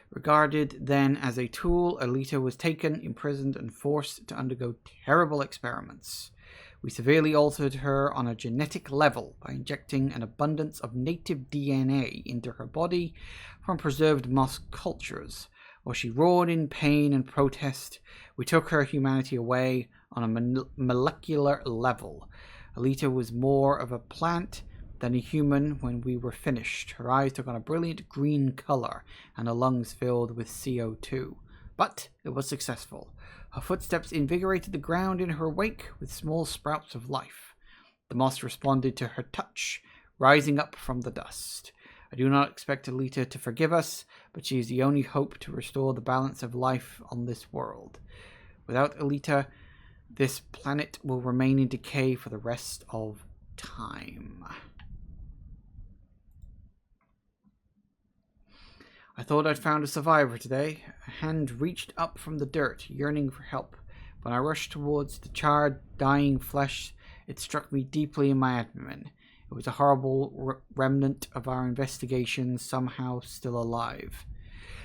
Regarded then as a tool, Alita was taken, imprisoned, and forced to undergo terrible experiments. We severely altered her on a genetic level by injecting an abundance of native DNA into her body from preserved moss cultures. While she roared in pain and protest, we took her humanity away on a molecular level. Alita was more of a plant than a human when we were finished. Her eyes took on a brilliant green color, and her lungs filled with CO2. But it was successful. Her footsteps invigorated the ground in her wake with small sprouts of life. The moss responded to her touch, rising up from the dust. I do not expect Alita to forgive us, but she is the only hope to restore the balance of life on this world. Without Alita, this planet will remain in decay for the rest of time. I thought I'd found a survivor today. A hand reached up from the dirt, yearning for help. When I rushed towards the charred, dying flesh, it struck me deeply in my abdomen. It was a horrible remnant of our investigation, somehow still alive.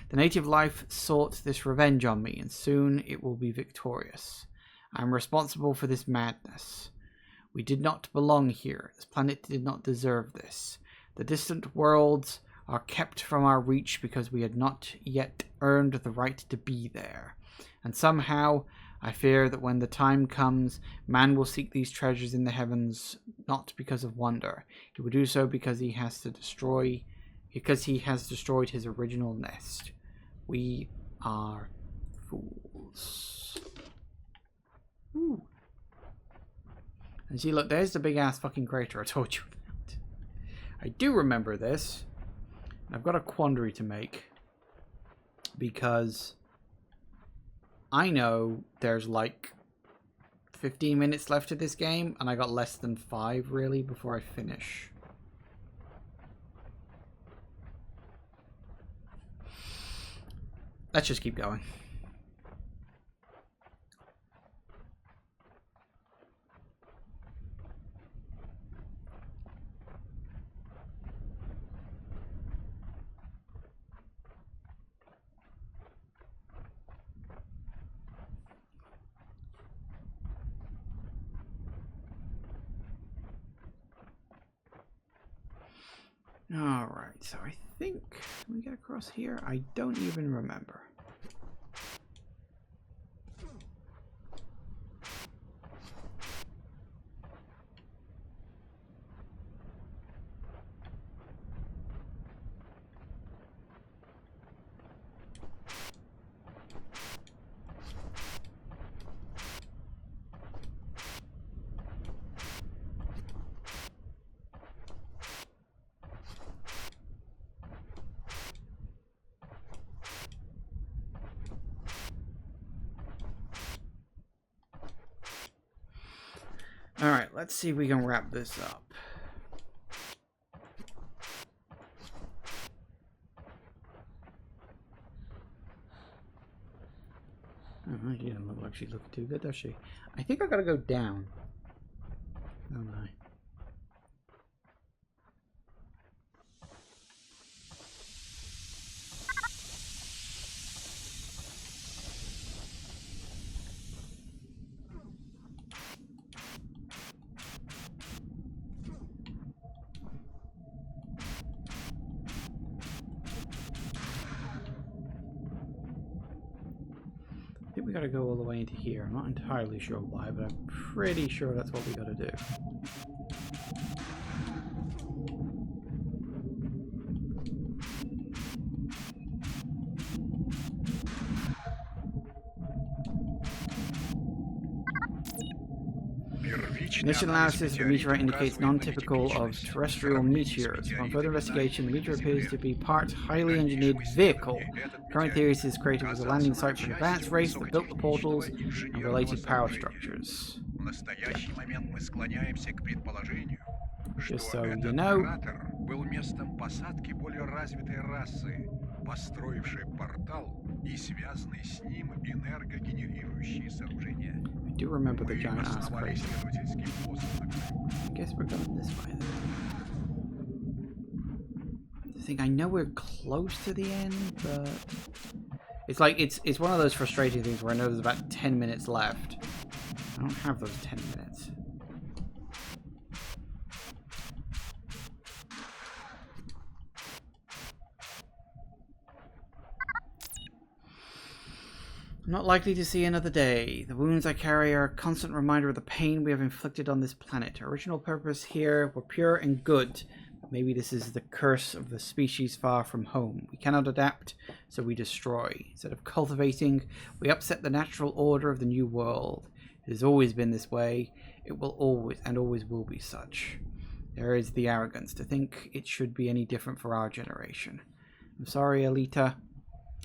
The native life sought this revenge on me, and soon it will be victorious. I am responsible for this madness. We did not belong here. This planet did not deserve this. The distant worlds are kept from our reach because we had not yet earned the right to be there. And somehow, I fear that when the time comes, man will seek these treasures in the heavens, not because of wonder. He will do so because he has destroyed his original nest. We are fools. Ooh. And see, look, there's the big ass fucking crater I told you about. I do remember this. I've got a quandary to make. Because I know there's like 15 minutes left of this game, and I got less than 5 really before I finish. Let's just keep going. Alright, so I think, can we get across here? I don't even remember. Alright, let's see if we can wrap this up. Oh, she doesn't look like she's looking too good, does she? I think I gotta go down. Don't I? I think we gotta go all the way into here. I'm not entirely sure why, but I'm pretty sure that's what we gotta do. Initial analysis of the meteorite indicates non-typical of terrestrial meteors. On further investigation, the meteor appears to be part highly engineered vehicle. Current theories this crater was a landing site for an advanced race that built the portals and related power structures. Just so you know. I do remember the giant ass crater. I guess we're going this way then. I think I know we're close to the end, but it's like it's one of those frustrating things where I know there's about 10 minutes left. I don't have those 10 minutes. I'm not likely to see another day. The wounds I carry are a constant reminder of the pain we have inflicted on this planet. Our original purpose here were pure and good. But maybe this is the curse of the species far from home. We cannot adapt, so we destroy. Instead of cultivating, we upset the natural order of the new world. It has always been this way. It will always will be such. There is the arrogance to think it should be any different for our generation. I'm sorry, Alita.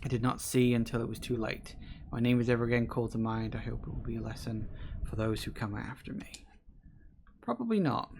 I did not see until it was too late. My name is ever again called to mind. I hope it will be a lesson for those who come after me. Probably not.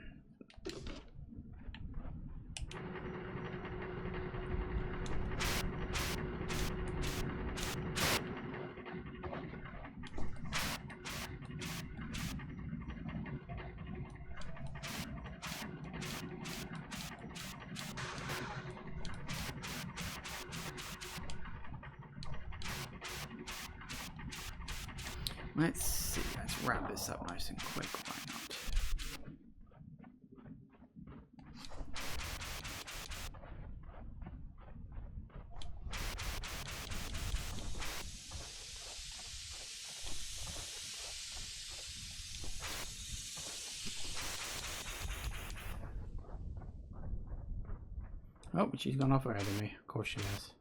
Let's see, let's wrap this up nice and quick, why not? Oh, but she's gone off ahead of me. Of course she has.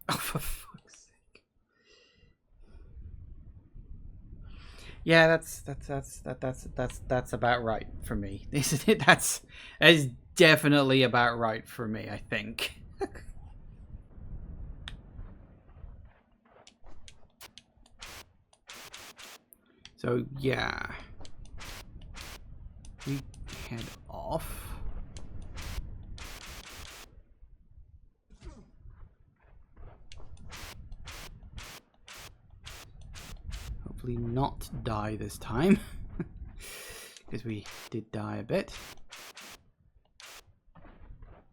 Oh, for fuck's sake. Yeah, that's about right for me. Isn't it? That is definitely about right for me, I think. So yeah. We head off. Hopefully not die this time. Because we did die a bit.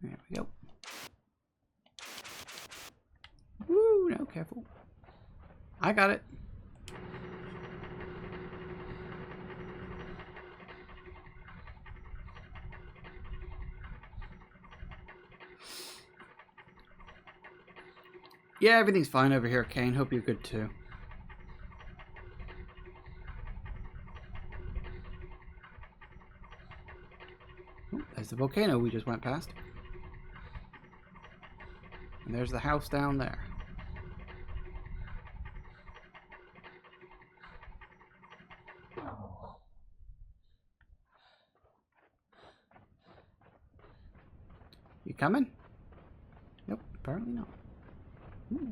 There we go. Woo, no, careful. I got it. Yeah, everything's fine over here, Kane. Hope you're good too. Oh, there's the volcano we just went past. And there's the house down there. You coming? Nope, apparently not. Ooh.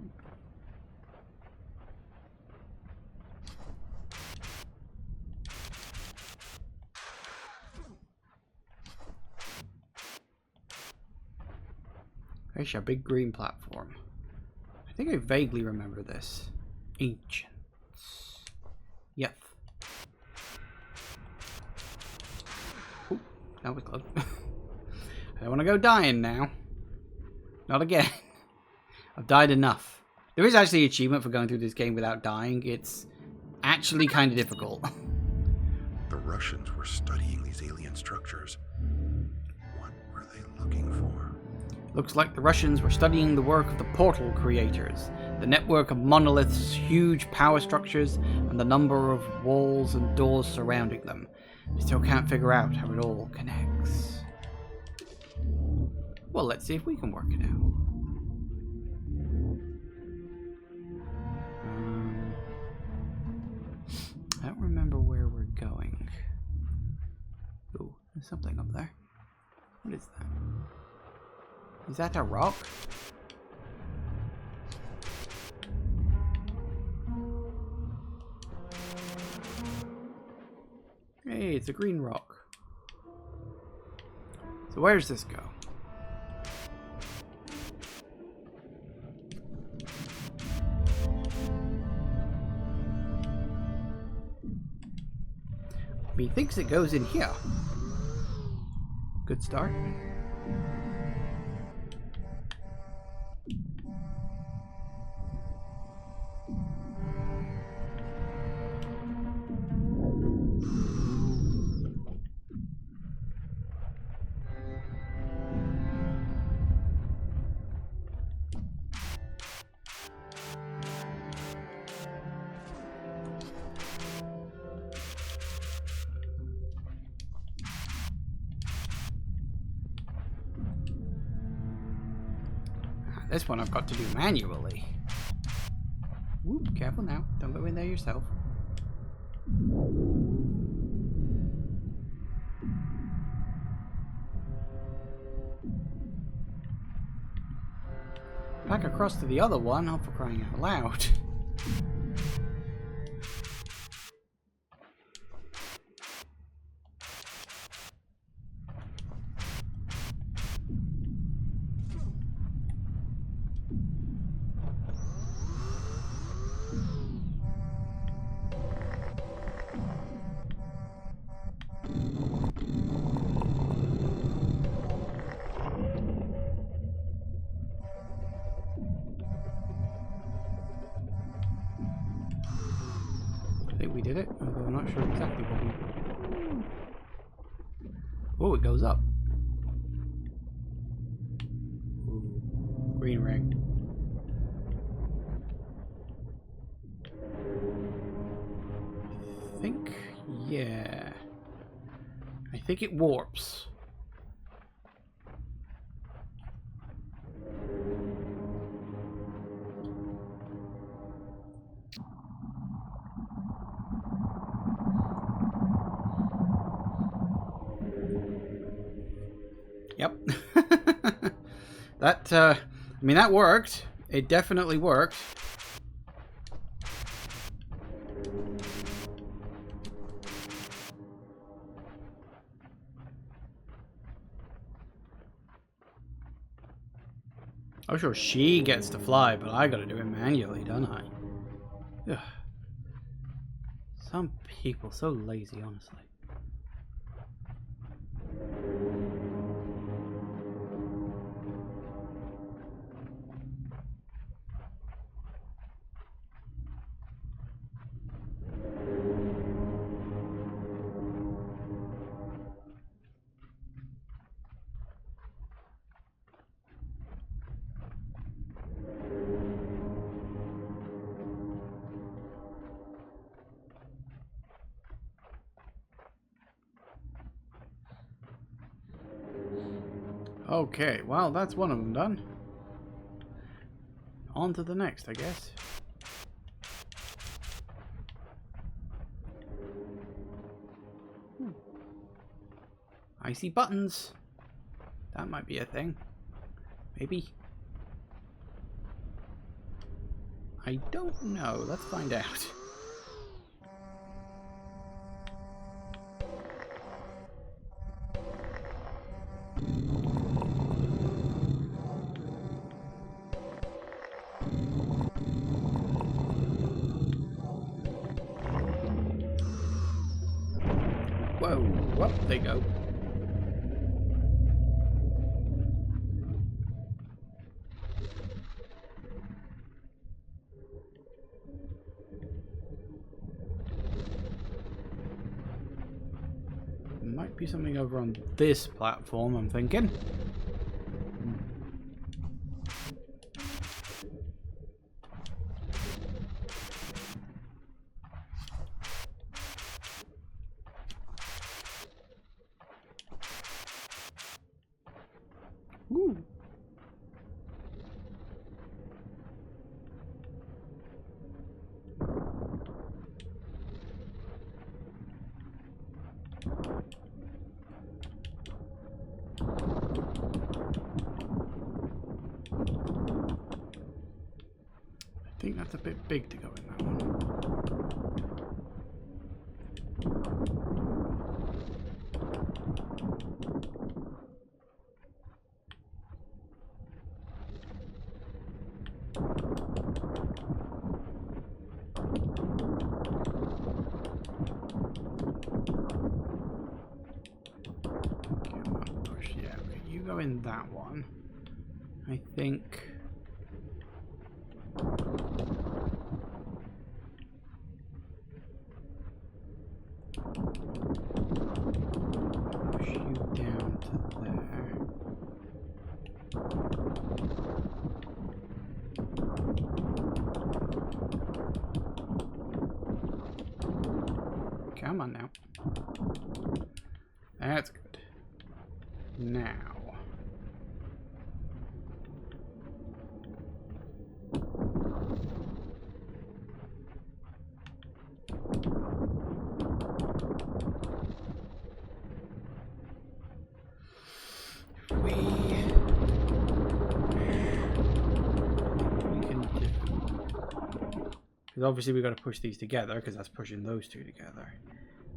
There's a big green platform. I think I vaguely remember this. Ancients. Yep. Ooh, that was close. I don't want to go dying now. Not again. I've died enough. There is actually an achievement for going through this game without dying. It's actually kind of difficult. The Russians were studying these alien structures. What were they looking for? Looks like the Russians were studying the work of the portal creators, the network of monoliths, huge power structures, and the number of walls and doors surrounding them. We still can't figure out how it all connects. Well, let's see if we can work it out. I don't remember where we're going. Ooh, there's something up there. What is that? Is that a rock? Hey, it's a green rock. So where does this go? He thinks it goes in here. Good start. This one I've got to do manually. Whoop, careful now. Don't go in there yourself. Back across to the other one, oh, for crying out loud. I think we did it, although I'm not sure exactly what we... Oh, it goes up. Ooh, green ring. I think, yeah. I think it warps. Yep. That, I mean, that worked. It definitely worked. I'm sure she gets to fly, but I gotta do it manually, don't I? Ugh. Some people so lazy, honestly. Okay, well, that's one of them done. On to the next, I guess. I see buttons. That might be a thing. Maybe. I don't know. Let's find out. Whoa, whoop, there you go. Might be something over on this platform, I'm thinking. Ooh. I think that's a bit big to go in that one. Yeah, okay, you go in that one. I think. Push you down to there. Come on now. That's good. Now. Because obviously we've got to push these together, because that's pushing those two together.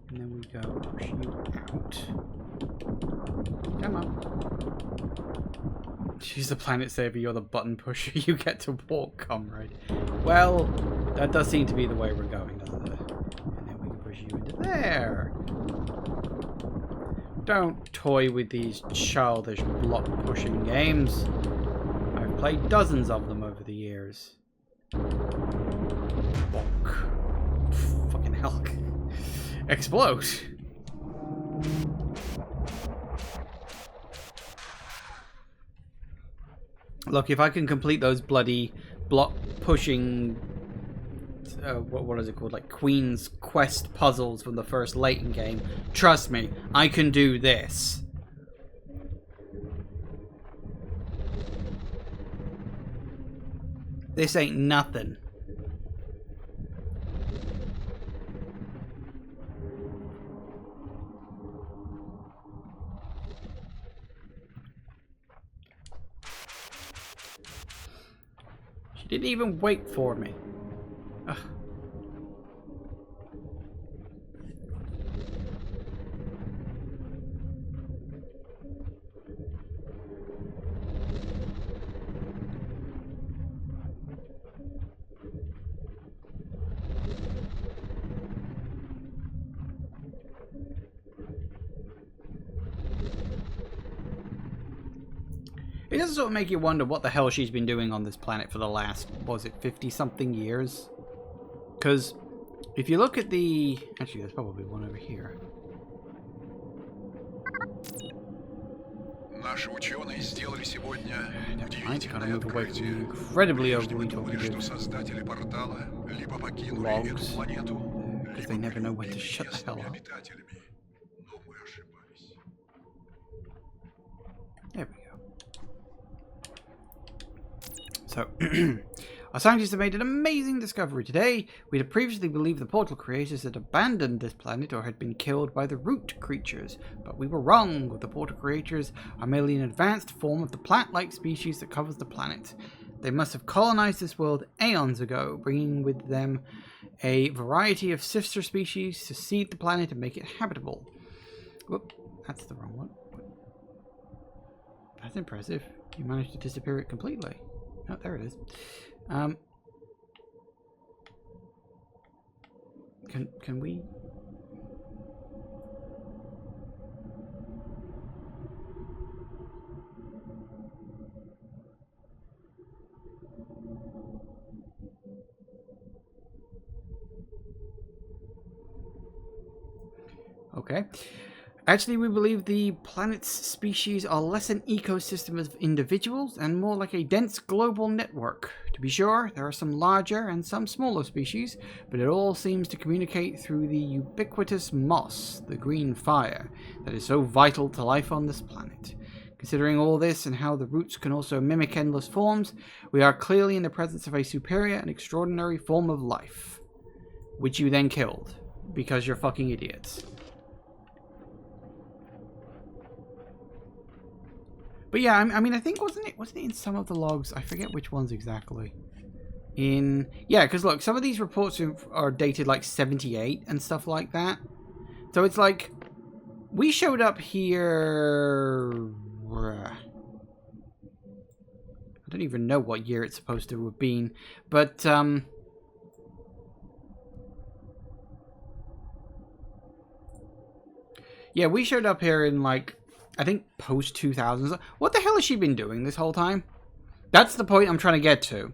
And then we go push you out. Come on. She's the planet saver, you're the button pusher, you get to walk, comrade. Well, that does seem to be the way we're going, doesn't it? And then we can push you into there. Don't toy with these childish block pushing games. I've played dozens of them over the years. Bonk. Fucking hell. Explode. Look, if I can complete those bloody block pushing, what is it called, like Queen's Quest puzzles from the first Layton game, trust me, I can do this. This ain't nothing. She didn't even wait for me. Ugh. It does sort of make you wonder what the hell she's been doing on this planet for the last, was it 50-something years? Because if you look at the... Actually, there's probably one over here. Наши ученые сделали сегодня I gotta удивительное move away from the открытие. incredibly Прежде мы overly думали, что talkative создатели портала либо покинули logs, эту планету, because либо they never know when to были shut the hell местными up. обитателями. Но мы ошибались. There we go. So, our scientists have made an amazing discovery today. We had previously believed the portal creators had abandoned this planet or had been killed by the root creatures, but we were wrong. The portal creators are merely an advanced form of the plant-like species that covers the planet. They must have colonized this world aeons ago, bringing with them a variety of sister species to seed the planet and make it habitable. Whoop, that's the wrong one. That's impressive. You managed to disappear it completely. Oh, there it is. Can we? Okay. Actually, we believe the planet's species are less an ecosystem of individuals and more like a dense global network. To be sure, there are some larger and some smaller species, but it all seems to communicate through the ubiquitous moss, the green fire, that is so vital to life on this planet. Considering all this and how the roots can also mimic endless forms, we are clearly in the presence of a superior and extraordinary form of life. Which you then killed, because you're fucking idiots. But yeah, I mean, I think wasn't it in some of the logs? I forget which ones exactly. Yeah, because look, some of these reports are dated like 78 and stuff like that. So it's like we showed up here. I don't even know what year it's supposed to have been, but yeah, we showed up here in like, I think post 2000s. What the hell has she been doing this whole time? That's the point I'm trying to get to.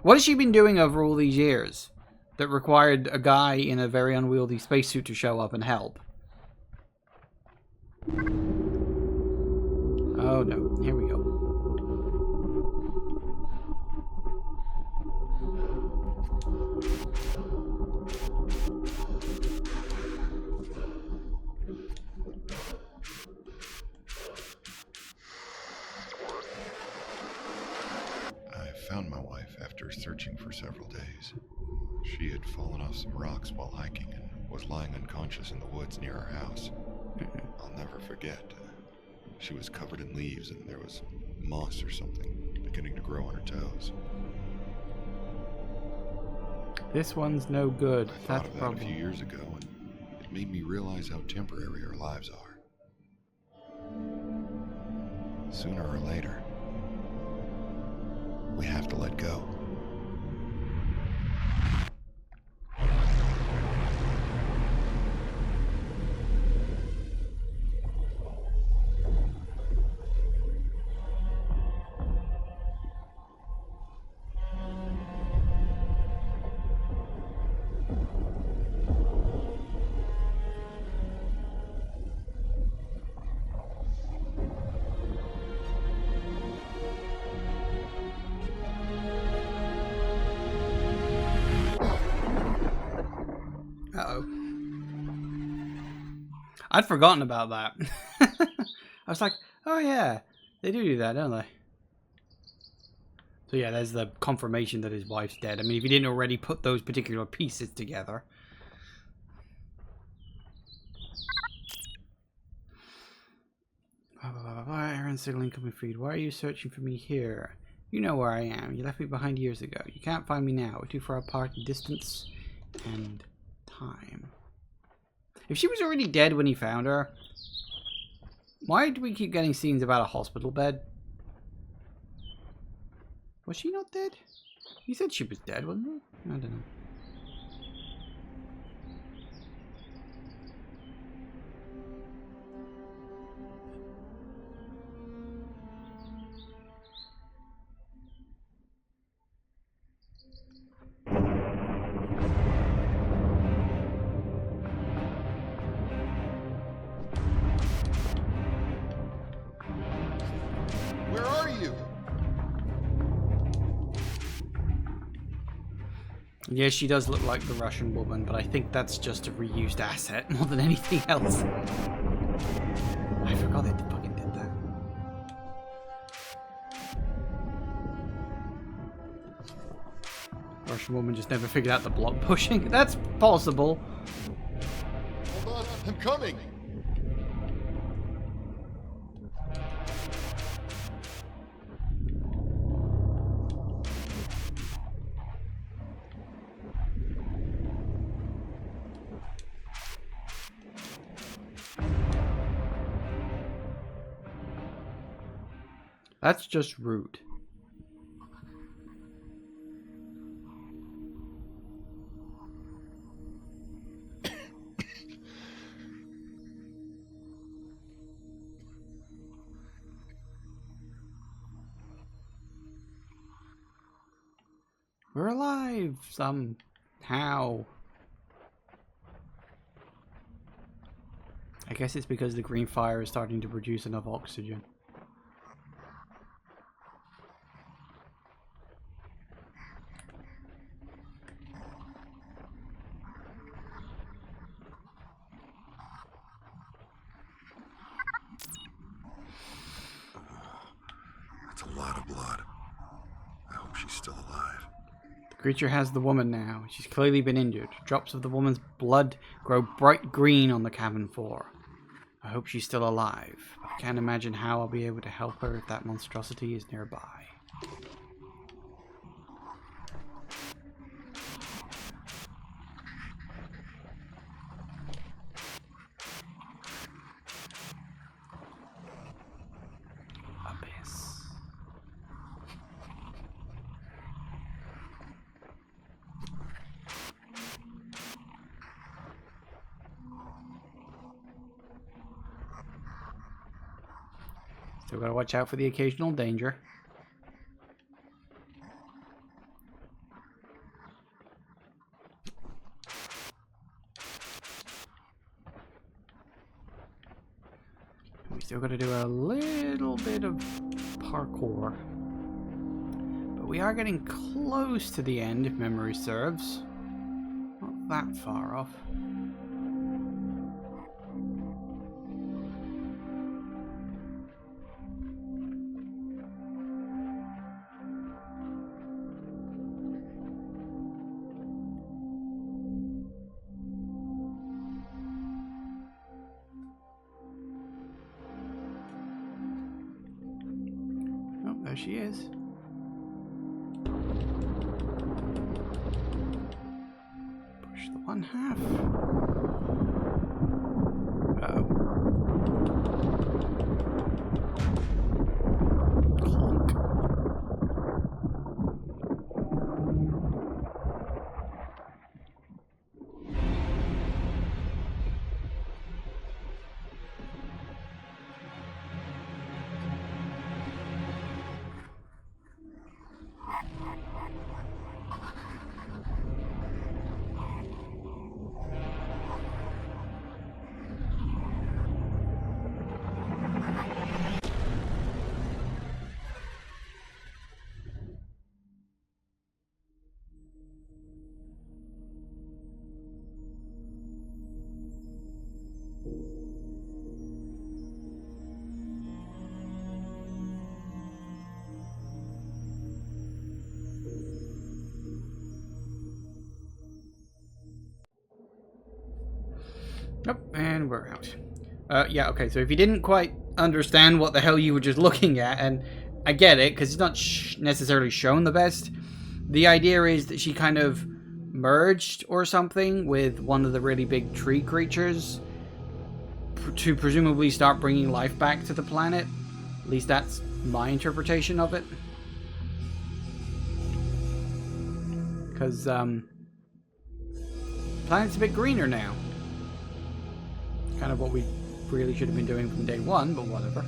What has she been doing over all these years that required a guy in a very unwieldy spacesuit to show up and help? Oh no, here we go. Found my wife after searching for several days. She had fallen off some rocks while hiking and was lying unconscious in the woods near our house. I'll never forget. She was covered in leaves and there was moss or something beginning to grow on her toes. This one's no good. I thought of that a few years ago and it made me realize how temporary our lives are. Sooner or later, we have to let go. I'd forgotten about that. I was like, oh yeah, they do that, don't they? So yeah, there's the confirmation that his wife's dead. I mean, if you didn't already put those particular pieces together. Aaron signaling coming feed. Why are you searching for me here? You know where I am. You left me behind years ago. You can't find me now. We're too far apart in distance and time. If she was already dead when he found her, why do we keep getting scenes about a hospital bed? Was she not dead? He said she was dead, wasn't he? I don't know. Where are you? Yeah, she does look like the Russian woman, but I think that's just a reused asset more than anything else. I forgot they fucking did that. Russian woman just never figured out the block pushing. That's possible. Hold on, I'm coming. That's just rude. We're alive somehow. I guess it's because the green fire is starting to produce enough oxygen. That's a lot of blood. I hope she's still alive. The creature has the woman now. She's clearly been injured. Drops of the woman's blood grow bright green on the cabin floor. I hope she's still alive. I can't imagine how I'll be able to help her if that monstrosity is nearby. Abyss. Still gotta watch out for the occasional danger. We still gotta do a little bit of parkour. But we are getting close to the end, if memory serves. Not that far off. There she is. Push the one half. Uh-oh. Clunk. Nope, and we're out. Yeah, okay, so if you didn't quite understand what the hell you were just looking at, and I get it, because it's not necessarily shown the best, the idea is that she kind of merged or something with one of the really big tree creatures to presumably start bringing life back to the planet. At least that's my interpretation of it. Because, planet's a bit greener now. Kind of what we really should have been doing from day one, but whatever.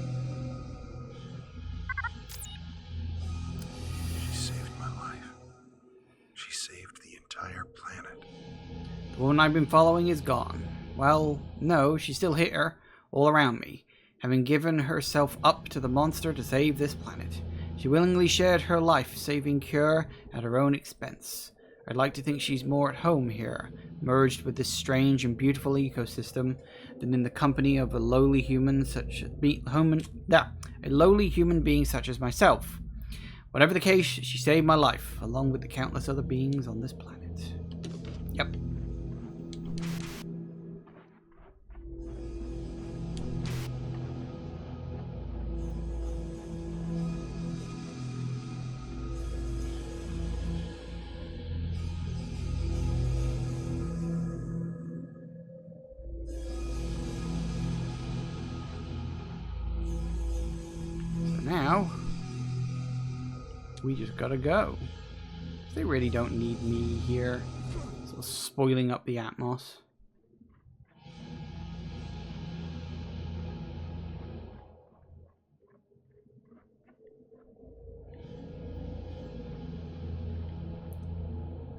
She saved my life. She saved the entire planet. The woman I've been following is gone. Well, no, she's still here, all around me, having given herself up to the monster to save this planet. She willingly shared her life-saving cure at her own expense. I'd like to think she's more at home here, merged with this strange and beautiful ecosystem, than in the company of a lowly human being such as myself. Whatever the case, she saved my life, along with the countless other beings on this planet. Yep. Now, we just gotta go. They really don't need me here, sort of spoiling up the atmos.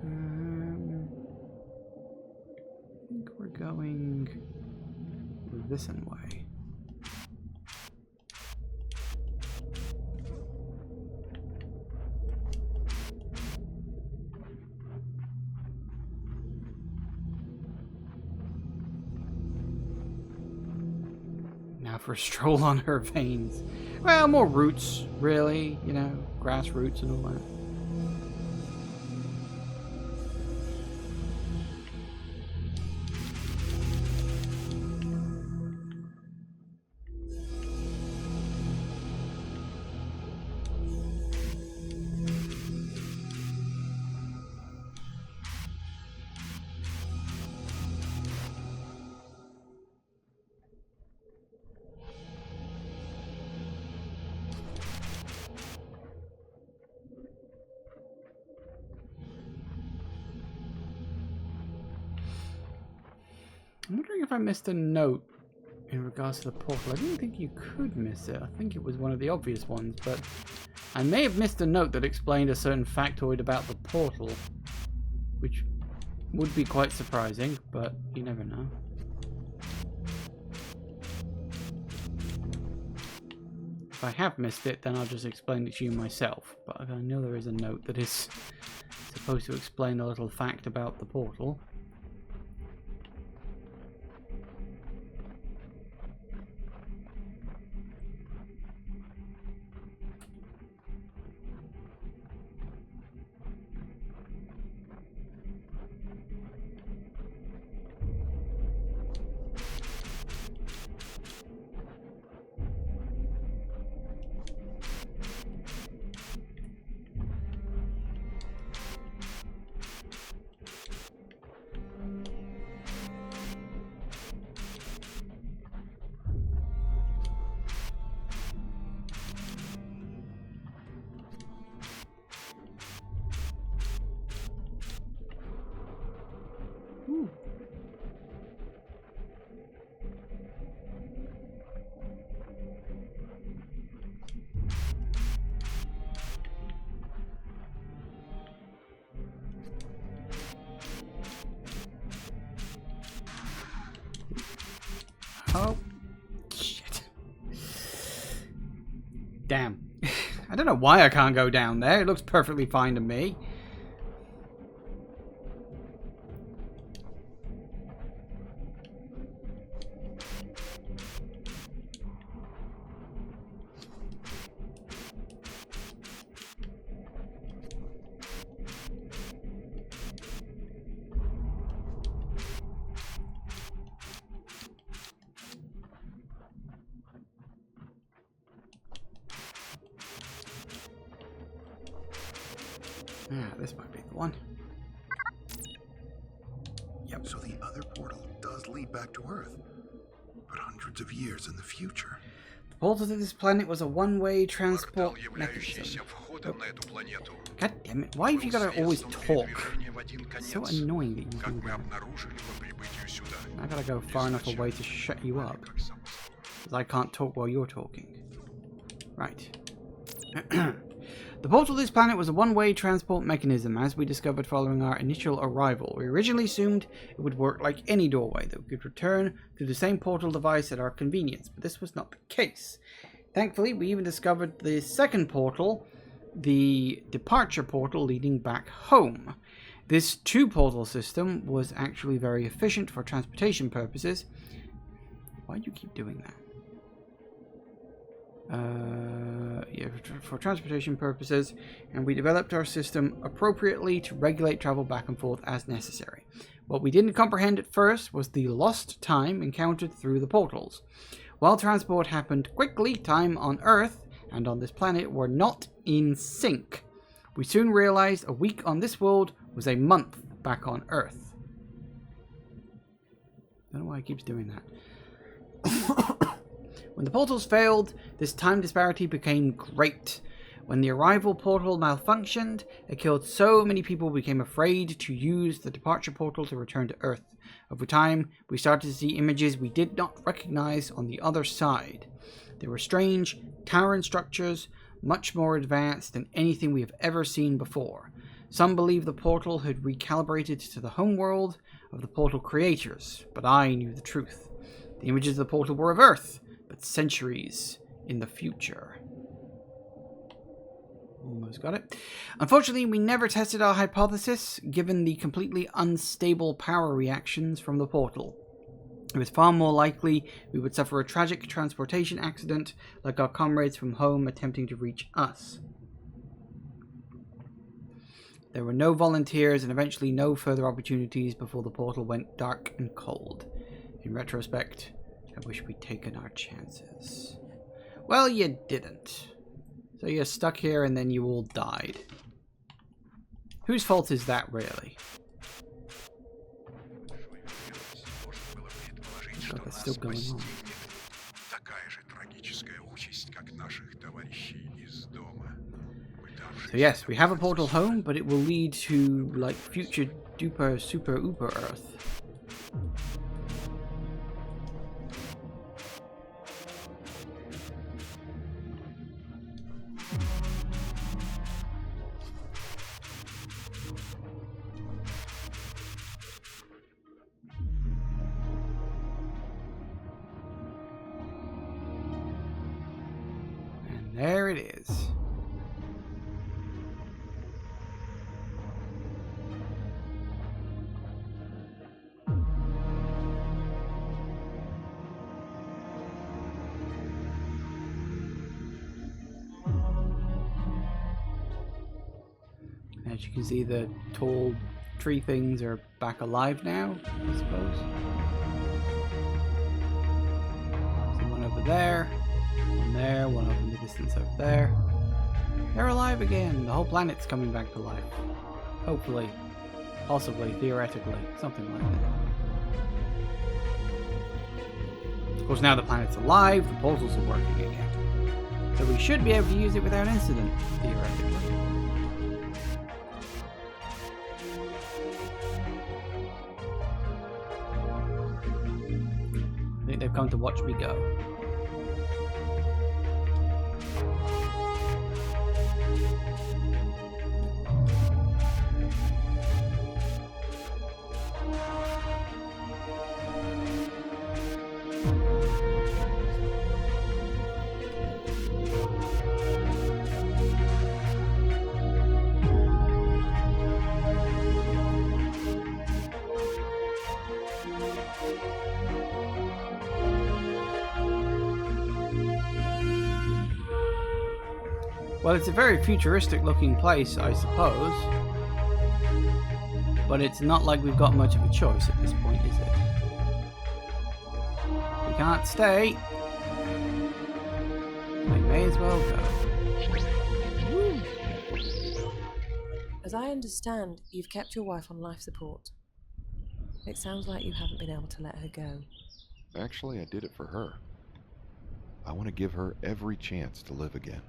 I think we're going this way. For a stroll on her veins. Well, more roots, really, you know, grass roots and all that. I'm wondering if I missed a note in regards to the portal. I didn't think you could miss it. I think it was one of the obvious ones, but I may have missed a note that explained a certain factoid about the portal, which would be quite surprising, but you never know. If I have missed it, then I'll just explain it to you myself, but I know there is a note that is supposed to explain a little fact about the portal. Oh, shit. Damn. I don't know why I can't go down there. It looks perfectly fine to me. Yeah, this might be the one. Yep. So the other portal does lead back to Earth, but hundreds of years in the future. The portal to this planet was a one-way transport Портал, mechanism. являющийся входом на эту планету, God damn it, why have you gotta always talk? передвижение в один It's so конец, annoying that you как do мы that. обнаружили по прибытию сюда. I gotta go far enough away to shut you up. Because I can't talk while you're talking. Right. The portal to this planet was a one-way transport mechanism, as we discovered following our initial arrival. We originally assumed it would work like any doorway, that we could return to the same portal device at our convenience, but this was not the case. Thankfully, we even discovered the second portal, the departure portal leading back home. This two-portal system was actually very efficient for transportation purposes. Why do you keep doing that? Yeah, for transportation purposes, and we developed our system appropriately to regulate travel back and forth as necessary. What we didn't comprehend at first was the lost time encountered through the portals. While transport happened quickly, time on Earth and on this planet were not in sync. We soon realized a week on this world was a month back on Earth. I don't know why it keeps doing that. When the portals failed, this time disparity became great. When the arrival portal malfunctioned, it killed so many people we became afraid to use the departure portal to return to Earth. Over time, we started to see images we did not recognize on the other side. They were strange, towering structures, much more advanced than anything we have ever seen before. Some believe the portal had recalibrated to the homeworld of the portal creators, but I knew the truth. The images of the portal were of Earth, but centuries in the future. Almost got it. Unfortunately, we never tested our hypothesis, given the completely unstable power reactions from the portal. It was far more likely we would suffer a tragic transportation accident, like our comrades from home attempting to reach us. There were no volunteers and eventually no further opportunities before the portal went dark and cold. In retrospect, I wish we'd taken our chances. Well, you didn't. So you're stuck here and then you all died. Whose fault is that, really? God, that's still going on. So yes, we have a portal home, but it will lead to, like, future duper super uber Earth. There it is. As you can see, the tall tree things are back alive now, I suppose. See one over there. One there, one up in the distance over there. They're alive again. The whole planet's coming back to life. Hopefully. Possibly. Theoretically. Something like that. Of course, now the planet's alive, the portals are working again. So we should be able to use it without incident, theoretically. I think they've come to watch me go. Well, it's a very futuristic looking place, I suppose. But it's not like we've got much of a choice at this point, is it? We can't stay. We may as well go. As I understand, you've kept your wife on life support. It sounds like you haven't been able to let her go. Actually, I did it for her. I want to give her every chance to live again,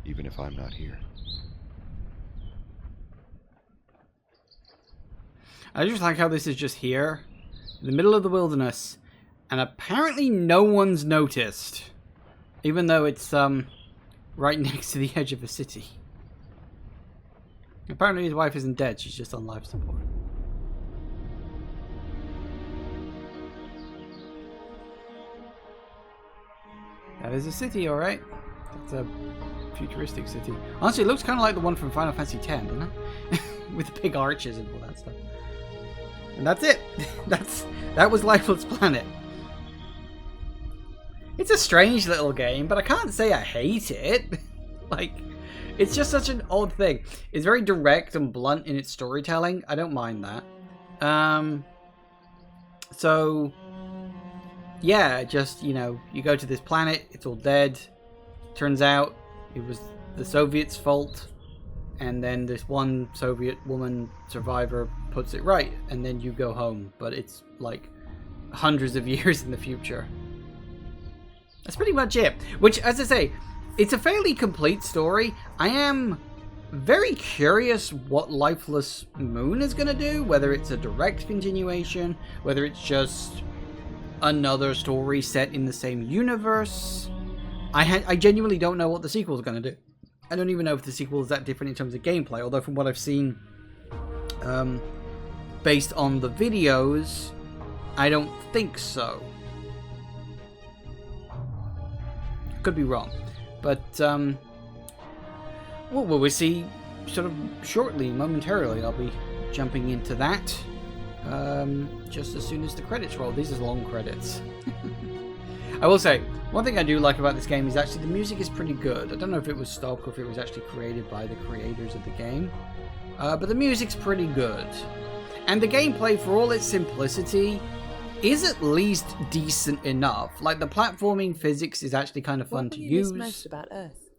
even if I'm not here. I just like how this is just here, in the middle of the wilderness, and apparently no one's noticed, even though it's right next to the edge of a city. Apparently his wife isn't dead, she's just on life support. That is a city, alright. That's a futuristic city. Honestly, it looks kind of like the one from Final Fantasy X, doesn't it? With the big arches and all that stuff. And that's it. That was Lifeless Planet. It's a strange little game, but I can't say I hate it. Like, it's just such an odd thing. It's very direct and blunt in its storytelling. I don't mind that. So, yeah, just, you know, you go to this planet, it's all dead. Turns out it was the Soviets' fault. And then this one Soviet woman survivor puts it right, and then you go home. But it's like hundreds of years in the future. That's pretty much it. Which, as I say, it's a fairly complete story. I am very curious what Lifeless Moon is going to do. Whether it's a direct continuation, whether it's just another story set in the same universe. I genuinely don't know what the sequel is going to do. I don't even know if the sequel is that different in terms of gameplay, although from what I've seen, based on the videos, I don't think so. Could be wrong. But, well, we'll see sort of shortly, momentarily. I'll be jumping into that just as soon as the credits roll. These are long credits. I will say, one thing I do like about this game is actually the music is pretty good. I don't know if it was stock or if it was actually created by the creators of the game. But the music's pretty good. And the gameplay, for all its simplicity, is at least decent enough. Like, the platforming physics is actually kind of fun to use. What do you miss most about Earth?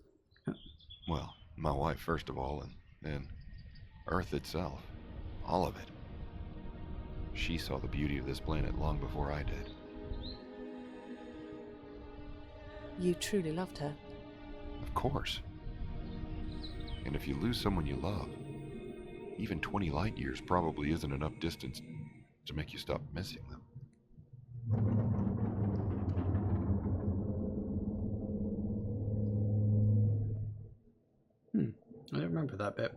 Well, my wife first of all, and then Earth itself. All of it. She saw the beauty of this planet long before I did. You truly loved her. Of course. And if you lose someone you love, even 20 light years probably isn't enough distance to make you stop missing them. I don't remember that bit.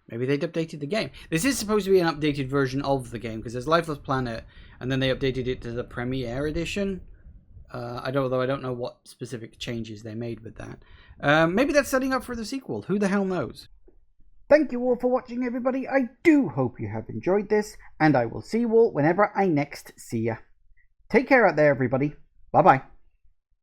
Maybe they'd updated the game. This is supposed to be an updated version of the game, because there's Lifeless Planet, and then they updated it to the Premiere Edition. Although I don't know what specific changes they made with that. Maybe that's setting up for the sequel. Who the hell knows? Thank you all for watching, everybody. I do hope you have enjoyed this, and I will see you all whenever I next see ya. Take care out there, everybody. Bye-bye.